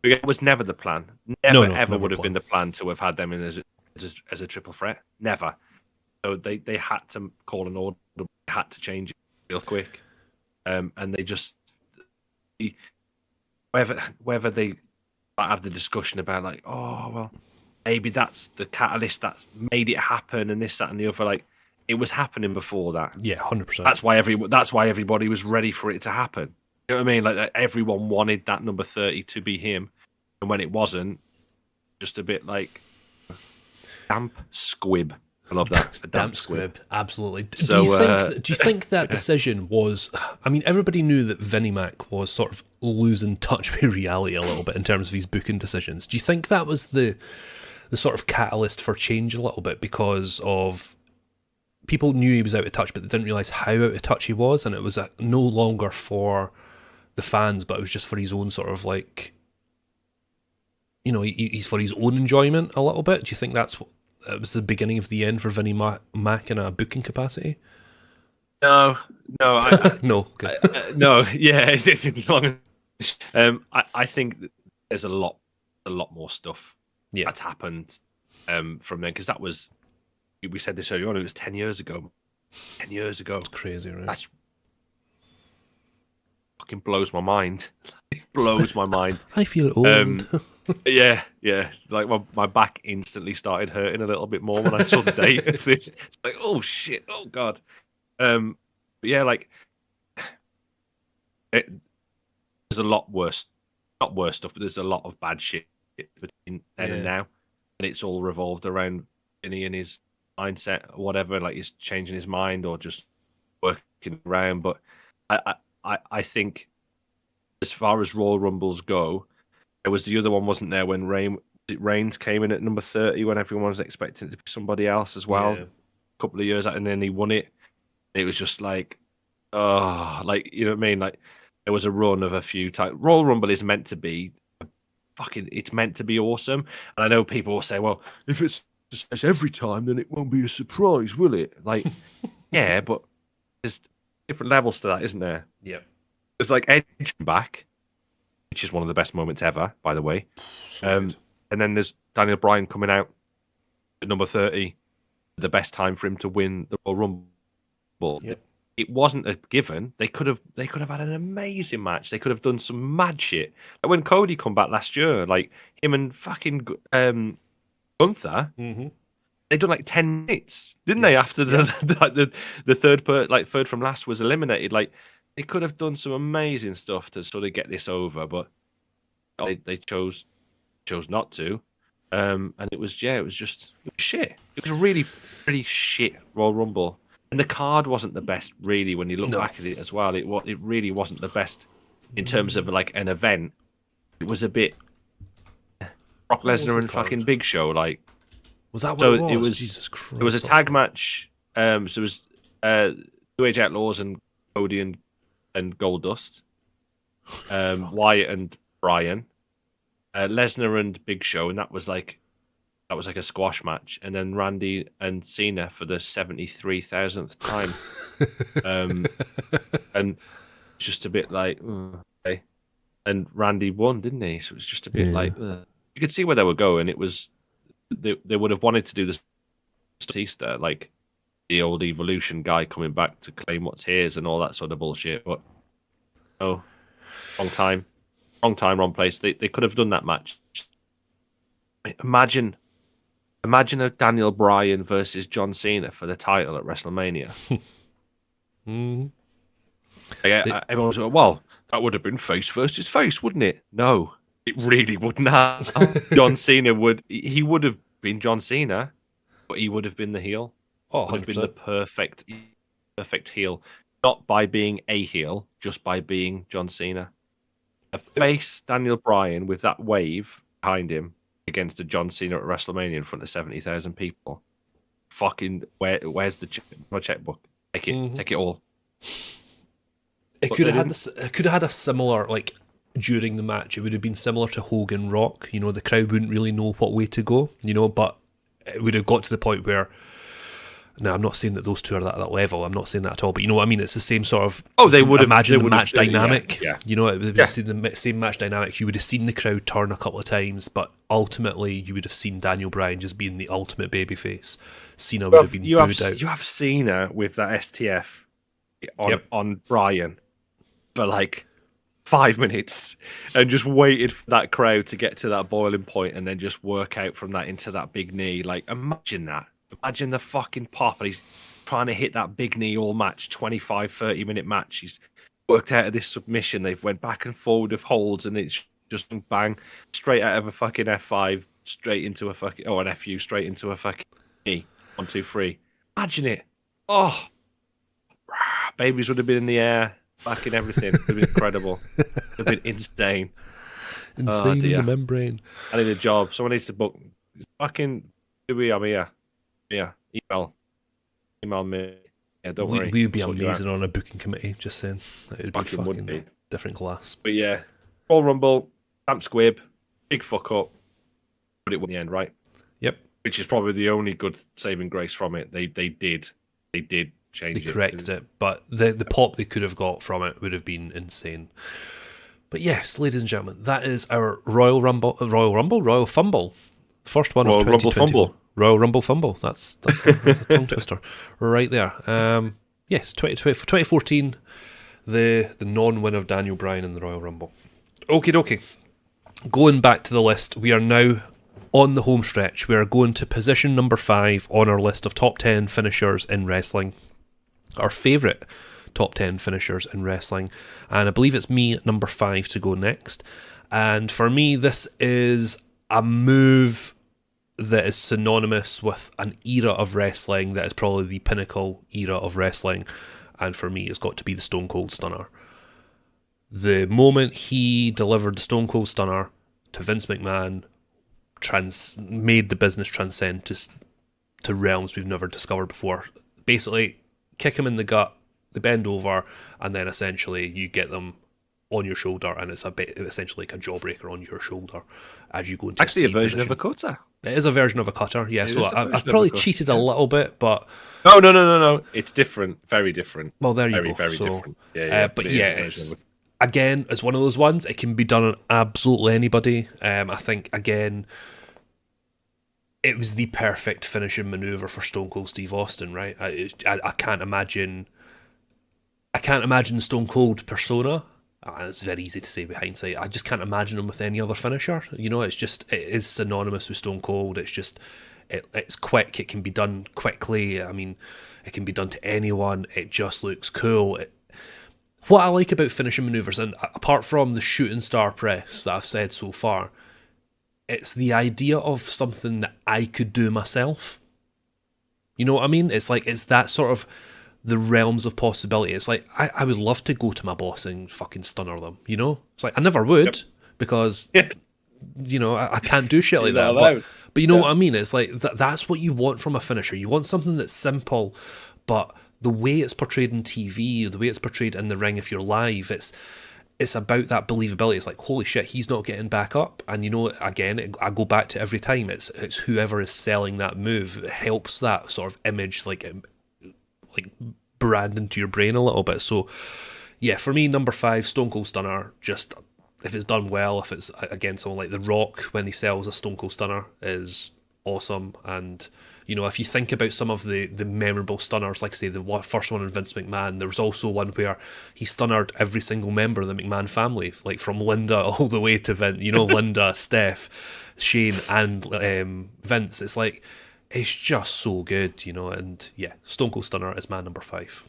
B: It was never the plan. Never would have been the plan to have had them in as a triple threat. Never. So they had to call an order. They had to change it real quick. And they just whether they have the discussion about like, oh well, maybe that's the catalyst that's made it happen, and this, that, and the other. Like, it was happening before that.
A: Yeah, 100%.
B: That's why everybody was ready for it to happen. You know what I mean? Like, everyone wanted that number 30 to be him, and when it wasn't, just a bit like damp squib. I love that. A damp squib.
A: Absolutely.
B: So,
A: do you think that decision was? I mean, everybody knew that Vinnie Mac was sort of losing touch with reality a little bit in terms of his booking decisions. Do you think that was the sort of catalyst for change a little bit, because of people knew he was out of touch, but they didn't realise how out of touch he was, and it was no longer for the fans, but it was just for his own sort of like, you know, he's for his own enjoyment a little bit. Do you think that's it was the beginning of the end for Vinnie Mac in a booking capacity?
B: No,
A: No, okay.
B: no, yeah, it isn't long. I think that there's a lot more stuff that's happened from then, because that was, we said this earlier on, it was 10 years ago. 10 years ago.
A: It's crazy, right?
B: That's fucking blows my mind. It blows my mind.
A: I feel old.
B: Yeah. Like my back instantly started hurting a little bit more when I saw the date of this. It's like, oh shit, oh god. But yeah, like there's a lot worse, not worse stuff, but there's a lot of bad shit between then and now, and it's all revolved around Vinny and his mindset or whatever. Like he's changing his mind or just working around. But I think as far as Royal Rumbles go, there was the other one, wasn't there, when Reigns came in at number 30 when everyone was expecting it to be somebody else as well. A couple of years out, and then he won it. It was just like, oh, like, you know what I mean? Like there was a run of a few times. Royal Rumble is meant to be it's meant to be awesome. And I know people will say, well, if it's every time, then it won't be a surprise, will it? Like, yeah, but there's different levels to that, isn't there?
A: Yeah.
B: There's like Edge back, which is one of the best moments ever, by the way. And then there's Daniel Bryan coming out at number 30, the best time for him to win the Royal Rumble.
A: Yep.
B: It wasn't a given. They could have had an amazing match. They could have done some mad shit. Like when Cody come back last year, like him and fucking Gunther, they done like 10 minutes, didn't they? After the third from last was eliminated, like they could have done some amazing stuff to sort of get this over, but they chose not to. And it was just shit. It was a really shit Royal Rumble. And the card wasn't the best, really, when you look back at it as well. It really wasn't the best in terms of like an event. It was a bit Brock Lesnar and fucking Big Show, like.
A: Was that what it was?
B: Jesus Christ! It was a tag match. So it was New Age Outlaws and Cody and Goldust, Wyatt and Bryan, Lesnar and Big Show, and that was like a squash match, and then Randy and Cena for the 73,000th time, and just a bit like, okay. And Randy won, didn't he? So it was just a bit like, you could see where they were going. It was they would have wanted to do this Batista, like the old Evolution guy coming back to claim what's his and all that sort of bullshit, but wrong time, wrong place. They could have done that match. Imagine a Daniel Bryan versus John Cena for the title at WrestleMania. Everyone was like, well, that would have been face versus face, wouldn't it? No, it really wouldn't have. John Cena would have been John Cena, but he would have been the heel.
A: Oh,
B: would have been the perfect heel, not by being a heel, just by being John Cena. A face Daniel Bryan with that wave behind him against a John Cena at WrestleMania in front of 70,000 people. Fucking, where's my checkbook? Take it, take it all.
A: It could have had a similar, like, during the match, it would have been similar to Hogan Rock. You know, the crowd wouldn't really know what way to go, you know, but it would have got to the point where, now I'm not saying that those two are at that level, I'm not saying that at all, but you know what I mean, it's the same sort of,
B: they would have
A: imagine the match dynamic,
B: yeah.
A: You know, it would have been the same match dynamic. You would have seen the crowd turn a couple of times, but ultimately you would have seen Daniel Bryan just being the ultimate babyface. Cena would have been booed out.
B: You have Cena with that STF on Bryan for like 5 minutes and just waited for that crowd to get to that boiling point and then just work out from that into that big knee. Like, imagine that. Imagine the fucking pop, and he's trying to hit that big knee all match, 25, 30-minute match. He's worked out of this submission. They've went back and forward with holds, and it's just bang, straight out of a fucking F5, straight into a fucking, an FU, straight into a fucking knee. 1, 2, 3. Imagine it. Oh, babies would have been in the air, back in everything. It would have been incredible. It would have been insane.
A: Insane in the membrane.
B: I need a job. Someone needs to book. Fucking, I'm here. Yeah, email me. Yeah, don't worry.
A: We would be amazing on a booking committee, just saying. It would be fucking different class.
B: But yeah, Royal Rumble, Camp Squib, big fuck up. But it won in the end, right?
A: Yep.
B: which is probably the only good saving grace from it. They did change
A: They
B: it.
A: corrected it, but the pop they could have got from it would have been insane. But yes, ladies and gentlemen, that is our Royal Fumble. First one
B: Royal
A: of 2024.
B: Rumble Fumble.
A: Royal Rumble Fumble. That's a tongue twister right there. Yes, 2014, the non-win of Daniel Bryan in the Royal Rumble. Okie dokie. Going back to the list, we are now on the home stretch. We are going to position number 5 on our list of top 10 finishers in wrestling. Our favourite top 10 finishers in wrestling. And I believe it's me at number 5 to go next. And for me, this is a move that is synonymous with an era of wrestling that is probably the pinnacle era of wrestling. And for me, it's got to be the Stone Cold Stunner. The moment he delivered the Stone Cold Stunner to Vince McMahon made the business transcend to realms we've never discovered before. Basically, kick him in the gut, they bend over, and then essentially you get them on your shoulder, and it's essentially like a jawbreaker on your shoulder as you go into
B: actually a version of a cutter.
A: It is a version of a cutter, yeah. So I've probably cheated a little bit, but
B: no. It's different, very different.
A: Well, there you go.
B: Very different. Yeah.
A: But yeah, again, it's one of those ones. It can be done on absolutely anybody. I think again, it was the perfect finishing maneuver for Stone Cold Steve Austin, right? I can't imagine the Stone Cold persona. It's very easy to say with hindsight. I just can't imagine him with any other finisher. You know, it is synonymous with Stone Cold. It's just, it's quick. It can be done quickly. I mean, it can be done to anyone. It just looks cool. What I like about finishing maneuvers, and apart from the shooting star press that I've said so far, it's the idea of something that I could do myself. You know what I mean? It's like, it's that sort of the realms of possibility. It's like, I would love to go to my boss and fucking stunner them, you know? It's like, I never would, because, you know, I can't do shit like that. But you know what I mean? It's like, that's what you want from a finisher. You want something that's simple, but the way it's portrayed in TV, the way it's portrayed in the ring if you're live, it's about that believability. It's like, holy shit, he's not getting back up. And you know, again, I go back to every time, it's whoever is selling that move. It helps that sort of image, like brand into your brain a little bit. So yeah, for me, number 5, Stone Cold Stunner, just if it's done well, if it's again someone like The Rock when he sells a Stone Cold Stunner is awesome. And you know, if you think about some of the memorable stunners, like say the first one in Vince McMahon, there was also one where he stunnered every single member of the McMahon family, like from Linda all the way to Vince, you know, Linda, Steph, Shane and Vince. It's like, it's just so good, you know. And yeah, Stone Cold Stunner is my number 5.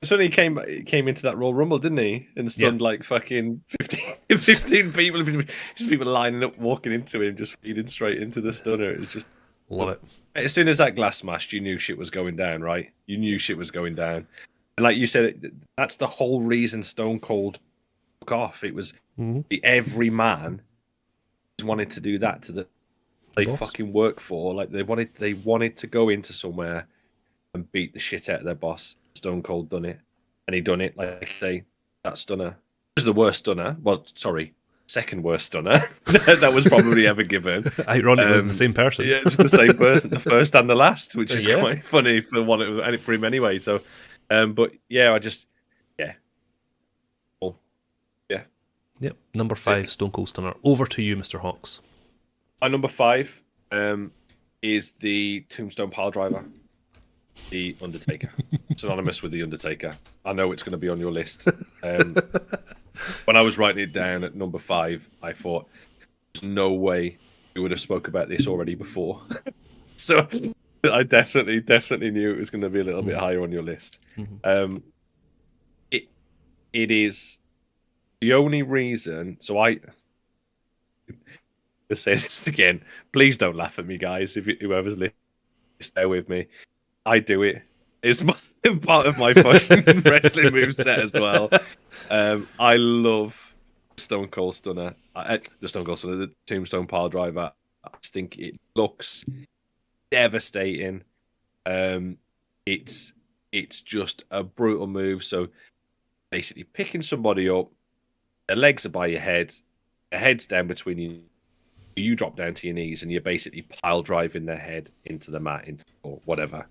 B: So he came into that Royal Rumble, didn't he? And stunned like fucking 15 people, just people lining up, walking into him, just feeding straight into the stunner. It was just
A: love it.
B: As soon as that glass smashed, you knew shit was going down, right? You knew shit was going down. And like you said, that's the whole reason Stone Cold took off. It was every man wanted to do that to the they fucking work for. Like they wanted to go into somewhere and beat the shit out of their boss. Stone Cold done it, and he done it like that stunner was the worst stunner. Well, sorry, second worst stunner that was probably ever given.
A: Ironically, the same person.
B: Yeah, it's the same person, the first and the last, which is quite funny for him anyway. So, but yeah,
A: Yep. Number 5, Stone Cold Stunner. Over to you, Mr. Hawks.
B: Our number 5 is the Tombstone Piledriver, the Undertaker, synonymous with the Undertaker. I know it's going to be on your list. When I was writing it down at number 5, I thought there's no way we would have spoke about this already before. So I definitely knew it was going to be a little bit higher on your list. It is the only reason. So to say this again, please don't laugh at me, guys. If whoever's listening, stay with me. I do it. It's part of my fucking wrestling moveset as well. I love Stone Cold Stunner. The Tombstone Piledriver. I just think it looks devastating. It's just a brutal move. So basically, picking somebody up, their legs are by your head, their head's down between you. You drop down to your knees and you're basically pile driving their head into the mat, or whatever.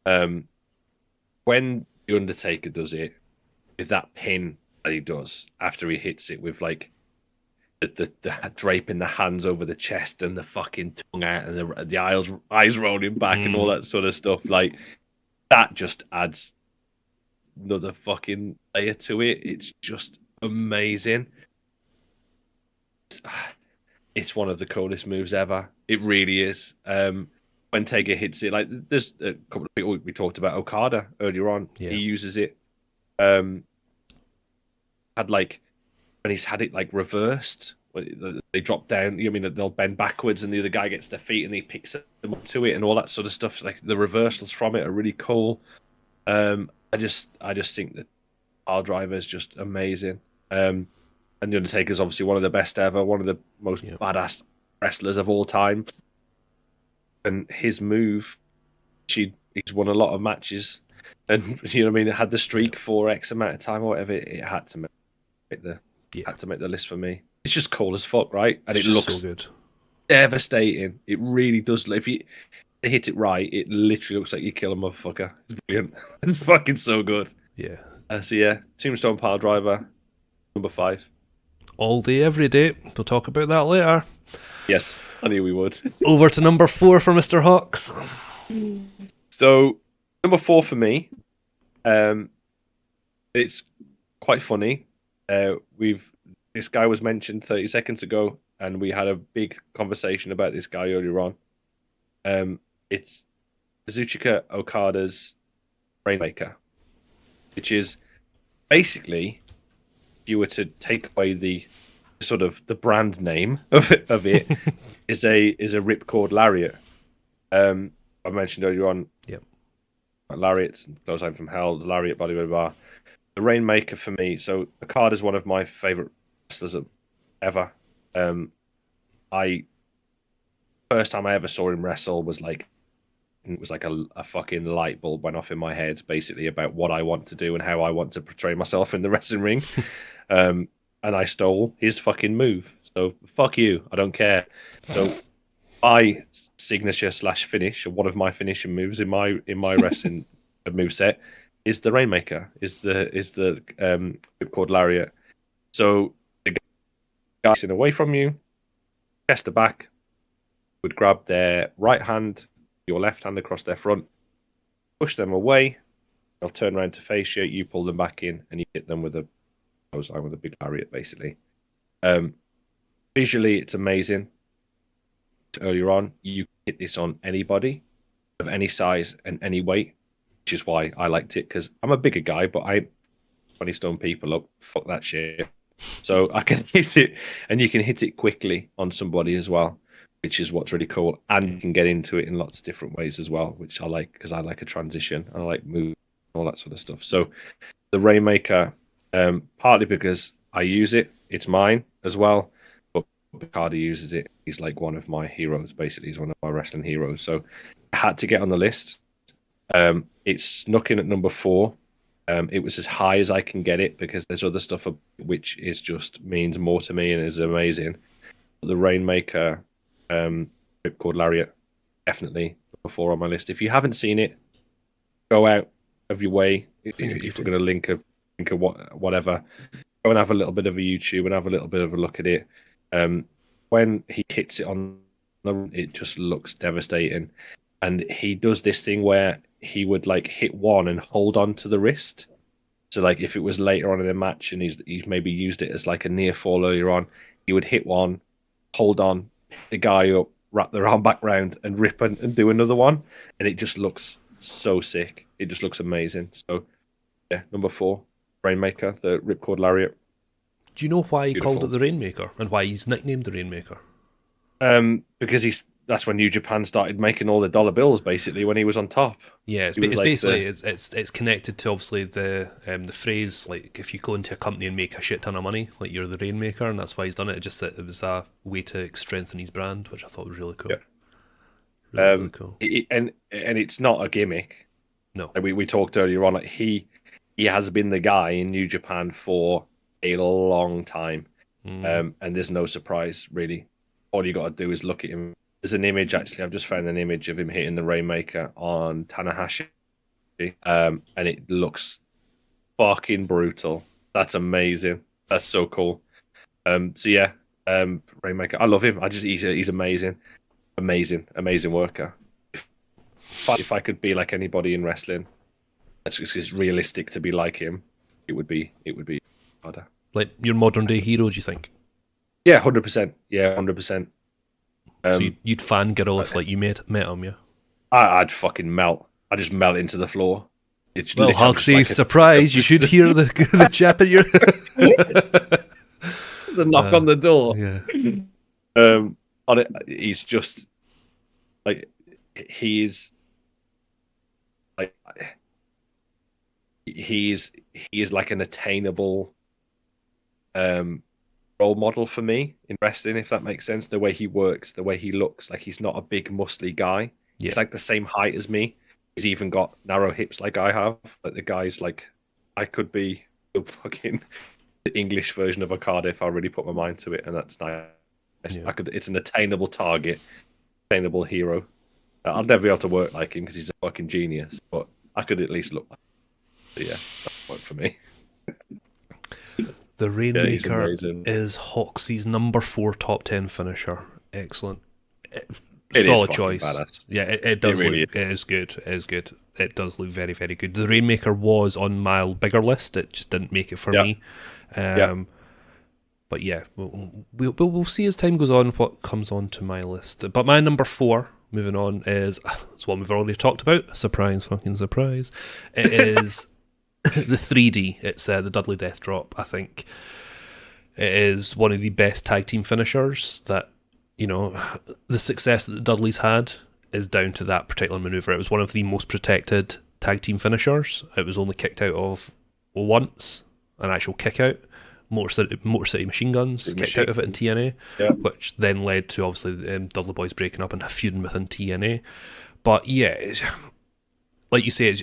B: When the Undertaker does it with that pin that he does after he hits it with like the draping the hands over the chest and the fucking tongue out and the eyes rolling back and all that sort of stuff, like that just adds another fucking layer to it. It's just amazing. It's one of the coolest moves ever. It really is. When Taker hits it, like there's a couple of people we talked about Okada earlier on. Yeah. He uses it. Had like when he's had it like reversed, they drop down. I mean, they'll bend backwards, and the other guy gets their feet, and he picks them up to it, and all that sort of stuff. Like the reversals from it are really cool. I just think that Piledriver is just amazing. And the Undertaker is obviously one of the best ever, one of the most badass wrestlers of all time. And his move, he's won a lot of matches, and you know what I mean. It had the streak for X amount of time or whatever. It had to make the list for me. It's just cool as fuck, right? And it looks so good, devastating. It really does. If you hit it right, it literally looks like you kill a motherfucker. It's brilliant. It's fucking so good.
A: Yeah.
B: So yeah, Tombstone Piledriver, number 5.
A: All day, every day. We'll talk about that later.
B: Yes, I knew we would.
A: Over to number 4 for Mr. Hawks.
B: So, number 4 for me, it's quite funny. This guy was mentioned 30 seconds ago, and we had a big conversation about this guy earlier on. It's Kazuchika Okada's Rainmaker, which is basically, if you were to take away the sort of the brand name of it is a ripcord lariat. I mentioned earlier on, lariats, clothesline from hell, lariat, blah, blah, blah. The Rainmaker for me, so Okada is one of my favorite wrestlers ever. First time I ever saw him wrestle was like a fucking light bulb went off in my head, basically about what I want to do and how I want to portray myself in the wrestling ring. And I stole his fucking move. So fuck you, I don't care. So my signature / finish, or one of my finishing moves in my wrestling moveset is the Rainmaker, is the ripcord lariat. So the guy's away from you, chest to back, would grab their right hand, your left hand across their front, push them away, they'll turn around to face you, you pull them back in, and you hit them with a big lariat, basically. Visually, it's amazing. Earlier on, you hit this on anybody of any size and any weight, which is why I liked it, because I'm a bigger guy, but 20 stone people up, fuck that shit. So I can hit it, and you can hit it quickly on somebody as well, which is what's really cool. And you can get into it in lots of different ways as well, which I like, because I like a transition, and I like move, all that sort of stuff. So the Rainmaker, partly because I use it, it's mine as well, but Picardi uses it. He's like one of my heroes, basically. He's one of my wrestling heroes. So I had to get on the list. It's snuck in at number 4. It was as high as I can get it, because there's other stuff which is just means more to me and is amazing. But the Rainmaker, ripcord lariat, definitely number 4 on my list. If you haven't seen it, go out of your way. If we're going to link a whatever, go and have a little bit of a YouTube and have a little bit of a look at it. When he hits it on, it just looks devastating. And he does this thing where he would like hit one and hold on to the wrist. So like if it was later on in the match and he's maybe used it as like a near fall earlier on, he would hit one, hold on, the guy up, wrap their arm back round and rip and do another one. And it just looks so sick. It just looks amazing. So yeah, number 4, Rainmaker, the ripcord lariat.
A: Do you know why he called it the Rainmaker and why he's nicknamed the Rainmaker?
B: Because that's when New Japan started making all the dollar bills, basically, when he was on top.
A: Yeah, it's connected to obviously the phrase, like if you go into a company and make a shit ton of money, like you're the Rainmaker, and that's why he's done it. It was a way to strengthen his brand, which I thought was really cool.
B: Yeah.
A: Really cool.
B: And it's not a gimmick.
A: No,
B: like we talked earlier on. Like he has been the guy in New Japan for a long time, and there's no surprise really. all you got to do is look at him. There's an image, actually. I've just found an image of him hitting the Rainmaker on Tanahashi, and it looks fucking brutal. That's amazing. That's so cool. So yeah, Rainmaker. I love him. He's amazing, amazing worker. If I could be like anybody in wrestling, it's realistic to be like him. It would be harder.
A: Like your modern day hero, do you think?
B: Yeah, 100%. Yeah, 100%.
A: So you'd fangirl if like you met him, yeah?
B: I'd fucking melt. I'd just melt into the floor. It's
A: well, Hugsy, like surprise! You should hear the chap in your
B: the knock on the door.
A: Yeah.
B: On it, he's just like he is like an attainable role model for me in wrestling, if that makes sense. The way he works, the way he looks, like he's not a big muscly guy. Yeah. He's like the same height as me. He's even got narrow hips like I have. But the guy's like, I could be the fucking English version of Okada if I really put my mind to it, and that's nice. Yeah. It's an attainable target, attainable hero. I'll never be able to work like him because he's a fucking genius, but I could at least look like him. So yeah, that worked for me.
A: The Rainmaker is Hoxie's number 4 top 10 finisher. Excellent. Solid choice. Badass. Yeah, it does really look. It is good. It is good. It does look very, very good. The Rainmaker was on my bigger list. It just didn't make it for me. But yeah, we'll see as time goes on what comes onto my list. But my number 4, moving on, is it's one we've already talked about. Surprise, fucking surprise. It is the 3D. It's the Dudley Death Drop. I think it is one of the best tag team finishers that, you know, the success that the Dudleys had is down to that particular maneuver. It was one of the most protected tag team finishers. It was only kicked out of once, an actual kick out. Motor City Machine Guns kicked out of it in TNA, which then led to obviously Dudley Boys breaking up and feuding within TNA. But yeah, like you say,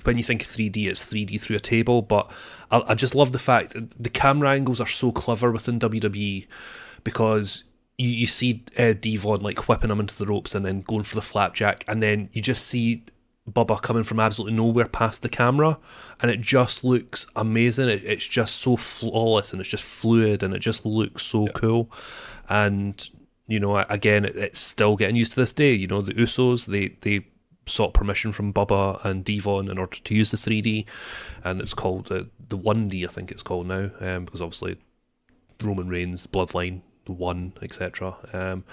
A: when you think of 3D, it's 3D through a table. But I just love the fact that the camera angles are so clever within WWE, because you see Devon like whipping him into the ropes and then going for the flapjack, and then you just see Bubba coming from absolutely nowhere past the camera, and it just looks amazing. It's just so flawless, and it's just fluid, and it just looks so cool. And you know, again, it's still getting used to this day. You know, the Usos, they sought permission from Bubba and Devon in order to use the 3D, and it's called the 1D, I think it's called now, because obviously Roman Reigns, Bloodline, the 1, etc.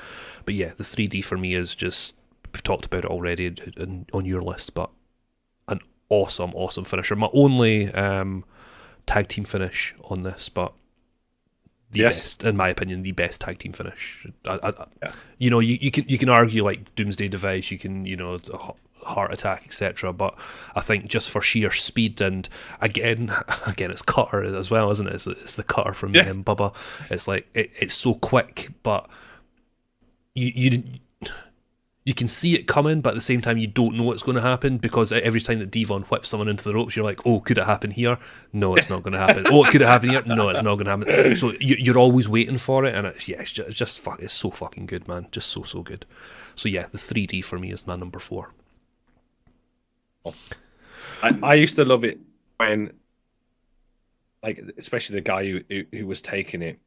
A: But yeah, the 3D for me is just, we've talked about it already on your list, but an awesome finisher. My only tag team finish on this, but the best, in my opinion, the best tag team finish. You know, you can argue like Doomsday Device, you can, you know, Heart Attack, etc. But I think just for sheer speed, and again, it's Cutter as well, isn't it? It's the Cutter from Bubba. It's like it's so quick, but you can see it coming, but at the same time, you don't know what's going to happen, because every time that Devon whips someone into the ropes, you're like, oh, could it happen here? No, it's not going to happen. Oh, could it happen here? No, it's not going to happen. So you're always waiting for it, and it's so fucking good, man. Just so good. So yeah, the 3D for me is my number 4.
B: I used to love it when, like, especially the guy who was taking it,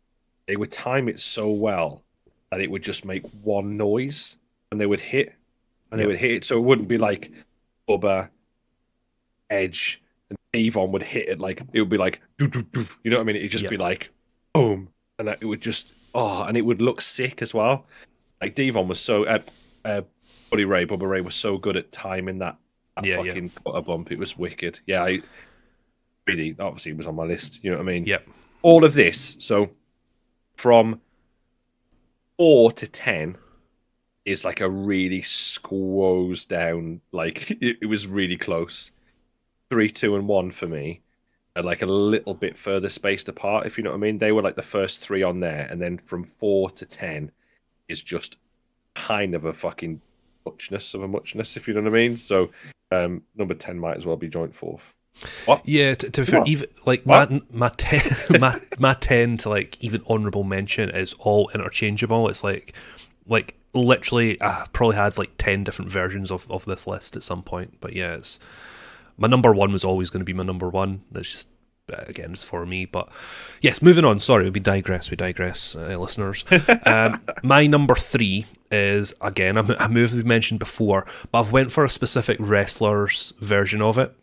B: they would time it so well that it would just make one noise. And they would hit, they would hit it, so it wouldn't be like Bubba, Edge, and Devon would hit it like, it would be like, doo, doo, doo, you know what I mean? It'd just be like, boom, and it would just, and it would look sick as well. Like Devon was so, Bubba Ray was so good at timing that fucking cutter bump. It was wicked. Yeah, I really, obviously it was on my list. You know what I mean?
A: Yep.
B: All of this, so from 4 to 10. Is like a really squoze down, like it was really close. 3, 2, and 1 for me are like a little bit further spaced apart, if you know what I mean. They were like the first 3 on there, and then from 4 to 10 is just kind of a fucking muchness, if you know what I mean. So number 10 might as well be joint 4th. What?
A: Yeah, to be fair, even like my 10 to like even honourable mention is all interchangeable. It's like literally I probably had like 10 different versions of this list at some point. But yeah, it's my number one was always going to be my number one. It's just again, it's for me. But yes, moving on. Sorry, we digress, listeners. My number three is again a move we mentioned before, but I've went for a specific wrestler's version of it.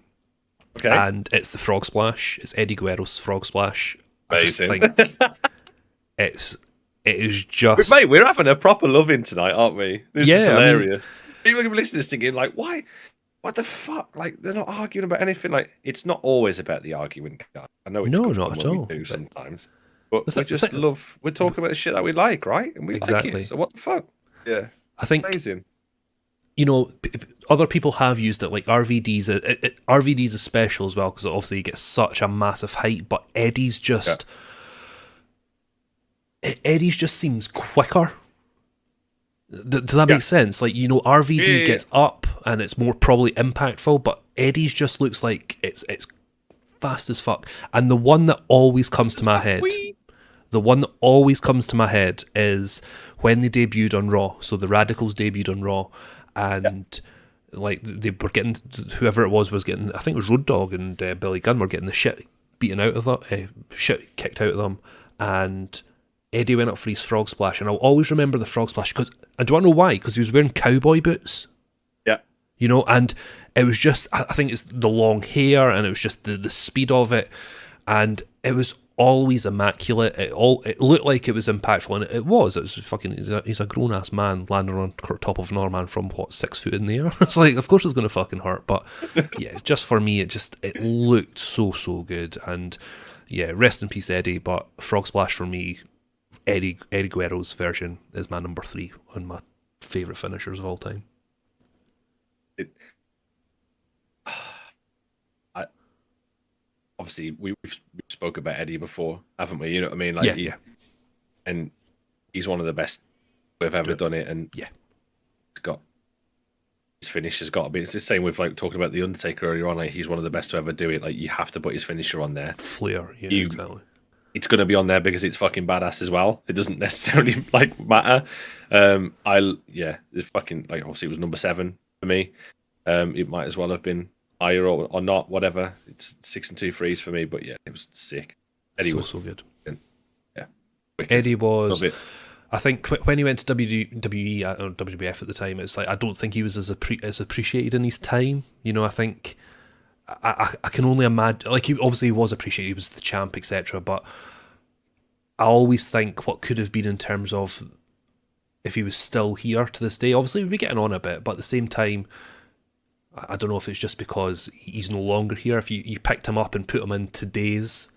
B: Okay.
A: And it's the Frog Splash. It's Eddie Guerrero's Frog Splash.
B: Amazing.
A: I just think it is just...
B: Mate, we're having a proper love-in tonight, aren't we? This is hilarious.
A: I mean,
B: people can be listening to this thinking, like, why? What the fuck? Like, they're not arguing about anything. Like, it's not always about the arguing. I know it's
A: no,
B: good
A: not at all.
B: We do sometimes. But we just love... We're talking about the shit that we like, right? And we like it. So what the fuck? Yeah.
A: I think...
B: Amazing.
A: You know, other people have used it, like RVD's. RVD's is special as well because obviously he gets such a massive height. But Eddie's just, Eddie's just seems quicker. Does that make sense? Like, you know, RVD gets up and it's more probably impactful, but Eddie's just looks like it's fast as fuck. And the one that always comes to my head, is when they debuted on Raw. So the Radicals debuted on Raw. And like they were getting, whoever it was getting, I think it was Road Dogg and Billy Gunn were getting the shit beaten out of them, shit kicked out of them, and Eddie went up for his Frog Splash, and I'll always remember the Frog Splash because I don't know why, because he was wearing cowboy boots. Yeah, you know, and it was just, I think it's the long hair, and it was just the speed of it, and it was always immaculate. It looked like it was impactful, and it was. It was fucking. He's a grown ass man landing on top of another man from 6 foot in the air. It's like, of course it's going to fucking hurt, but yeah, just for me, it looked so good, and yeah, rest in peace, Eddie. But Frog Splash for me, Eddie Guerrero's version is my number 3 on my favorite finishers of all time.
B: Obviously, we've spoke about Eddie before, haven't we? You know what I mean? Like,
A: yeah.
B: And he's one of the best we've ever done it. And
A: yeah,
B: his finish has got to be. It's the same with like talking about the Undertaker earlier on. Like, he's one of the best to ever do it. Like, you have to put his finisher on there.
A: Flair, yeah, exactly.
B: It's going to be on there because it's fucking badass as well. It doesn't necessarily like matter. It's fucking like, obviously it was number 7 for me. It might as well have been higher or not, whatever. It's 6 and 2 threes for me, but yeah, it was sick. Eddie was
A: so good.
B: Yeah, wicked.
A: Eddie was. I think when he went to WWE or WWF at the time, it's like I don't think he was as appreciated in his time. You know, I think I can only imagine. Like, he obviously was appreciated. He was the champ, etc. But I always think what could have been in terms of if he was still here to this day. Obviously, we'd be getting on a bit, but at the same time, I don't know if it's just because he's no longer here. If you picked him up and put him in today's,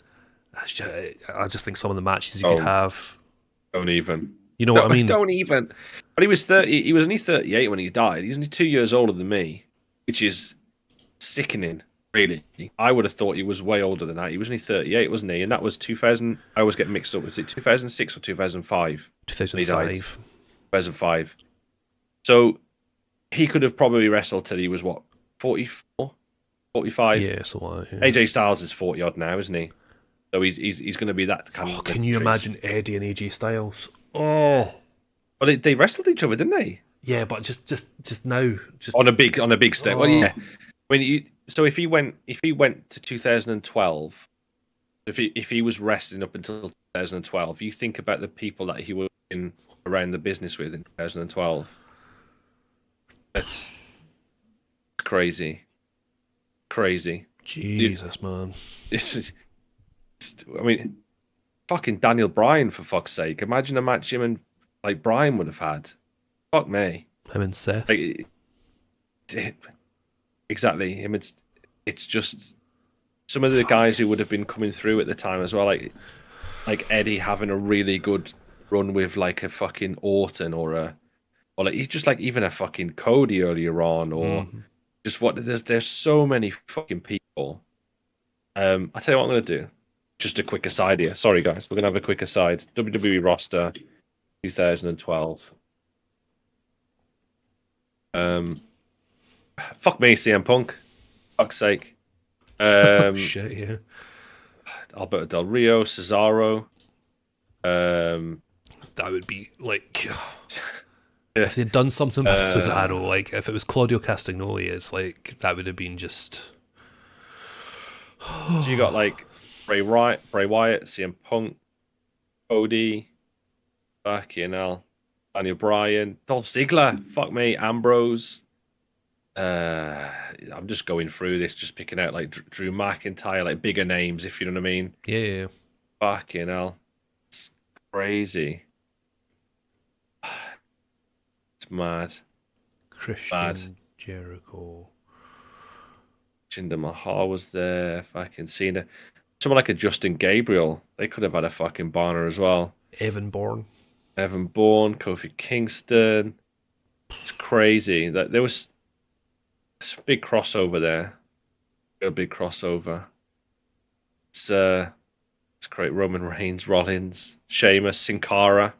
A: I just think some of the matches he could have.
B: Don't even.
A: You know what I mean?
B: Don't even. But he was 30. He was only 38 when he died. He's only 2 years older than me, which is sickening. Really, I would have thought he was way older than that. He was only 38, wasn't he? And that was 2000. I always get mixed up. Was it 2006 or 2005?
A: 2005.
B: 2005. So he could have probably wrestled till he was what, 44, 45?
A: Yeah, so yeah.
B: AJ Styles is 40 odd now, isn't he? So he's going to be that kind of.
A: Can you imagine Eddie and AJ Styles? Oh,
B: well, they wrestled each other, didn't they?
A: Yeah, but just now, just
B: on a big step. Well, yeah. If he went to 2012, if he was wrestling up until 2012, you think about the people that he was in around the business with in 2012. That's crazy.
A: Jesus, man.
B: I mean, fucking Daniel Bryan, for fuck's sake. Imagine a match him and like Bryan would have had. Fuck me.
A: Him and Seth.
B: Exactly. Him. It's just some of the guys who would have been coming through at the time as well. Like Eddie having a really good run with like a fucking Orton or like he's just like even a fucking Cody earlier on or just there's so many fucking people. I tell you what I'm gonna do. Just a quick aside here. Sorry guys, we're gonna have a quick aside. WWE roster 2012. Fuck me, CM Punk. Fuck's sake.
A: Shit, yeah.
B: Alberto Del Rio, Cesaro.
A: That would be like
B: Yeah.
A: if they'd done something with Cesaro, like if it was Claudio Castagnoli, it's like that would have been just.
B: So you got like Bray Wyatt, CM Punk, Cody, fucking hell, Daniel Bryan, Dolph Ziggler, fuck me, Ambrose. I'm just going through this, just picking out like Drew McIntyre, like bigger names, if you know what I mean.
A: Yeah.
B: Fucking hell, it's crazy. It's mad.
A: Christian Jericho.
B: Jinder Mahal was there. Fucking Cena. Someone like a Justin Gabriel. They could have had a fucking banner as well.
A: Evan Bourne.
B: Evan Bourne, Kofi Kingston. It's crazy that there was some big crossover there. A big crossover. It's great. Roman Reigns, Rollins, Sheamus, Sin Cara.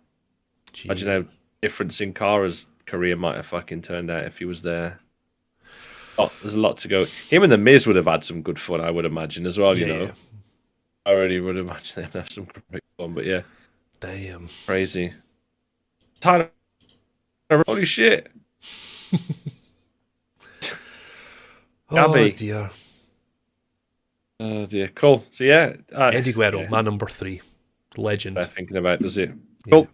A: Gee.
B: Imagine how different Sin Cara's career might have fucking turned out if he was there. Oh, there's a lot to go. Him and the Miz would have had some good fun, I would imagine as well. You know,
A: Yeah.
B: I already would imagine them have some great fun. But yeah,
A: Damn.
B: crazy. Tyler, holy shit.
A: Oh
B: Gabby.
A: dear.
B: Oh dear. Cool. So yeah,
A: Eddie Guerrero,
B: yeah,
A: my number 3. Legend.
B: worth thinking about, does it?
A: Yeah.
B: Cool.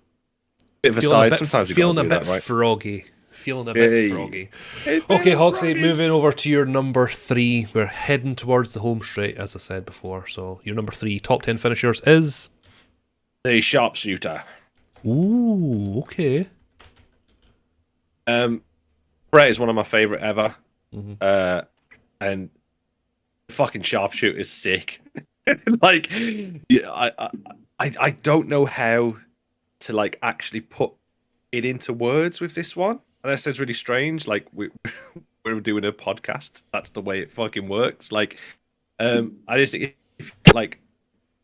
B: Bit of a
A: Feeling
B: side.
A: a bit,
B: Sometimes you
A: feeling
B: gotta
A: a
B: do
A: bit
B: that, right?
A: froggy. Feeling a bit
B: Hey.
A: froggy.
B: Hey,
A: Okay,
B: man,
A: Hoxie,
B: froggy.
A: moving over to your number 3. We're heading towards the home straight, as I said before. So your number 3 top 10 finishers is
B: The sharpshooter.
A: ooh, okay.
B: Brett is one of my favorite ever.
A: Mm-hmm.
B: And the fucking sharpshooter is sick. Like, yeah, I don't know how to like actually put it into words with this one. And that sounds really strange. Like we're doing a podcast. That's the way it fucking works. Like, I just think if like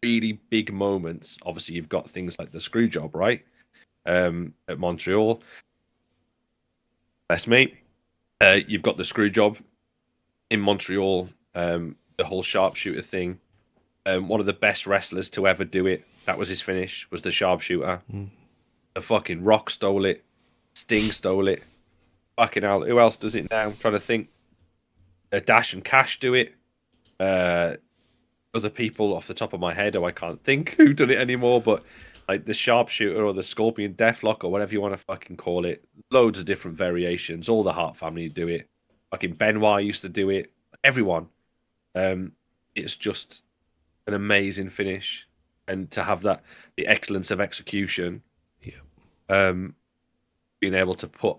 B: really big moments, obviously you've got things like the screw job, right? At Montreal. Best mate. You've got the screw job in Montreal. The whole sharpshooter thing. One of the best wrestlers to ever do it. That was his finish. Was the sharpshooter. The fucking Rock stole it. Sting stole it. Fucking hell. Who else does it now? I'm trying to think. Dash and Cash do it. Other people off the top of my head, I can't think who done it anymore. But like the sharpshooter or the Scorpion Deathlock or whatever you want to fucking call it. Loads of different variations. All the Hart family do it. Fucking Benoit used to do it. Everyone. It's just an amazing finish, and to have that the excellence of execution, being able to put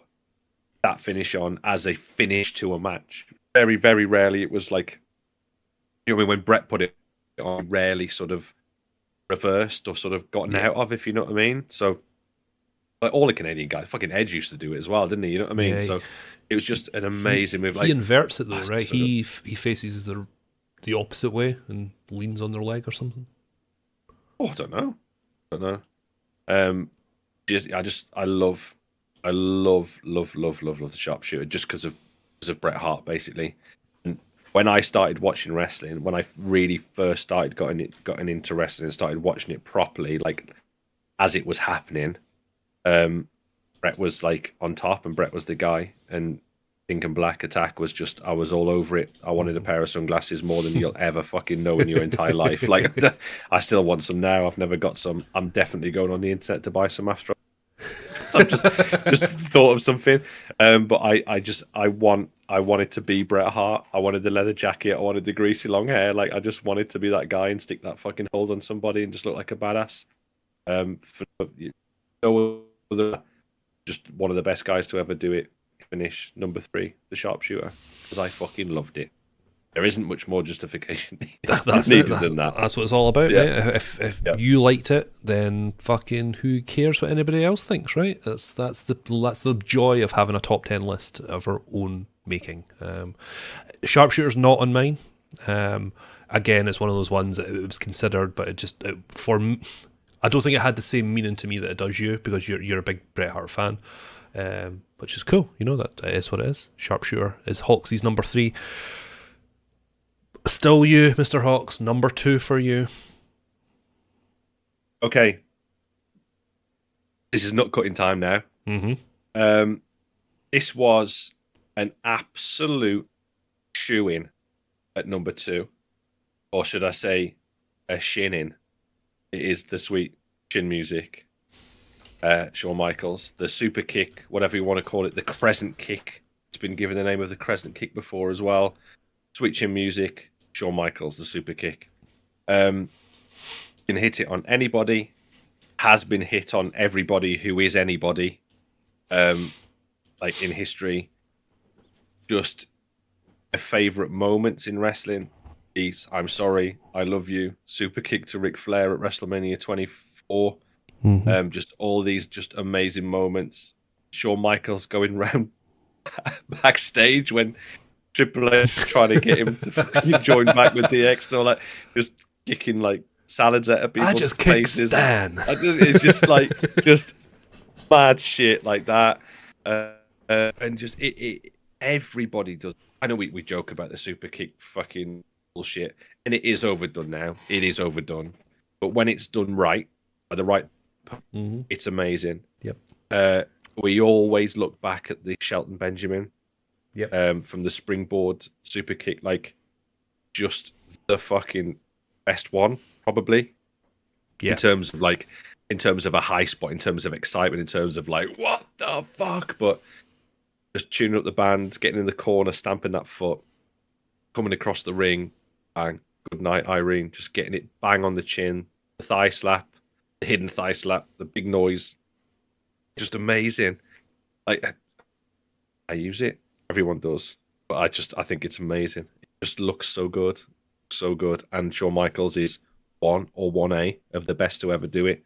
B: that finish on as a finish to a match. Very, very rarely it was like, you know, when Brett put it on, rarely sort of reversed or sort of gotten out of, if you know what I mean. So, like all the Canadian guys, fucking Edge used to do it as well, didn't he? You know what I mean?
A: Yeah,
B: So it was just an amazing move.
A: He
B: Like,
A: inverts it though, right?
B: so good.
A: He faces the opposite way and leans on their leg or something.
B: Oh, I don't know. I love the sharpshooter just because of Bret Hart, basically. And when I started watching wrestling, when I really first started gotten into wrestling and started watching it properly, like as it was happening, Bret was like on top, and Bret was the guy, and Pink and Black Attack was just, I was all over it. I wanted a pair of sunglasses more than you'll ever fucking know in your entire life. Like, I still want some now. I've never got some. I'm definitely going on the internet to buy some after. I've just thought of something. But I wanted to be Bret Hart. I wanted the leather jacket. I wanted the greasy long hair. Like, I just wanted to be that guy and stick that fucking hold on somebody and just look like a badass. For no other, just one of the best guys to ever do it. Finish number 3, the sharpshooter, because I fucking loved it. There isn't much more justification needed than that.
A: That's what it's all about,
B: Yeah.
A: right? If you liked it, then fucking who cares what anybody else thinks, right? That's the joy of having a top 10 list of our own making. Sharpshooter's not on mine. Again, it's one of those ones that it was considered, but I don't think it had the same meaning to me that it does you, because you're a big Bret Hart fan. Which is cool, you know, that is what it is. Sharpshooter is Hoxie's number 3. Still you, Mr. Hawks. Number 2 for you.
B: Okay. This is not cutting time now.
A: Mm-hmm.
B: This was an absolute shoe-in at number 2. Or should I say, a shin-in. It is the sweet chin music. Shawn Michaels. The super kick, whatever you want to call it. The crescent kick. It's been given the name of the crescent kick before as well. Sweet chin music. Shawn Michaels, the super kick. Can hit it on anybody. Has been hit on everybody who is anybody. Like in history. Just my favorite moments in wrestling. I'm sorry, I love you. Super kick to Ric Flair at WrestleMania 24.
A: Mm-hmm.
B: Just all these just amazing moments. Shawn Michaels going round backstage when Triple H was trying to get him to fucking join back with DX. So like just kicking like salads at people's
A: I just kicked
B: faces.
A: Stan.
B: It's just like just mad shit like that. And just everybody does. I know we joke about the super kick fucking bullshit, and it is overdone now. It is overdone, but when it's done right by the right, it's amazing.
A: Yep.
B: We always look back at the Shelton Benjamin,
A: Yep.
B: from the springboard super kick, like just the fucking best one, probably.
A: Yeah.
B: In terms of a high spot, in terms of excitement, in terms of like what the fuck, but just tuning up the band, getting in the corner, stamping that foot, coming across the ring, bang, good night, Irene. Just getting it bang on the chin, the thigh slap, the hidden thigh slap, the big noise. Just amazing. Like, I use it. Everyone does. But I think it's amazing. It just looks so good. So good. And Shawn Michaels is 1 or 1A of the best to ever do it.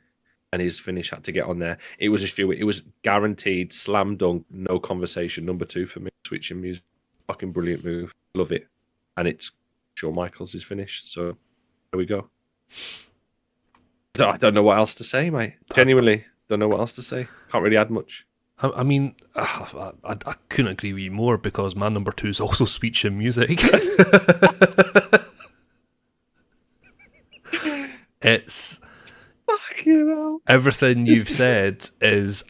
B: And his finish had to get on there. It was a shoe. It was guaranteed, slam dunk, no conversation. Number 2 for me. Switching music, fucking brilliant move. Love it. And it's Shawn Michaels is finished. So there we go. I don't know what else to say, mate. Genuinely, don't know what else to say. Can't really add much.
A: I mean, I couldn't agree with you more because my number 2 is also speech and music. It's everything you've said is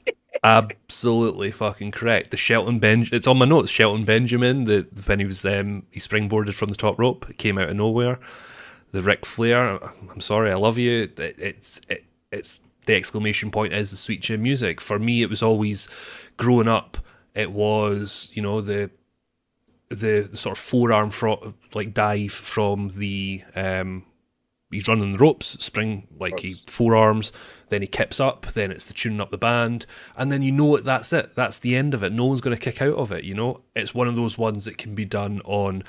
A: absolutely fucking correct. The it's on my notes. Shelton Benjamin, when he was he springboarded from the top rope, it came out of nowhere. The Ric Flair, I'm sorry, I love you. It's the exclamation point is the sweet chin music. For me, it was always growing up. It was the sort of forearm dive from the he's running the ropes, spring, like he forearms, then he kips up, then it's the tuning up the band, and then that's it. That's the end of it. No one's going to kick out of it, It's one of those ones that can be done on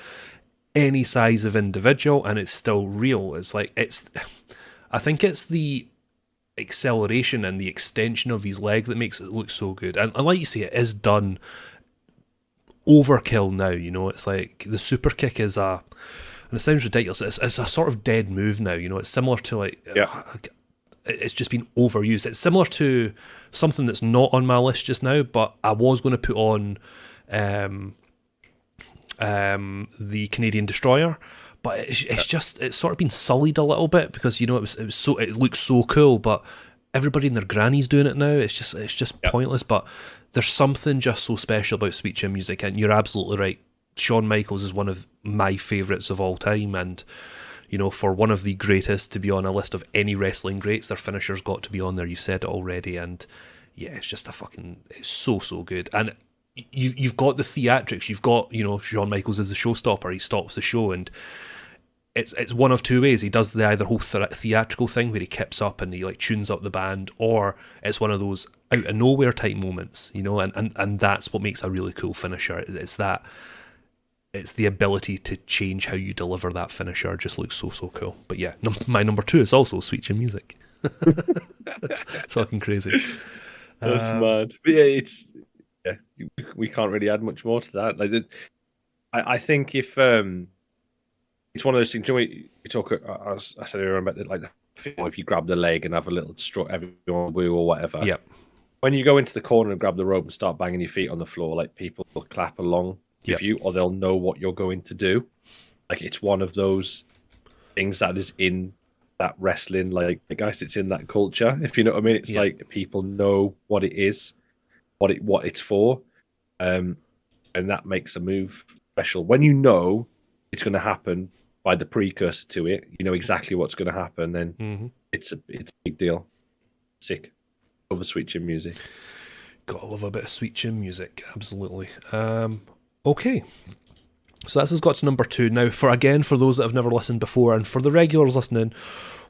A: any size of individual, and it's still real. I think it's the acceleration and the extension of his leg that makes it look so good. And like you say, it is done overkill now, It's like the super kick is and it sounds ridiculous, it's a sort of dead move now, It's similar to it's just been overused. It's similar to something that's not on my list just now, but I was going to put on the Canadian Destroyer, but it's sort of been sullied a little bit because it looks so cool, but everybody and their granny's doing it now. It's just pointless. But there's something just so special about sweet chin music, and you're absolutely right. Shawn Michaels is one of my favourites of all time, and for one of the greatest to be on a list of any wrestling greats, their finisher's got to be on there. You said it already, and yeah, it's just it's so good. And you've got the theatrics. You've got Shawn Michaels is the showstopper. He stops the show, and it's one of two ways. He does the either whole theatrical thing where he kips up and he tunes up the band, or it's one of those out of nowhere type moments, and that's what makes a really cool finisher. It's the ability to change how you deliver that finisher. It just looks so cool. But yeah, my number 2 is also sweet chin music. That's fucking crazy.
B: That's mad. But yeah, we can't really add much more to that. I think if it's one of those things. We talk. I said earlier about if you grab the leg and have a little strut, everyone woo or whatever.
A: Yep.
B: When you go into the corner and grab the rope and start banging your feet on the floor, people will clap along with you, or they'll know what you're going to do. Like it's one of those things that is in that wrestling, like I guess it's in that culture. If you know what I mean, it's like people know what it is, what it's for, and that makes a move special. When you know it's going to happen by the precursor to it, you know exactly what's going to happen. Then it's a big deal. Sick. Over sweet chin music.
A: Gotta love a bit of sweet chin music, absolutely. Okay. So that's us got to number 2. Now, for those that have never listened before, and for the regulars listening,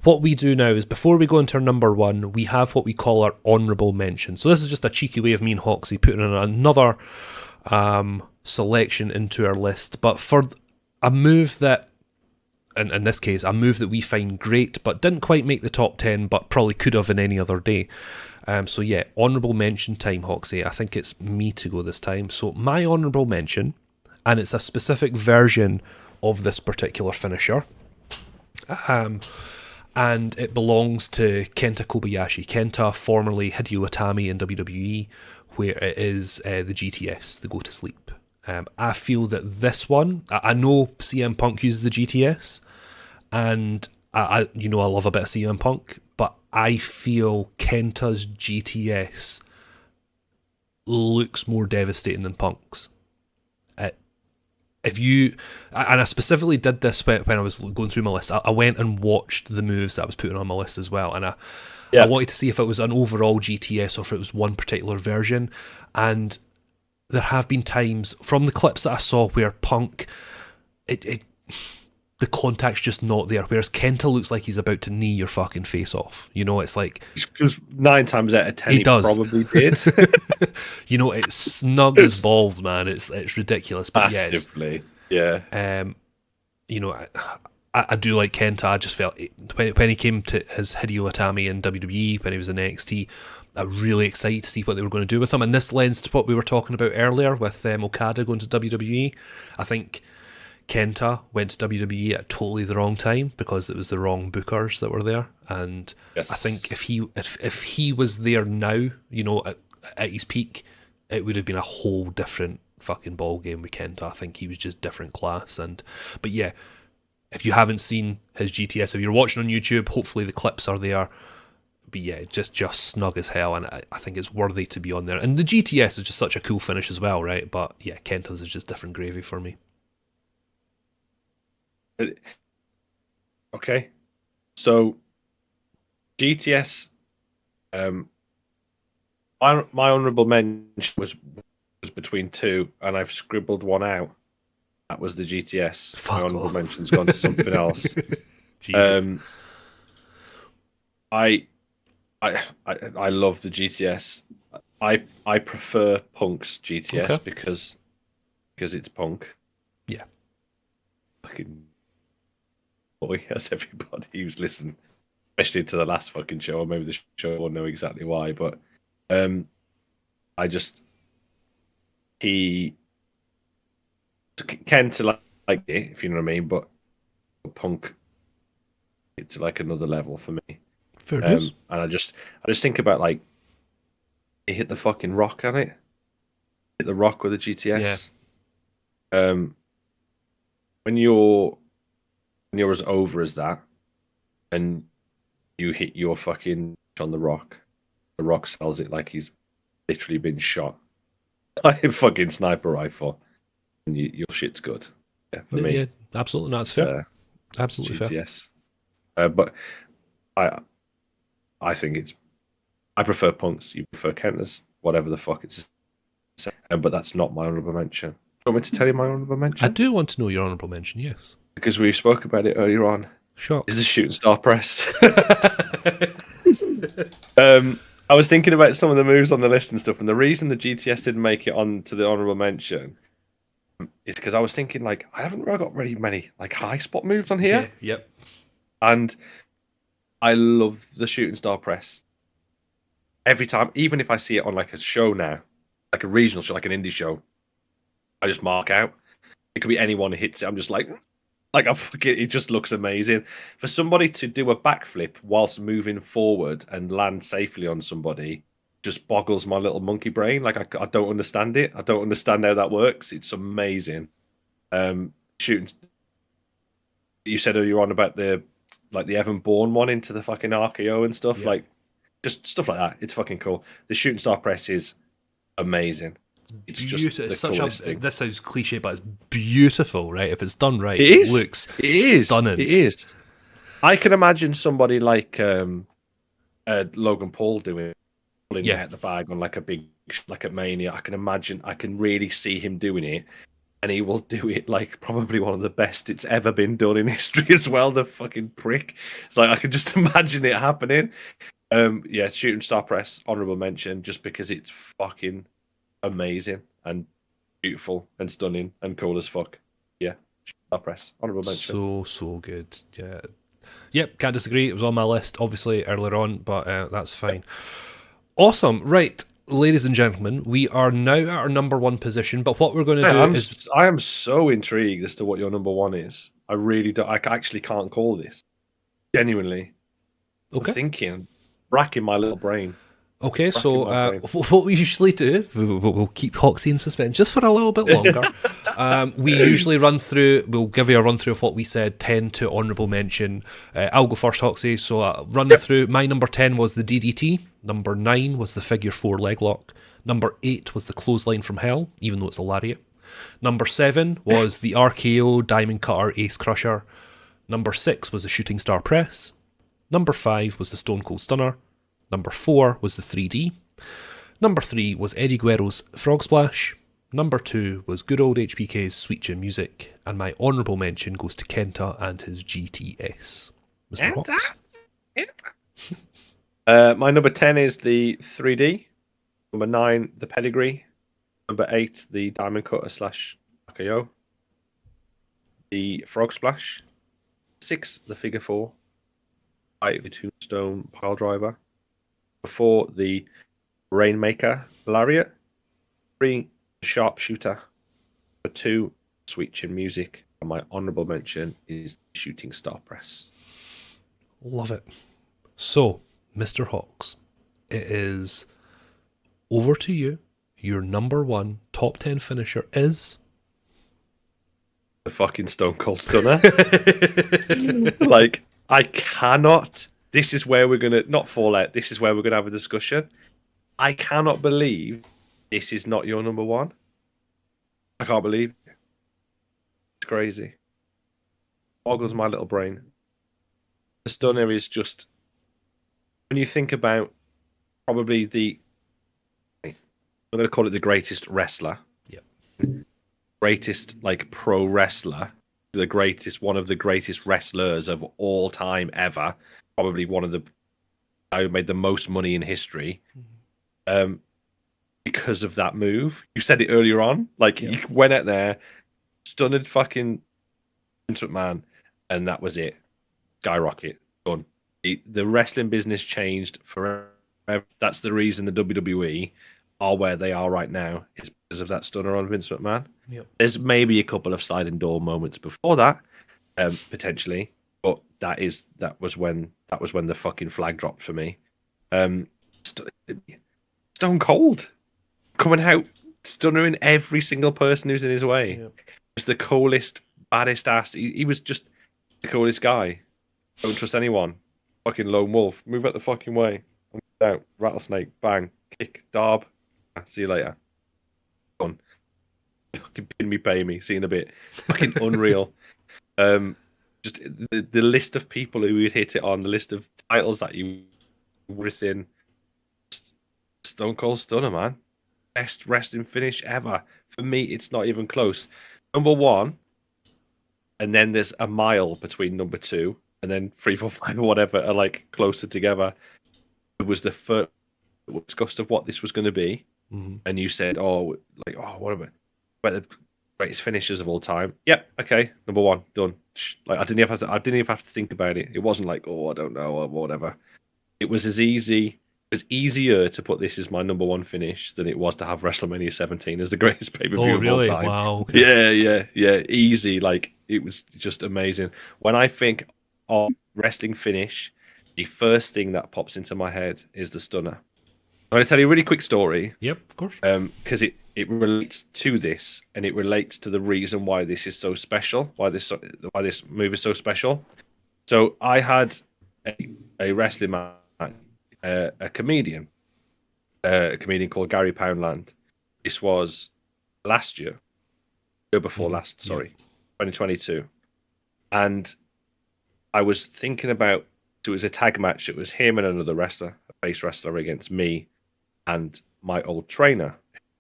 A: what we do now is before we go into our number 1, we have what we call our honourable mention. So this is just a cheeky way of me and Hoxie putting in another selection into our list. But for a move that, in this case, a move that we find great, but didn't quite make the top 10, but probably could have in any other day. So yeah, honourable mention time, Hoxie. I think it's me to go this time. So my honourable mention, and it's a specific version of this particular finisher, and it belongs to Kenta Kobayashi. Kenta, formerly Hideo Itami in WWE, where it is the GTS, the Go to Sleep. I feel that this one, I know CM Punk uses the GTS, and I love a bit of CM Punk, but I feel Kenta's GTS looks more devastating than Punk's. I specifically did this when I was going through my list. I went and watched the moves that I was putting on my list as well, and I wanted to see if it was an overall GTS or if it was one particular version. And there have been times from the clips that I saw where Punk, the contact's just not there, whereas Kenta looks like he's about to knee your fucking face off. It's like...
B: Because 9 times out of 10 he probably did.
A: It's snug as balls, man. It's ridiculous. But
B: massively. Yeah.
A: I do like Kenta. I just felt when he came to his Hideo Itami in WWE, when he was in NXT, I'm really excited to see what they were going to do with him. And this lends to what we were talking about earlier with Okada going to WWE. I think Kenta went to WWE at totally the wrong time because it was the wrong bookers that were there. And I think if he was there now, at his peak, it would have been a whole different fucking ball game with Kenta. I think he was just different class. But yeah, if you haven't seen his GTS, if you're watching on YouTube, hopefully the clips are there. But yeah, just snug as hell, and I think it's worthy to be on there. And the GTS is just such a cool finish as well, right? But yeah, Kenta's is just different gravy for me.
B: Okay, so GTS, my honourable mention was between 2, and I've scribbled one out. That was the GTS.
A: Fuck
B: my honourable
A: off.
B: mention's gone to something else. I love the GTS. I prefer Punk's GTS because it's Punk.
A: Yeah.
B: Fucking boy, as everybody who's listened, especially to the last fucking show, or maybe the show will know exactly why. But he Kenta like it, if you know what I mean. But Punk, it's like another level for me.
A: Fair dues.
B: And I just think about like he hit the fucking rock on it, hit the rock with the GTS. Yeah. When you're as over as that, and you hit your fucking on the rock sells it like he's literally been shot by a fucking sniper rifle, and your shit's good. Yeah, for me.
A: Yeah, absolutely. No, that's fair. Absolutely
B: GTS. Fair. But I think I prefer Punk's. You prefer Kenta's. Whatever the fuck it's. But that's not my honourable mention. Do you want me to tell you my honourable mention?
A: I do want to know your honourable mention, yes.
B: Because we spoke about it earlier on.
A: Sure.
B: Is the shooting star press. I was thinking about some of the moves on the list and stuff, and the reason the GTS didn't make it on to the honourable mention is because I was thinking, like, I haven't really got very many like high spot moves on here.
A: Yeah, yep.
B: And I love the shooting star press. Every time, even if I see it on like a show now, like a regional show, like an indie show, I just mark out. It could be anyone who hits it. I'm just like I fucking, it just looks amazing. For somebody to do a backflip whilst moving forward and land safely on somebody just boggles my little monkey brain. Like I don't understand it. I don't understand how that works. It's amazing. Shooting you said earlier on about the Evan Bourne one into the fucking RKO and stuff, like just stuff like that. It's fucking cool. The shooting star press is amazing. It's just the coolest thing.
A: This sounds cliche, but it's beautiful, right? If it's done right,
B: It
A: looks stunning.
B: It is. I can imagine somebody like Logan Paul pulling out the bag on like a big, like a Mania. I can really see him doing it, and he will do it like probably one of the best it's ever been done in history as well. The fucking prick. It's like I can just imagine it happening. Shooting star press, honorable mention, just because it's fucking amazing and beautiful and stunning and cool as fuck. Yeah, star press, honorable mention.
A: So good. Yeah. Yep, can't disagree. It was on my list, obviously, earlier on, but that's fine. Awesome. Right, ladies and gentlemen, we are now at our number one position, but what we're going to do is...
B: I am so intrigued as to what your number one is. I really don't... I actually can't call this. Genuinely.
A: Okay.
B: I'm thinking, racking my little brain.
A: Okay, so what we usually do, we'll keep Hoxie in suspense just for a little bit longer. We usually we'll give you a run through of what we said, 10 to honourable mention. I'll go first, Hoxie. So run through, my number 10 was the DDT. Number 9 was the figure 4 leg lock. Number 8 was the clothesline from hell, even though it's a lariat. Number 7 was the RKO Diamond Cutter Ace Crusher. Number 6 was the shooting star press. Number 5 was the Stone Cold Stunner. Number 4 was the 3D. Number 3 was Eddie Guerrero's Frog Splash. Number 2 was good old HBK's Sweet Chin Music. And my honourable mention goes to Kenta and his GTS. Mr. Hawks?
B: My number 10 is the 3D. Number 9, the Pedigree. Number 8, the Diamond Cutter / RKO. The Frog Splash. 6, the Figure 4. 5, the Tombstone Piledriver. 4, the Rainmaker Lariat. 3, Sharpshooter. Number 2, Sweet Chin Music. And my honourable mention is Shooting Star Press.
A: Love it. So, Mr. Hawks, it is over to you. Your number one top 10 finisher is...
B: the fucking Stone Cold Stunner. Like, I cannot... This is where we're going to... Not fall out. This is where we're going to have a discussion. I cannot believe this is not your number one. I can't believe it. It's crazy. Boggles my little brain. The Stunner is just... When you think about probably I'm going to call it the greatest wrestler.
A: Yep.
B: Greatest, like, pro wrestler. One of the greatest wrestlers of all time ever. Probably one of the guy who made the most money in history. Because of that move. You said it earlier on. Like, he went out there, stunned fucking Vince McMahon, and that was it. Skyrocket. Done. The wrestling business changed forever. That's the reason the WWE are where they are right now, is because of that stunner on Vince McMahon.
A: Yep.
B: There's maybe a couple of sliding door moments before that, potentially, but that was when the fucking flag dropped for me. Stone Cold coming out, stunnering every single person who's in his way. Yep. Just the coolest, baddest ass. He was just the coolest guy. Don't trust anyone. Fucking lone wolf. Move out the fucking way. I'm out. Rattlesnake. Bang. Kick. Darb. See you later. Done. Fucking pin me, pay me. See you in a bit. Fucking unreal. Just the list of people who would hit it on, the list of titles that you within. Stone Cold Stunner, man. Best wrestling finish ever. For me, it's not even close. Number 1, and then there's a mile between number 2, and then 3, 4, 5, or whatever are like closer together. It was the first discussed of what this was going to be, and you said, what about the greatest finishers of all time? Yep, okay, number 1, done. Like I didn't even have to think about it. It wasn't like, I don't know, or whatever. It was easier to put this as my number 1 finish than it was to have WrestleMania 17 as the greatest pay-per-view of all time.
A: Wow. Okay.
B: Yeah. Easy. Like, it was just amazing. When I think of wrestling finish, the first thing that pops into my head is the Stunner. I'm going to tell you a really quick story.
A: Yep, of course.
B: Because it relates to this, and it relates to the reason why this is so special, why this move is so special. So I had a wrestling match, a comedian called Gary Poundland. This was last year before last, sorry, 2022. And I was thinking about, so it was a tag match. It was him and another wrestler, a face wrestler, against me and my old trainer,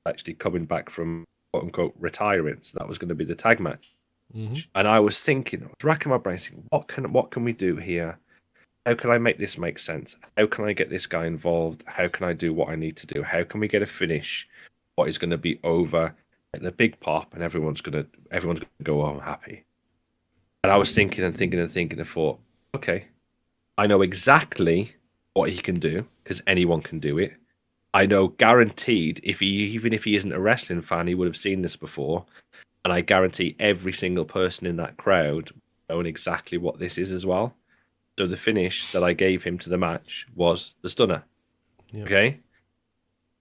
B: actually coming back from quote unquote retiring. So that was going to be the tag match. And I was thinking, I was racking my brain, thinking, what can we do here? How can I make this make sense? How can I get this guy involved? How can I do what I need to do? How can we get a finish? What is going to be over at the big pop, and everyone's gonna go home happy. And I was thinking and thought, okay, I know exactly what he can do because anyone can do it. I know guaranteed even if he isn't a wrestling fan, he would have seen this before. And I guarantee every single person in that crowd known exactly what this is as well. So the finish that I gave him to the match was the stunner. Yep. Okay.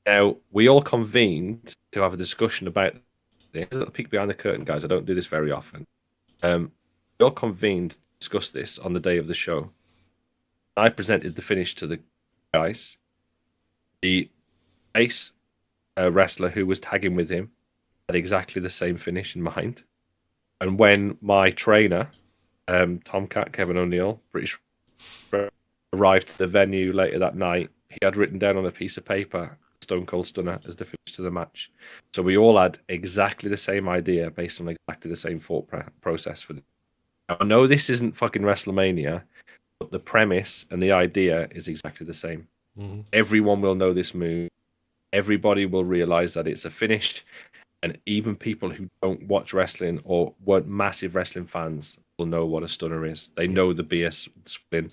B: Now we all convened to have a discussion about this. A little peek behind the curtain, guys. I don't do this very often. We all convened to discuss this on the day of the show. I presented the finish to the guys. The ace wrestler who was tagging with him had exactly the same finish in mind. And when my trainer, Tomcat Kevin O'Neill, British, arrived to the venue later that night, he had written down on a piece of paper Stone Cold Stunner as the finish to the match. So we all had exactly the same idea based on exactly the same thought process for the. Now, I know this isn't fucking WrestleMania, but the premise and the idea is exactly the same. Mm-hmm. Everyone will know this move. Everybody will realize that it's a finish. And even people who don't watch wrestling or weren't massive wrestling fans will know what a stunner is. They know the BS spin.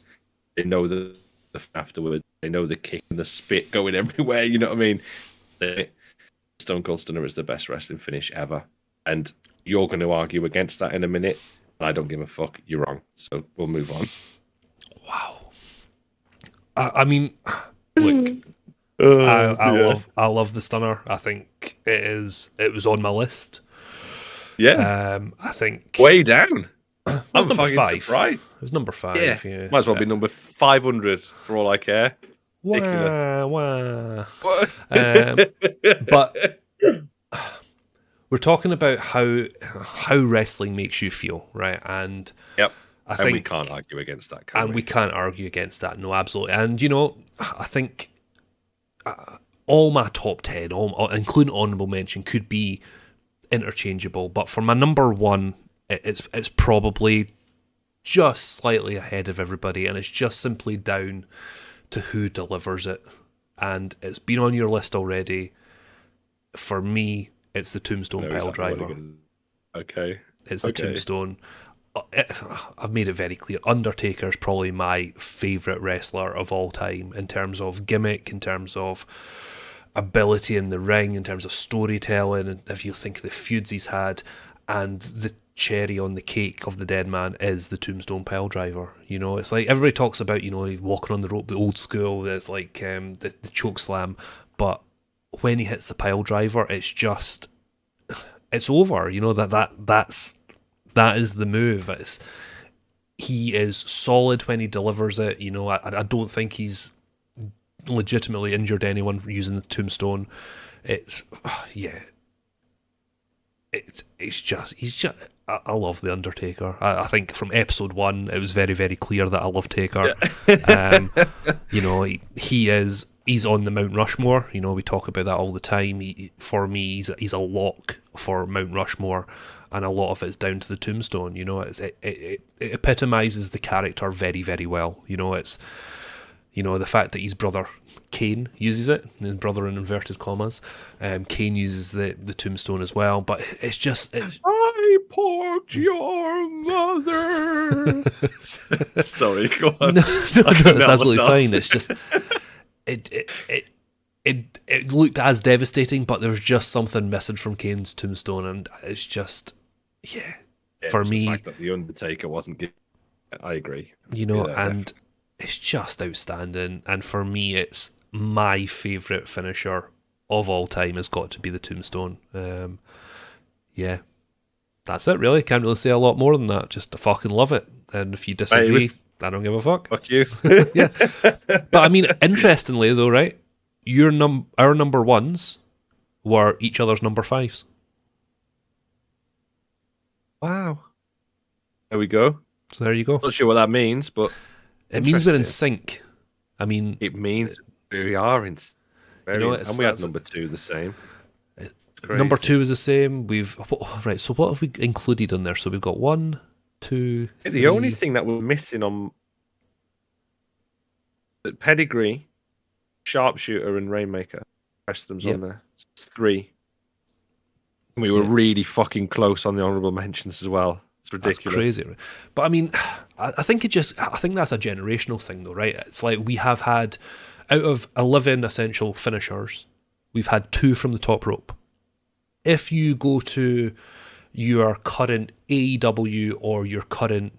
B: They know the afterward. They know the kick and the spit going everywhere. You know what I mean? The Stone Cold Stunner is the best wrestling finish ever. And you're going to argue against that in a minute. And I don't give a fuck. You're wrong. So we'll move on.
A: Wow. I mean, look, I love the stunner. I think it was on my list.
B: Yeah.
A: I think
B: way down.
A: I'm number 5.
B: Surprised.
A: It was number 5. Yeah.
B: Might as well be number 500 for all I care.
A: Wah. But we're talking about how wrestling makes you feel, right? And
B: yep.
A: I think
B: we can't argue against that,
A: can we? We can't argue against that. No, absolutely. And I think all my top 10, including honorable mention, could be interchangeable. But for my number 1, it's probably just slightly ahead of everybody, and it's just simply down to who delivers it. And it's been on your list already. For me, it's the Tombstone Piledriver.
B: Okay.
A: It's the Tombstone. I've made it very clear. Undertaker's probably my favourite wrestler of all time in terms of gimmick, in terms of ability in the ring, in terms of storytelling, and if you think of the feuds he's had, and the cherry on the cake of the dead man is the Tombstone Piledriver. It's like everybody talks about, he's walking on the rope, the old school, it's like the choke slam, but when he hits the Piledriver, it's over. That is the move. He is solid when he delivers it. I don't think he's legitimately injured anyone using the Tombstone. It's just I love the Undertaker. I think from episode 1 it was very, very clear that I love Taker. Yeah. He's on the Mount Rushmore. We talk about that all the time. For me, he's a lock for Mount Rushmore, and a lot of it's down to the Tombstone. It epitomizes the character very, very well. It's the fact that his brother Kane uses it, his brother in inverted commas. Kane uses the Tombstone as well, but it's just
B: I porked your mother. Sorry, go on.
A: No, it's absolutely fine. It's just it looked as devastating, but there was just something missing from Kane's Tombstone, and it's just for me.
B: The fact that the Undertaker wasn't good, I agree.
A: And it's just outstanding. And for me, it's my favourite finisher of all time has got to be the Tombstone. Yeah, that's it really. Can't really say a lot more than that. Just I fucking love it. And if you disagree, I don't give a fuck.
B: Fuck you.
A: Yeah. But I mean, interestingly though, right? Our number ones were each other's number fives.
B: Wow. There we go.
A: So there you go.
B: Not sure what that means, but
A: it means we're in sync. I mean,
B: it means we are in. And we had number 2 the same.
A: Number 2 is the same. Right. So what have we included in there? So we've got 1, 2, 3.
B: The only thing that we're missing on the Pedigree, Sharpshooter, and Rainmaker. Rest of them's on there. 3. And we were really fucking close on the honourable mentions as well. It's ridiculous.
A: That's crazy. But I mean, I think that's a generational thing though, right? It's like we have had, out of 11 essential finishers, we've had 2 from the top rope. If you go to your current AEW or your current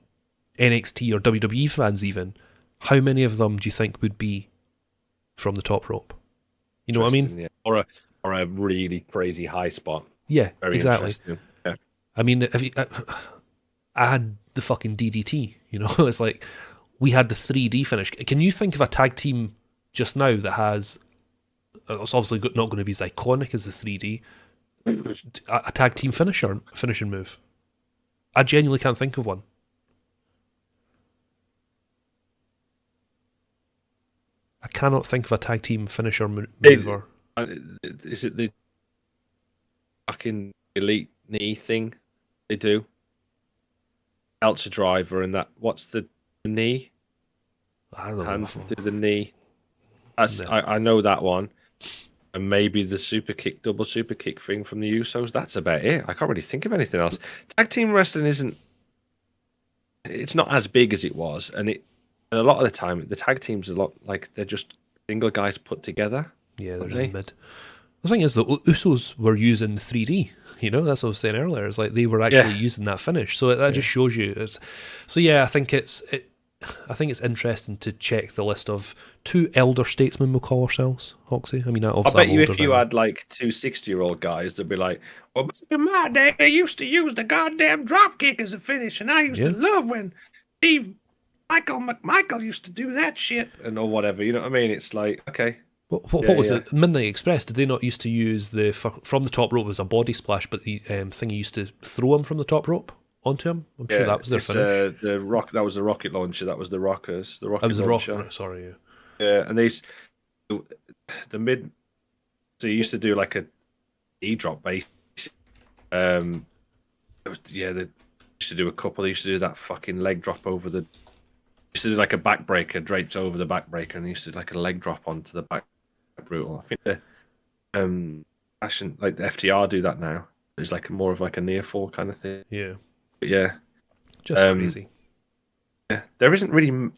A: NXT or WWE fans even, how many of them do you think would be from the top rope? You know what I mean?
B: Yeah. Or a really crazy high spot.
A: Yeah,
B: Very
A: exactly.
B: Yeah.
A: I mean, I had the fucking DDT, you know? It's like, we had the 3D finish. Can you think of a tag team just now that has, it's obviously not going to be as iconic as the 3D, a tag team finishing move? I genuinely can't think of one. I cannot think of a tag team finisher move.
B: Is it the fucking elite knee thing they do? Elsa driver and that. What's the knee?
A: I don't know.
B: Hands to the knee. I know that one. And maybe the double super kick thing from the Usos. That's about it. I can't really think of anything else. Tag team wrestling it's not as big as it was, and a lot of the time the tag teams are a lot like they're just single guys put together.
A: Yeah, they're in mid. The thing is, the Usos were using 3D. You know, that's what I was saying earlier. It's like they were actually using that finish. So that just shows you. I think it's interesting to check the list of 2 elder statesmen, we'll call ourselves, Hoxie. I mean, I
B: bet you if you had like 2 60-year-old guys, they'd be like, well, back in my day, they used to use the goddamn drop kick as a finish, and I used to love when Michael McMichael used to do that shit, and or whatever. You know what I mean? It's like, okay.
A: What was it? Midnight Express, did they not used to use from the top rope was a body splash, but the thing used to throw him from the top rope onto him? I'm sure that was their finish.
B: That was the rocket launcher. That was the Rockers. The rocket launcher.
A: Sorry.
B: Yeah, and the mid. So you used to do like a E-drop base. They used to do a couple. They used to do that fucking leg drop over the. Used to do like a backbreaker draped over the backbreaker, and they used to do like a leg drop onto the back. Brutal. I think like the FTR do that now. It's like more of like a near fall kind of thing.
A: Yeah.
B: But yeah.
A: Just crazy.
B: Yeah, there isn't really.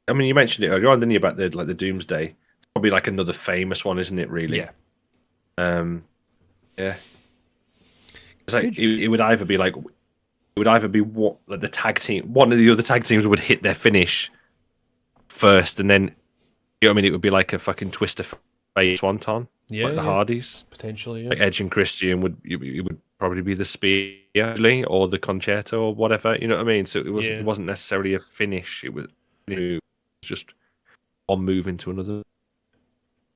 B: I mean, you mentioned it earlier on, didn't you, about the Doomsday? It's probably like another famous one, isn't it? Really.
A: Yeah.
B: Yeah. It's like it would either be what like the tag team. One of the other tag teams would hit their finish first, and then you know what I mean. It would be like a fucking Twister Fate Swanton, like the Hardys
A: potentially. Yeah.
B: Like Edge and Christian would probably be the spear actually, or the concerto or whatever. You know what I mean? So it wasn't necessarily a finish. It was just one move into another.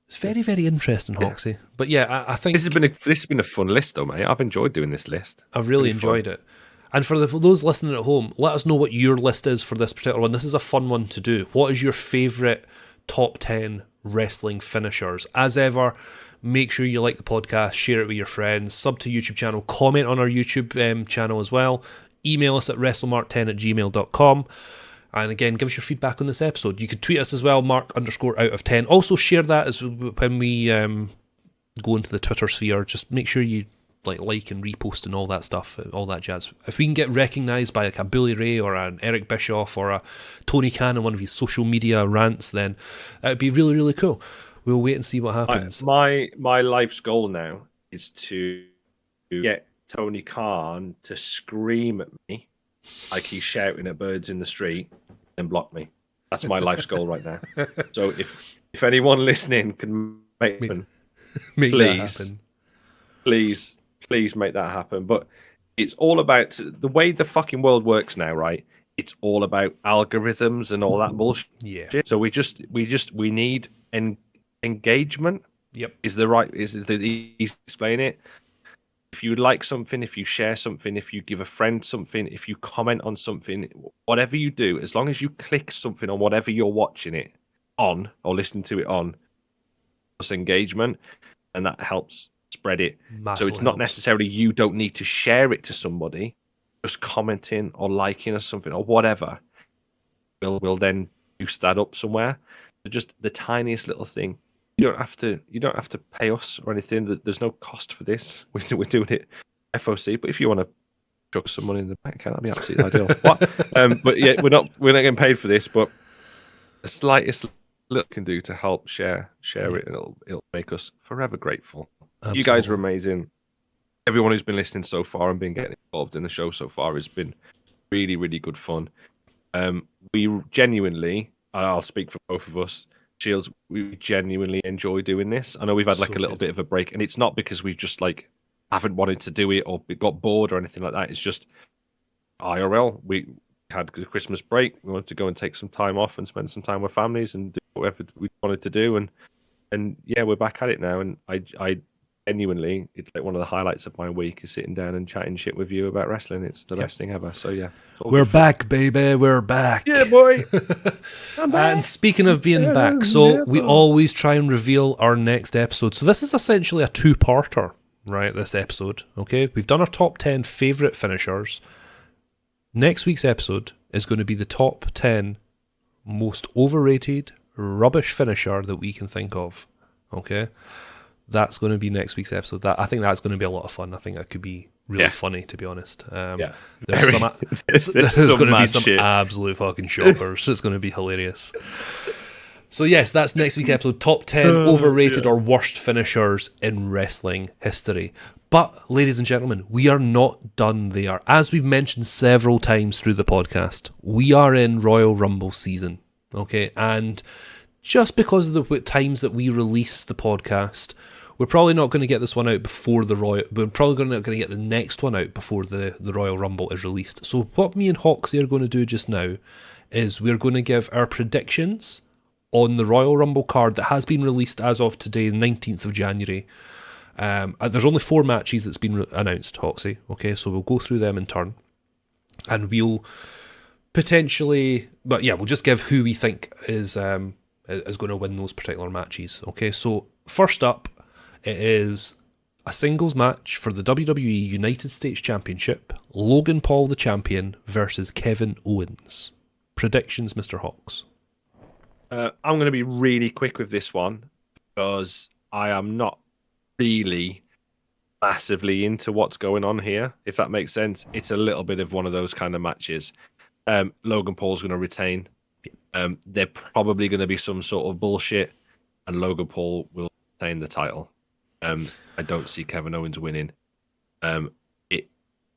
A: It's very, very interesting, Hoxie. But yeah, I think
B: this has been a fun list, though, mate. I've enjoyed doing this list.
A: I've really enjoyed it. And for those listening at home, let us know what your list is for this particular one. This is a fun one to do. What is your favourite top 10 wrestling finishers? As ever, make sure you like the podcast, share it with your friends, sub to YouTube channel, comment on our YouTube channel as well. Email us at wrestlemark10@gmail.com. And again, give us your feedback on this episode. You could tweet us as well, Mark_out of10. Also share that as when we go into the Twitter sphere. Just make sure you like and repost and all that stuff, all that jazz. If we can get recognised by like a Bully Ray or an Eric Bischoff or a Tony Khan in one of his social media rants, then that would be really, really cool. We'll wait and see what happens.
B: My life's goal now is to get Tony Khan to scream at me like he's shouting at birds in the street and block me. That's my life's goal right now. So If anyone listening can make
A: Make that
B: please,
A: happen.
B: please make that happen. But it's all about the way the fucking world works now, right? It's all about algorithms and all that bullshit.
A: Yeah.
B: So we need engagement.
A: Yep.
B: Is the easy to explain it? If you like something, if you share something, if you give a friend something, if you comment on something, whatever you do, as long as you click something on whatever you're watching it on or listening to it on, plus engagement, and that helps spread it.
A: Massively
B: so it's not
A: helps.
B: necessarily you don't need to share it to somebody, just commenting or liking or something or whatever will then boost that up somewhere. So just the tiniest little thing. You don't have to pay us or anything. There's no cost for this. We're doing it FOC. But if you want to chuck some money in the bank account, that'd be absolutely ideal. What? But yeah, we're not getting paid for this. But the slightest little can do to help share it, and it'll make us forever grateful. Absolutely. You guys are amazing. Everyone who's been listening so far and been getting involved in the show so far has been really, really good fun. We genuinely, and I'll speak for both of us, Shields, we genuinely enjoy doing this. I know we've had like a little bit of a break, and it's not because we just like haven't wanted to do it or got bored or anything like that. It's just IRL. We had the Christmas break. We wanted to go and take some time off and spend some time with families and do whatever we wanted to do. And yeah, we're back at it now. And I genuinely, it's like one of the highlights of my week is sitting down and chatting shit with you about wrestling. It's the best thing ever. So yeah,
A: we're back, baby. We're back.
B: Yeah, boy.
A: And speaking of being back, so we always try and reveal our next episode. So this is essentially a two-parter, right? This episode, okay? We've done our top 10 favorite finishers. Next week's episode is going to be the top 10 most overrated rubbish finisher that we can think of, okay? That's going to be next week's episode. I think that's going to be a lot of fun. I think that could be really funny, to be honest.
B: Yeah.
A: There's going to be some absolute fucking shockers. It's going to be hilarious. So yes, that's next week's episode. Top 10 overrated or worst finishers in wrestling history. But, ladies and gentlemen, we are not done there. As we've mentioned several times through the podcast, we are in Royal Rumble season, okay? And just because of the times that we release the podcast, we're probably not going to get this one out before we're probably not going to get the next one out before the Royal Rumble is released. So what me and Hoxie are going to do just now is we're going to give our predictions on the Royal Rumble card that has been released as of today, the 19th of January. There's only 4 matches that's been announced, Hoxie. Okay, so we'll go through them in turn, and we'll potentially, but yeah, we'll just give who we think is going to win those particular matches. Okay, so first up, it is a singles match for the WWE United States Championship. Logan Paul, the champion, versus Kevin Owens. Predictions, Mr. Hawks.
B: I'm going to be really quick with this one because I am not really massively into what's going on here, if that makes sense. It's a little bit of one of those kind of matches. Logan Paul's going to retain. They're probably going to be some sort of bullshit, and Logan Paul will retain the title. I don't see Kevin Owens winning. It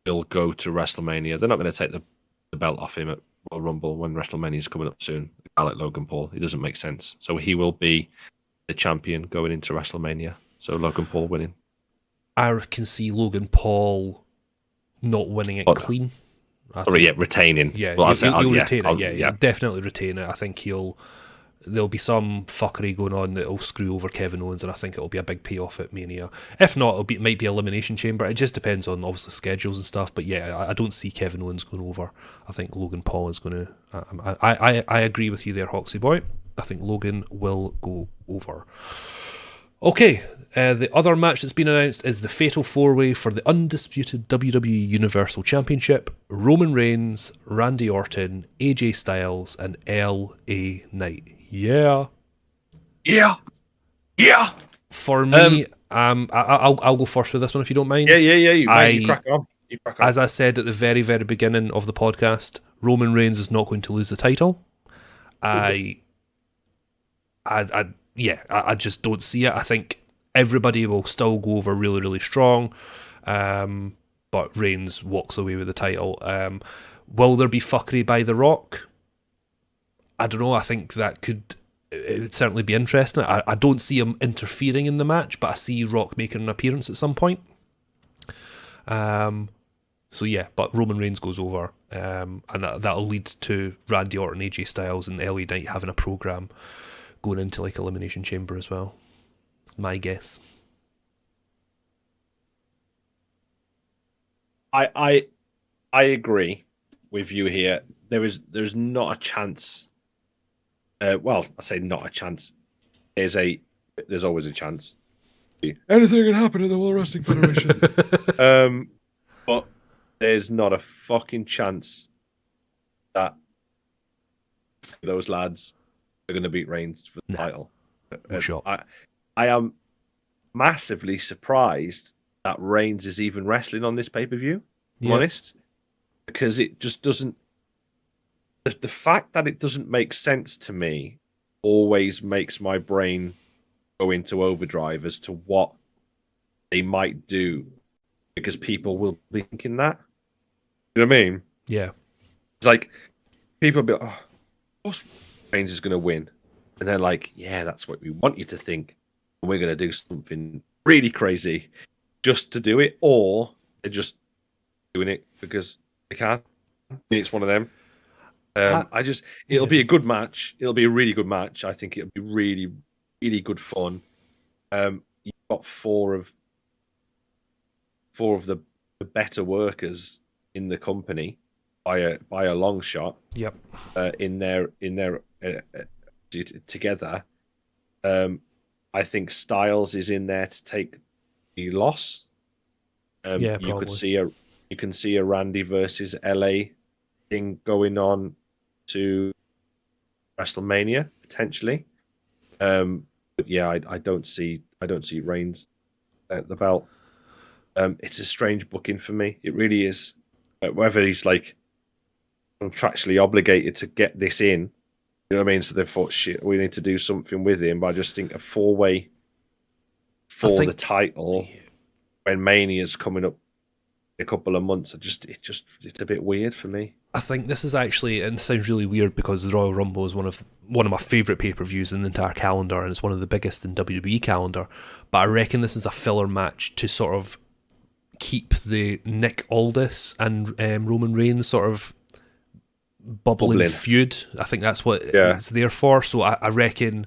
B: will go to WrestleMania. They're not going to take the belt off him at Royal Rumble when WrestleMania is coming up soon. I like Logan Paul. It doesn't make sense. So he will be the champion going into WrestleMania. So Logan Paul winning.
A: I can see Logan Paul not winning it clean.
B: Retaining.
A: Yeah, he'll retain it. Yeah, definitely retain it. I think there'll be some fuckery going on that'll screw over Kevin Owens, and I think it'll be a big payoff at Mania. If not, it might be Elimination Chamber. It just depends on obviously schedules and stuff. But yeah, I don't see Kevin Owens going over. I think Logan Paul is going to. I agree with you there, Hoxie boy. I think Logan will go over. Okay, the other match that's been announced is the Fatal 4-Way for the undisputed WWE Universal Championship. Roman Reigns, Randy Orton, AJ Styles, and LA Knight. Yeah. For me, I'll go first with this one if you don't mind.
B: Yeah. You crack on.
A: As I said at the very, very beginning of the podcast, Roman Reigns is not going to lose the title. I just don't see it. I think everybody will still go over really, really strong, but Reigns walks away with the title. Will there be fuckery by The Rock? I don't know. I think that could it would certainly be interesting. I don't see him interfering in the match, but I see Rock making an appearance at some point. So yeah, but Roman Reigns goes over, and that'll lead to Randy Orton, AJ Styles, and LA Knight having a program going into like Elimination Chamber as well. It's my guess.
B: I agree with you here. There's not a chance. Well, I say not a chance. There's always a chance. Anything can happen in the World Wrestling Federation. But there's not a fucking chance that those lads are going to beat Reigns for the title.
A: No shot.
B: I am massively surprised that Reigns is even wrestling on this pay-per-view. I'm honest, because it just doesn't. The fact that it doesn't make sense to me always makes my brain go into overdrive as to what they might do, because people will be thinking that. You know what I mean?
A: Yeah.
B: It's like people will be like, oh, of course Reigns is going to win. And they're like, yeah, that's what we want you to think. And we're going to do something really crazy just to do it. Or they're just doing it because they can. It's one of them. It'll be a good match. It'll be a really good match. I think it'll be really, really good fun. You've got four of the better workers in the company by a long shot.
A: Yep.
B: In their together. I think Styles is in there to take the loss.
A: Yeah,
B: you
A: probably.
B: can see a Randy versus LA thing going on to WrestleMania potentially. But yeah, I don't see Reigns at the belt. It's a strange booking for me. It really is. Whether he's like contractually obligated to get this in, you know what I mean? So they thought, shit, we need to do something with him. But I just think a 4-way for the title when Mania's coming up in a couple of months, it's a bit weird for me.
A: I think this is actually, and it sounds really weird because the Royal Rumble is one of my favourite pay-per-views in the entire calendar, and it's one of the biggest in WWE calendar. But I reckon this is a filler match to sort of keep the Nick Aldis and Roman Reigns sort of bubbling feud. I think that's what it's there for. So I reckon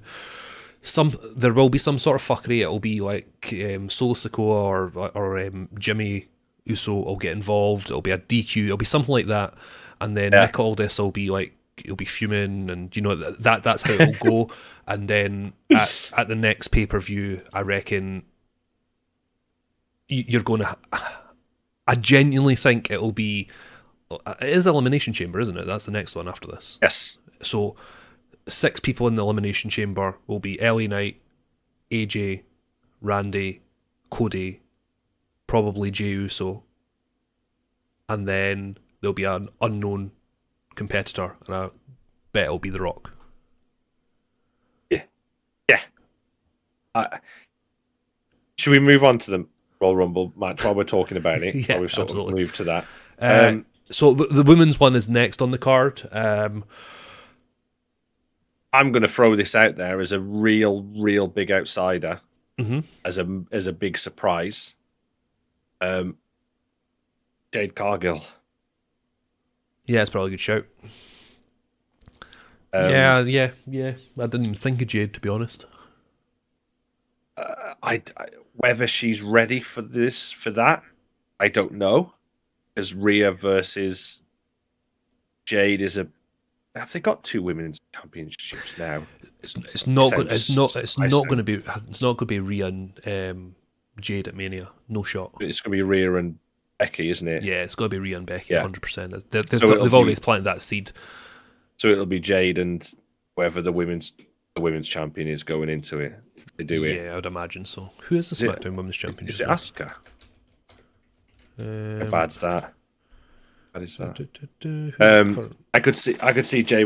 A: there will be some sort of fuckery. It'll be like Solo Sikoa or Jimmy Uso will get involved. It'll be a DQ. It'll be something like that. And then Nick Aldis will be like, he'll be fuming, and you know that's how it'll go. And then at the next pay-per-view, I reckon you're going to. I genuinely think it'll be. It is Elimination Chamber, isn't it? That's the next one after this.
B: Yes.
A: So 6 people in the Elimination Chamber will be LA Knight, AJ, Randy, Cody, probably Jey Uso, and then there'll be an unknown competitor, and I bet it'll be The Rock.
B: Yeah. Should we move on to the Royal Rumble match while we're talking about it?
A: Yeah,
B: we've sort of moved to that.
A: So the women's one is next on the card.
B: I'm going to throw this out there as a real big outsider, as a big surprise. Jade Cargill.
A: Yeah, it's probably a good shout. Yeah. I didn't even think of Jade, to be honest.
B: Whether she's ready for that, I don't know. Because Rhea versus Jade is have they got 2 women's championships now?
A: It's not going to be Rhea and Jade at Mania. No shot.
B: It's going to be Rhea and Becky, isn't it?
A: Yeah, it's going to be Rhea and Becky, 100%. They've already planted that seed.
B: So it'll be Jade and whoever the women's champion is going into it. They do it.
A: Yeah, I'd imagine so. Who is the SmackDown Women's Champion?
B: Is it Asuka? How bad's that? How is that? I could see Jay.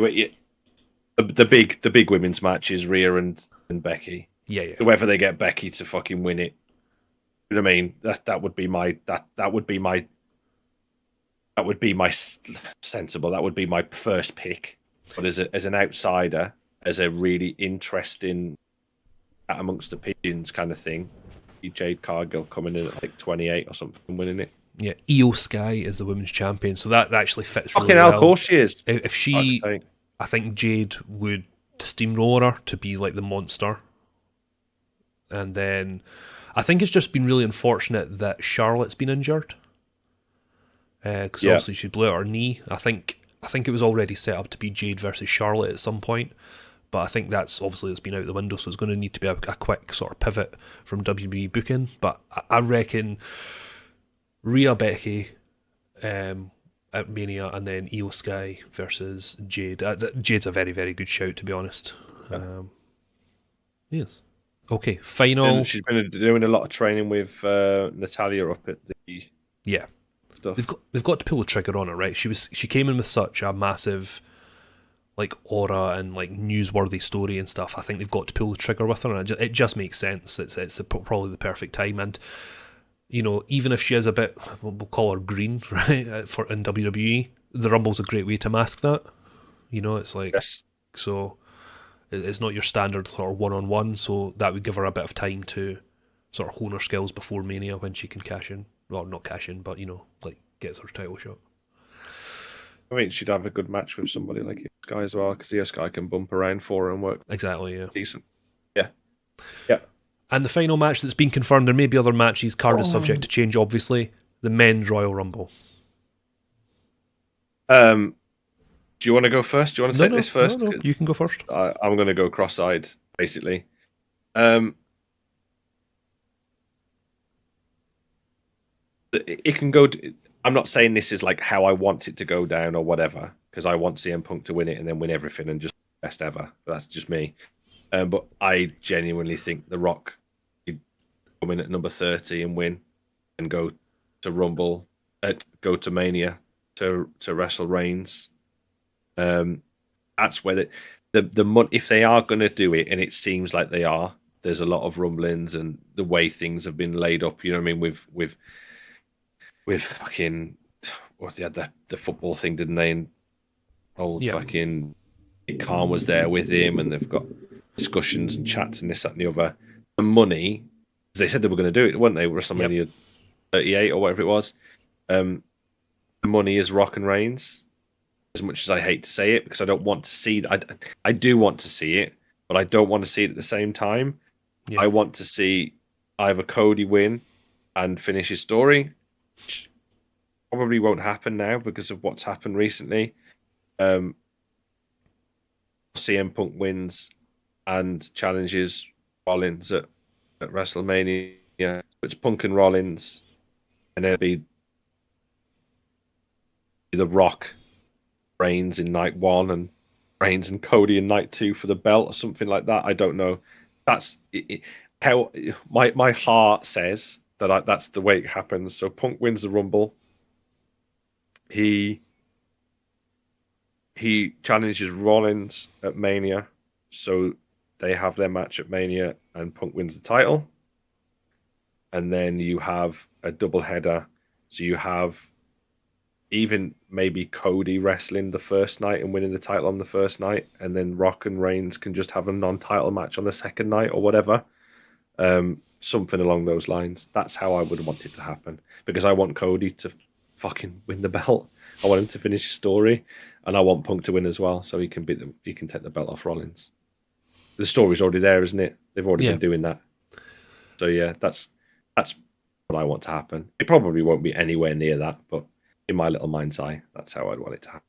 B: The big women's match is Rhea and Becky.
A: Yeah.
B: Whoever they get Becky to fucking win it. You know what I mean? That would be my sensible. That would be my first pick. But as an outsider, as a really interesting amongst the pigeons kind of thing. Jade Cargill coming in at like 28 or something and winning it.
A: Yeah, Io Sky is the women's champion, so that actually fits really
B: Fucking hell,
A: well.
B: of course she is.
A: If she, I think Jade would steamroller her to be like the monster. And then I think it's just been really unfortunate that Charlotte's been injured. Because obviously she blew out her knee. I think it was already set up to be Jade versus Charlotte at some point. But I think it's been out the window, so it's going to need to be a quick sort of pivot from WWE booking. But I reckon Rhea Becky at Mania, and then Io Sky versus Jade. Jade's a very, very good shout, to be honest. Yes. Okay, final.
B: And she's been doing a lot of training with Natalia up at the stuff.
A: They've got to pull the trigger on her, right? She came in with such a massive like aura and like newsworthy story and stuff. I think they've got to pull the trigger with her, and it just makes sense. It's probably the perfect time, and you know, even if she is a bit, we'll call her green, right, for in WWE, the Rumble's a great way to mask that. You know, it's like so. It's not your standard sort of one-on-one, so that would give her a bit of time to sort of hone her skills before Mania when she can cash in. Well, not cash in, but, you know, like, gets her title shot.
B: I mean, she'd have a good match with somebody like Sky as well, because the Sky can bump around for her and work.
A: Exactly, yeah.
B: Decent. Yeah.
A: And the final match that's been confirmed, there may be other matches, card is subject to change, obviously, the Men's Royal Rumble.
B: Do you want to go first? Do you want to say this first?
A: No, you can go first.
B: I'm going to go cross-eyed, basically. It can go... I'm not saying this is like how I want it to go down or whatever, because I want CM Punk to win it and then win everything and just best ever. That's just me. But I genuinely think The Rock could come in at number 30 and win and go to Rumble, go to Mania to wrestle Reigns. That's where the money, if they are going to do it, and it seems like they are, there's a lot of rumblings and the way things have been laid up. You know what I mean? With fucking they had the football thing, didn't they? And fucking Khan was there with him, and they've got discussions and chats and this, that, and the other. The money, they said they were going to do it, weren't they? WrestleMania 38 or whatever it was. The money is Rock and Reigns. As much as I hate to say it, because I don't want to see that. I do want to see it, but I don't want to see it at the same time. Yeah. I want to see either Cody win and finish his story, which probably won't happen now because of what's happened recently. CM Punk wins and challenges Rollins at WrestleMania. It's Punk and Rollins, and it'll be The Rock, Reigns in night 1 and Reigns and Cody in night 2 for the belt or something like that. I don't know. That's how my heart says that that's the way it happens. So Punk wins the Rumble. He challenges Rollins at Mania, so they have their match at Mania, and Punk wins the title. And then you have a double header. So you have even maybe Cody wrestling the first night and winning the title on the first night, and then Rock and Reigns can just have a non-title match on the second night or whatever. Something along those lines. That's how I would want it to happen, because I want Cody to fucking win the belt. I want him to finish his story, and I want Punk to win as well, so he can take the belt off Rollins. The story's already there, isn't it? They've already been doing that. So yeah, that's what I want to happen. It probably won't be anywhere near that, but in my little mind's eye, that's how I'd want it to happen.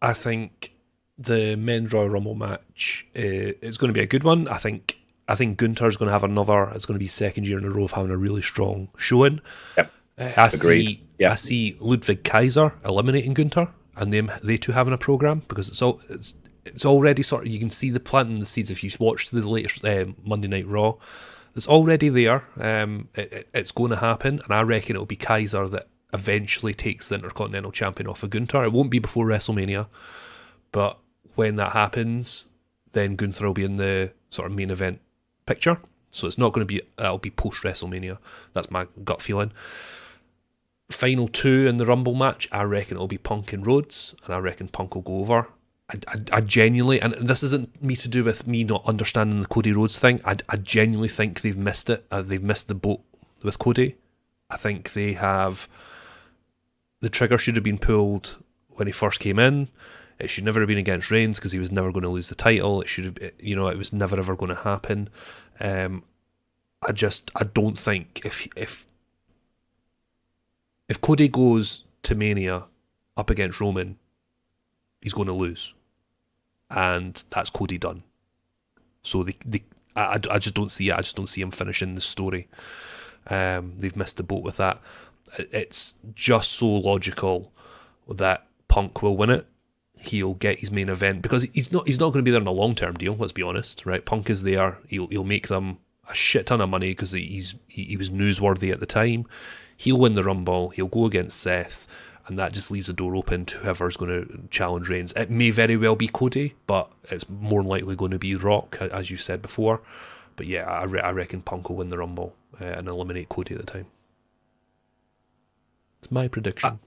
A: I think the Men's Royal Rumble match is going to be a good one. I think Gunther's going to have another. It's going to be second year in a row of having a really strong showing.
B: Yep.
A: Agreed. I see Ludwig Kaiser eliminating Gunther, and they two having a program, because it's already sort of, you can see the planting the seeds if you watched the latest Monday Night Raw. It's already there. It's going to happen, and I reckon it'll be Kaiser that eventually takes the Intercontinental Champion off of Gunther. It won't be before WrestleMania, but when that happens, then Gunther will be in the sort of main event picture. So it's not going to be, that'll be post WrestleMania. That's my gut feeling. Final 2 in the Rumble match, I reckon it'll be Punk and Rhodes, and I reckon Punk will go over. I genuinely, and this isn't me to do with me not understanding the Cody Rhodes thing. I genuinely think they've missed it. They've missed the boat with Cody. I think they have. The trigger should have been pulled when he first came in. It should never have been against Reigns because he was never going to lose the title. It should have, it was never ever going to happen. I don't think if Cody goes to Mania up against Roman, he's going to lose, and that's Cody done. So I just don't see it. I just don't see him finishing the story. They've missed the boat with that. It's just so logical that Punk will win it. He'll get his main event because he's not going to be there in a long term deal. Let's be honest, right? Punk is there. He'll make them a shit ton of money because he was newsworthy at the time. He'll win the Rumble. He'll go against Seth, and that just leaves the door open to whoever's going to challenge Reigns. It may very well be Cody, but it's more likely going to be Rock, as you said before. But yeah, I reckon Punk will win the Rumble and eliminate Cody at the time. It's my prediction.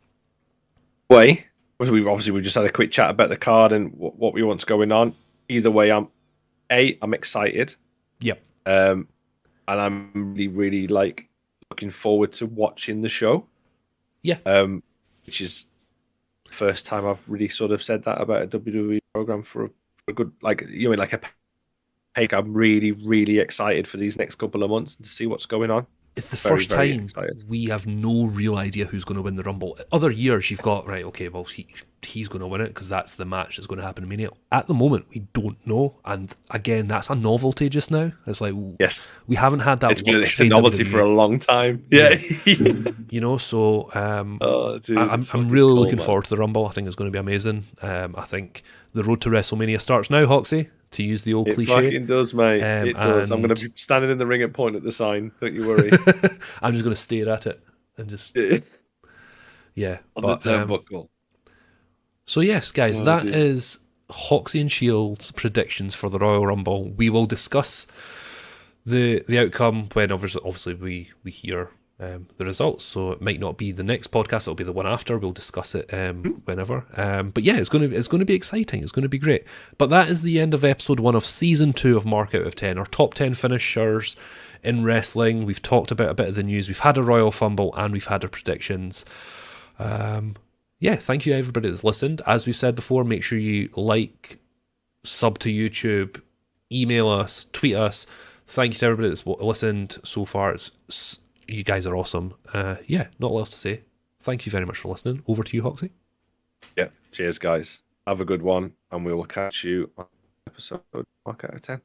B: We just had a quick chat about the card and what we want's going on. Either way, I'm excited.
A: Yep.
B: And I'm really, really looking forward to watching the show. Yeah. Which is the first time I've really sort of said that about a WWE program for a good, I'm really, really excited for these next couple of months to see what's going on.
A: It's the first time we have no real idea who's going to win the Rumble. Other years you've got, right, okay, well, he's going to win it because that's the match that's going to happen in Mania. At the moment, we don't know. And again, that's a novelty just now. It's like,
B: yes,
A: we haven't had that.
B: It's a novelty for a long time. Yeah.
A: So I'm really looking forward to the Rumble. I think it's going to be amazing. I think the road to WrestleMania starts now, Hoxie. To use the old cliche.
B: It fucking does, mate. It does. I'm going to be standing in the ring and pointing at the sign. Don't you worry.
A: I'm just going to stare at it and just... yeah.
B: On the turnbuckle.
A: So yes, guys, that is Hoxie and Shield's predictions for the Royal Rumble. We will discuss the outcome when obviously we hear the results. So it might not be the next podcast; it'll be the one after. We'll discuss it whenever. But yeah, it's going to be exciting. It's going to be great. But that is the end of episode 1 of season 2 of Mark Out of 10. Our top 10 finishers in wrestling. We've talked about a bit of the news. We've had a Royal Fumble and we've had our predictions. Thank you everybody that's listened. As we said before, make sure you like, sub to YouTube, email us, tweet us. Thank you to everybody that's listened so far. You guys are awesome. Not a lot else to say. Thank you very much for listening. Over to you, Hoxie.
B: Yeah, cheers, guys. Have a good one, and we will catch you on episode Mark Out of 10.